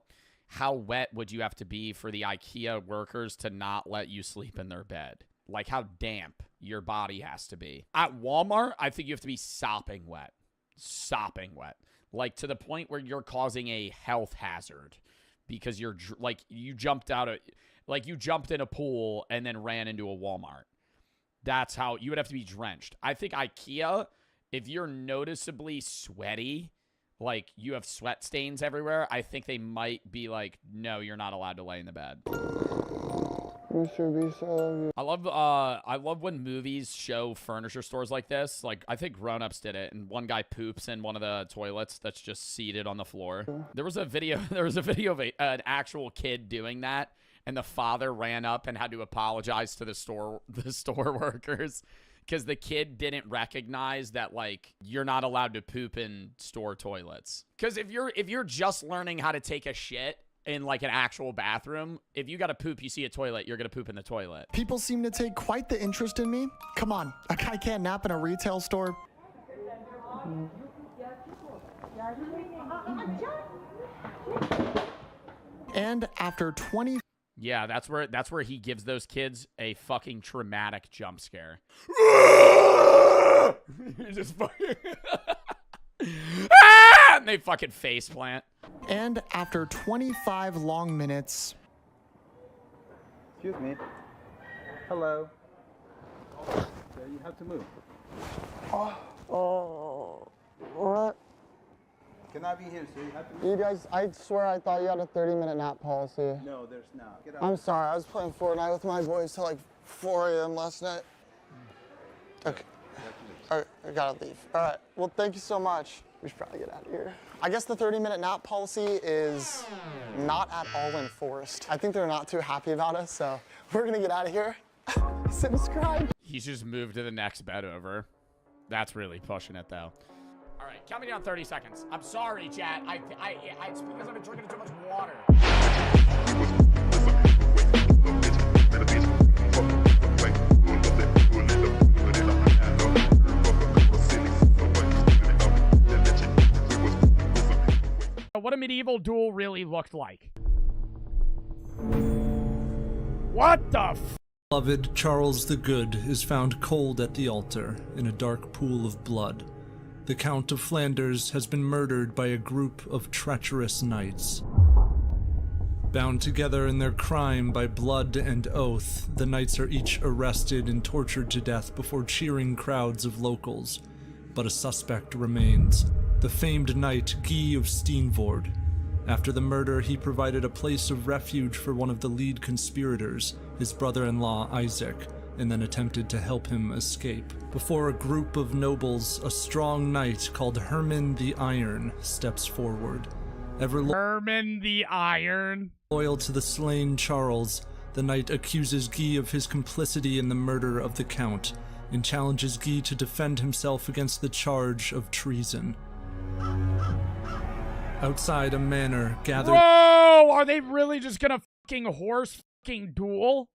[SPEAKER 1] How wet would you have to be for the IKEA workers to not let you sleep in their bed? Like how damp your body has to be. At Walmart, I think you have to be sopping wet. Sopping wet. Like to the point where you're causing a health hazard because you're like you jumped in a pool and then ran into a Walmart. That's how you would have to be drenched. I think IKEA, if you're noticeably sweaty, like you have sweat stains everywhere, I think they might be like, "No, you're not allowed to lay in the bed."
[SPEAKER 8] You should be so.
[SPEAKER 1] I love when movies show furniture stores like this. Like I think Grown Ups did it, and one guy poops in one of the toilets that's just seated on the floor. There was a video of an actual kid doing that, and the father ran up and had to apologize to the store workers because the kid didn't recognize that like you're not allowed to poop in store toilets. Because if you're just learning how to take a shit in like an actual bathroom, if you gotta poop, you see a toilet, you're gonna poop in the toilet.
[SPEAKER 14] People seem to take quite the interest in me. Come on, a guy can't nap in a retail store. And after 20...
[SPEAKER 1] Yeah, that's where he gives those kids a fucking traumatic jump scare. Just fucking and they fucking face plant.
[SPEAKER 14] And after 25 long minutes...
[SPEAKER 20] Excuse me. Hello. So you have to move.
[SPEAKER 8] Oh, what?
[SPEAKER 20] Cannot be here, so you have to move.
[SPEAKER 8] You guys, I swear I thought you had a 30-minute nap policy.
[SPEAKER 20] No, there's not. Get out.
[SPEAKER 8] I'm sorry, I was playing Fortnite with my boys till like 4 a.m. last night. Okay. All right, I gotta leave. All right, well, thank you so much. We should probably get out of here. I guess the 30-minute nap policy is not at all enforced. I think they're not too happy about us, so we're gonna get out of here. Subscribe.
[SPEAKER 1] He's just moved to the next bed over. That's really pushing it, though. All right, count me down 30 seconds. I'm sorry, chat. It's because I've been drinking too much water. What a medieval duel really looked like. What the f?
[SPEAKER 5] Beloved Charles the Good is found cold at the altar in a dark pool of blood. The Count of Flanders has been murdered by a group of treacherous knights. Bound together in their crime by blood and oath, the knights are each arrested and tortured to death before cheering crowds of locals. But a suspect remains, the famed knight Guy of Steenvoorde. After the murder, he provided a place of refuge for one of the lead conspirators, his brother-in-law Isaac, and then attempted to help him escape. Before a group of nobles, a strong knight called Herman the Iron steps forward.
[SPEAKER 1] Herman the Iron?
[SPEAKER 5] Loyal to the slain Charles, the knight accuses Guy of his complicity in the murder of the Count, and challenges Guy to defend himself against the charge of treason. Outside a manor gathered.
[SPEAKER 1] Whoa! Are they really just gonna fucking horse fucking duel?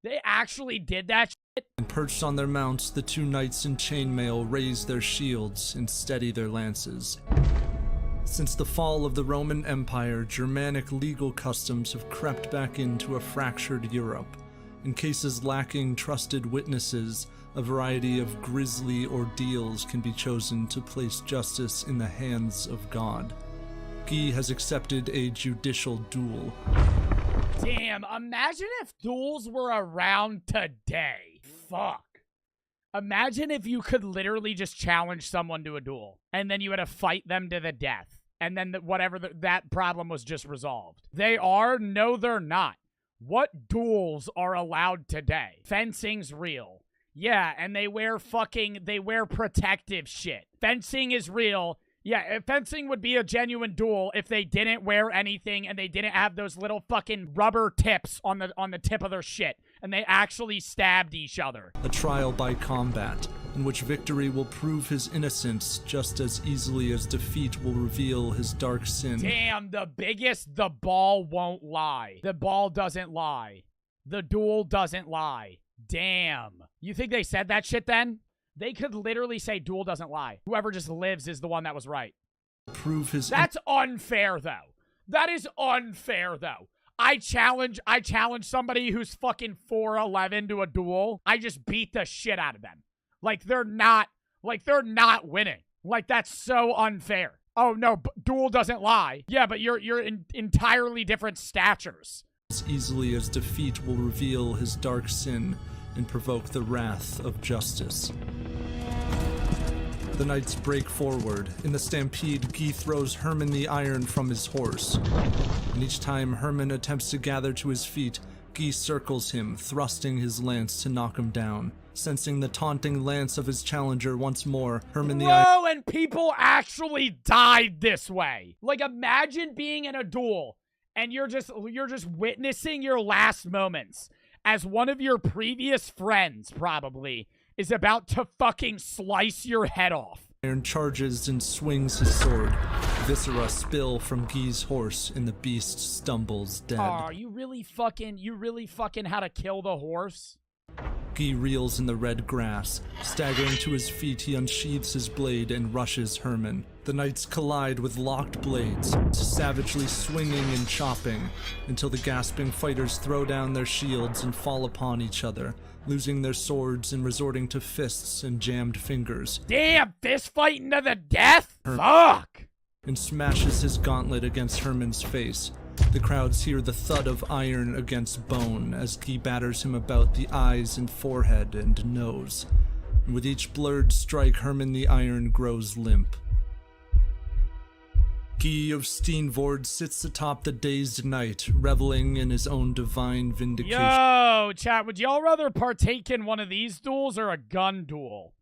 [SPEAKER 1] They actually did that shit?
[SPEAKER 5] And perched on their mounts, the two knights in chainmail raise their shields and steady their lances. Since the fall of the Roman Empire, Germanic legal customs have crept back into a fractured Europe. In cases lacking trusted witnesses, a variety of grisly ordeals can be chosen to place justice in the hands of God. Guy has accepted a judicial duel.
[SPEAKER 1] Damn, imagine if duels were around today. Fuck. Imagine if you could literally just challenge someone to a duel, and then you had to fight them to the death, and then that problem was just resolved. They are? No, they're not. What duels are allowed today? Fencing's real. Yeah, and they wear protective shit. Fencing is real. Yeah, fencing would be a genuine duel if they didn't wear anything and they didn't have those little fucking rubber tips on the tip of their shit, and they actually stabbed each other.
[SPEAKER 5] A trial by combat, in which victory will prove his innocence just as easily as defeat will reveal his dark sin.
[SPEAKER 1] Damn, the ball won't lie. The ball doesn't lie. The duel doesn't lie. Damn. You think they said that shit then? They could literally say duel doesn't lie. Whoever just lives is the one that was right.
[SPEAKER 5] Prove his.
[SPEAKER 1] That's unfair, though. That is unfair, though. I challenge somebody who's fucking 4'11" to a duel. I just beat the shit out of them. Like they're not winning. Like that's so unfair. Oh no, duel doesn't lie. Yeah, but you're in entirely different statures.
[SPEAKER 5] As easily as defeat will reveal his dark sin and provoke the wrath of justice. The knights break forward. In the stampede, Guy throws Herman the Iron from his horse. And each time Herman attempts to gather to his feet, Guy circles him, thrusting his lance to knock him down. Sensing the taunting lance of his challenger once more, Herman the Iron...
[SPEAKER 1] Whoa, and people actually died this way. Like, imagine being in a duel, and you're just witnessing your last moments as one of your previous friends, probably, is about to fucking slice your head off.
[SPEAKER 5] Iron charges and swings his sword. Viscera spill from Guy's horse, and the beast stumbles dead.
[SPEAKER 1] Oh, you really fucking how to kill the horse?
[SPEAKER 5] Guy reels in the red grass. Staggering to his feet, he unsheathes his blade and rushes Herman. The knights collide with locked blades, savagely swinging and chopping, until the gasping fighters throw down their shields and fall upon each other, losing their swords and resorting to fists and jammed fingers.
[SPEAKER 1] Damn, fist fighting to the death? Fuck!
[SPEAKER 5] And smashes his gauntlet against Herman's face. The crowds hear the thud of iron against bone as Guy batters him about the eyes and forehead and nose. And with each blurred strike, Herman the Iron grows limp. Guy of Steenvoorde sits atop the dazed knight, reveling in his own divine vindication.
[SPEAKER 1] Yo, chat, would y'all rather partake in one of these duels or a gun duel?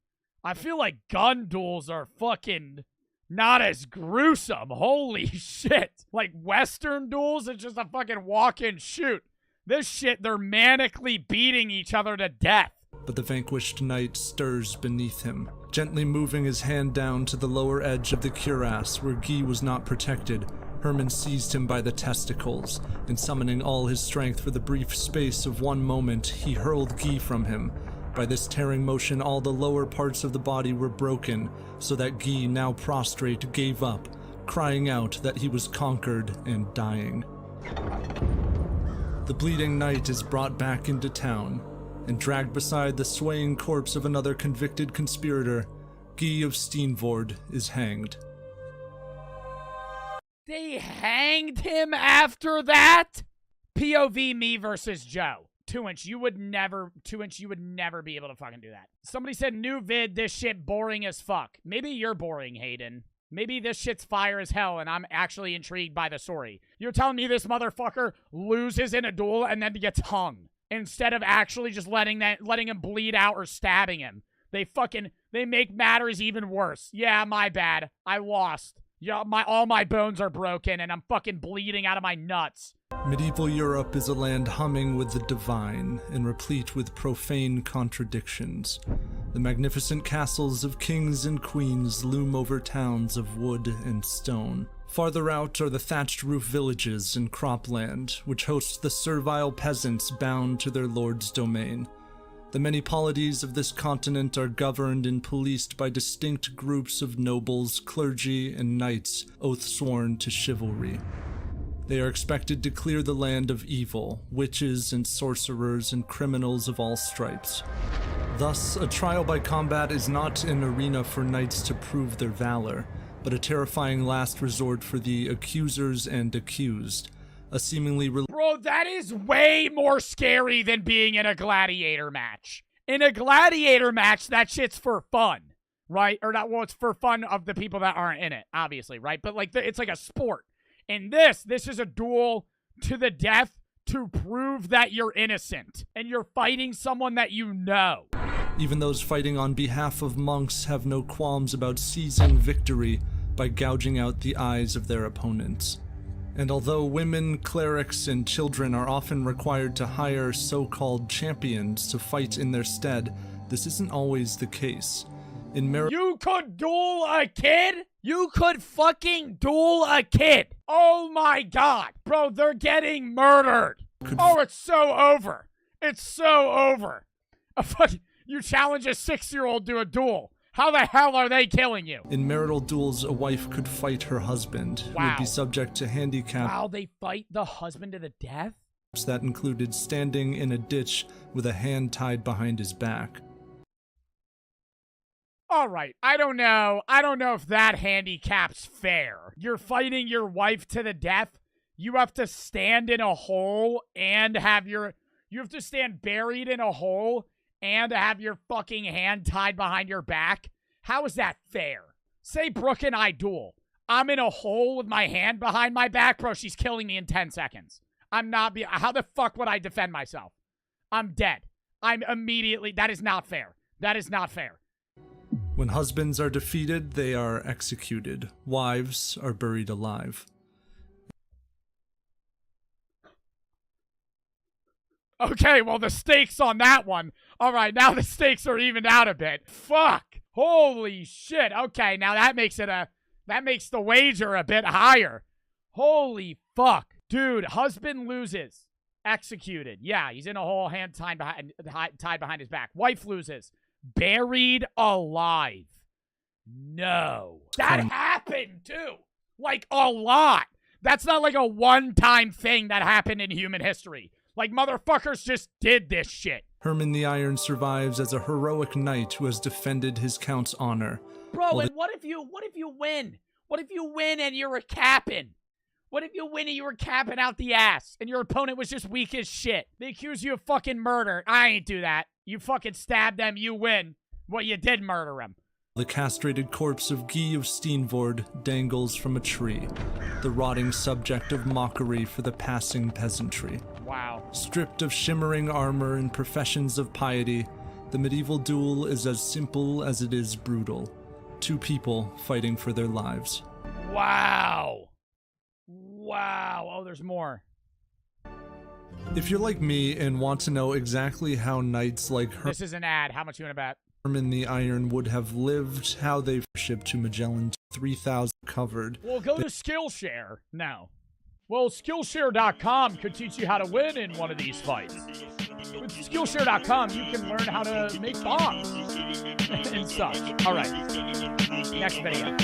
[SPEAKER 1] I feel like gun duels are fucking not as gruesome. Holy shit. Like Western duels, it's just a fucking walk and shoot. This shit, they're manically beating each other to death.
[SPEAKER 5] But the vanquished knight stirs beneath him, gently moving his hand down to the lower edge of the cuirass where Guy was not protected. Herman seized him by the testicles, and summoning all his strength for the brief space of one moment, he hurled Guy from him. By this tearing motion, all the lower parts of the body were broken, so that Guy, now prostrate, gave up, crying out that he was conquered and dying. The bleeding knight is brought back into town, and dragged beside the swaying corpse of another convicted conspirator, Guy of Steenvoorde is hanged.
[SPEAKER 1] They hanged him after that? POV me versus Joe. 2-inch, you would never be able to fucking do that. Somebody said, new vid, this shit boring as fuck. Maybe you're boring, Hayden. Maybe this shit's fire as hell and I'm actually intrigued by the story. You're telling me this motherfucker loses in a duel and then gets hung instead of actually just letting him bleed out or stabbing him. They make matters even worse. Yeah, my bad. I lost. Yeah, all my bones are broken and I'm fucking bleeding out of my nuts.
[SPEAKER 5] Medieval Europe is a land humming with the divine and replete with profane contradictions. The magnificent castles of kings and queens loom over towns of wood and stone. Farther out are the thatched roof villages and cropland, which host the servile peasants bound to their lord's domain. The many polities of this continent are governed and policed by distinct groups of nobles, clergy, and knights, oath-sworn to chivalry. They are expected to clear the land of evil, witches and sorcerers and criminals of all stripes. Thus, a trial by combat is not an arena for knights to prove their valor, but a terrifying last resort for the accusers and accused. A seemingly...
[SPEAKER 1] Bro, that is way more scary than being in a gladiator match. In a gladiator match, that shit's for fun, right? Or not, well, it's for fun of the people that aren't in it, obviously, right? But like, it's like a sport. In this is a duel to the death to prove that you're innocent. And you're fighting someone that you know.
[SPEAKER 5] Even those fighting on behalf of monks have no qualms about seizing victory by gouging out the eyes of their opponents. And although women, clerics, and children are often required to hire so-called champions to fight in their stead, this isn't always the case.
[SPEAKER 1] You could duel a kid? You could fucking duel a kid. Oh my god. Bro, they're getting murdered. Oh, it's so over. It's so over. You challenge a 6-year-old to a duel. How the hell are they killing you?
[SPEAKER 5] In marital duels, a wife could fight her husband, who would be subject to handicap.
[SPEAKER 1] Wow, they fight the husband to the death?
[SPEAKER 5] That included standing in a ditch with a hand tied behind his back.
[SPEAKER 1] All right, I don't know if that handicap's fair. You're fighting your wife to the death. You have to stand in a hole and you have to stand buried in a hole and have your fucking hand tied behind your back. How is that fair? Say Brooke and I duel. I'm in a hole with my hand behind my back. Bro, she's killing me in 10 seconds. How the fuck would I defend myself? I'm dead. That is not fair. That is not fair.
[SPEAKER 5] When husbands are defeated, they are executed. Wives are buried alive.
[SPEAKER 1] Okay, well, the stakes on that one. All right, now the stakes are evened out a bit. Fuck. Holy shit. Okay, now that makes the wager a bit higher. Holy fuck. Dude, husband loses. Executed. Yeah, he's in a hole, hand tied behind his back. Wife loses. Buried alive. No. That happened, too. Like, a lot. That's not like a one-time thing that happened in human history. Like, motherfuckers just did this shit.
[SPEAKER 5] Herman the Iron survives as a heroic knight who has defended his count's honor.
[SPEAKER 1] Bro, and what if you win? What if you win and you're a captain? What if you win and you were capping out the ass and your opponent was just weak as shit? They accuse you of fucking murder. I ain't do that. You fucking stabbed them, you win. Well, you did murder him.
[SPEAKER 5] The castrated corpse of Guy of Steenvoorde dangles from a tree, the rotting subject of mockery for the passing peasantry.
[SPEAKER 1] Wow.
[SPEAKER 5] Stripped of shimmering armor and professions of piety, The medieval duel is as simple as it is brutal. Two people fighting for their lives.
[SPEAKER 1] Wow. Wow. Oh, there's more.
[SPEAKER 5] If you're like me and want to know exactly how knights like
[SPEAKER 1] This is an ad. How much you want to bet?
[SPEAKER 5] Herman the Iron would have lived, how they shipped to Magellan 3,000 covered.
[SPEAKER 1] Well, go to Skillshare. No. Well, Skillshare.com could teach you how to win in one of these fights. With Skillshare.com, you can learn how to make bombs and such. All right. Next video.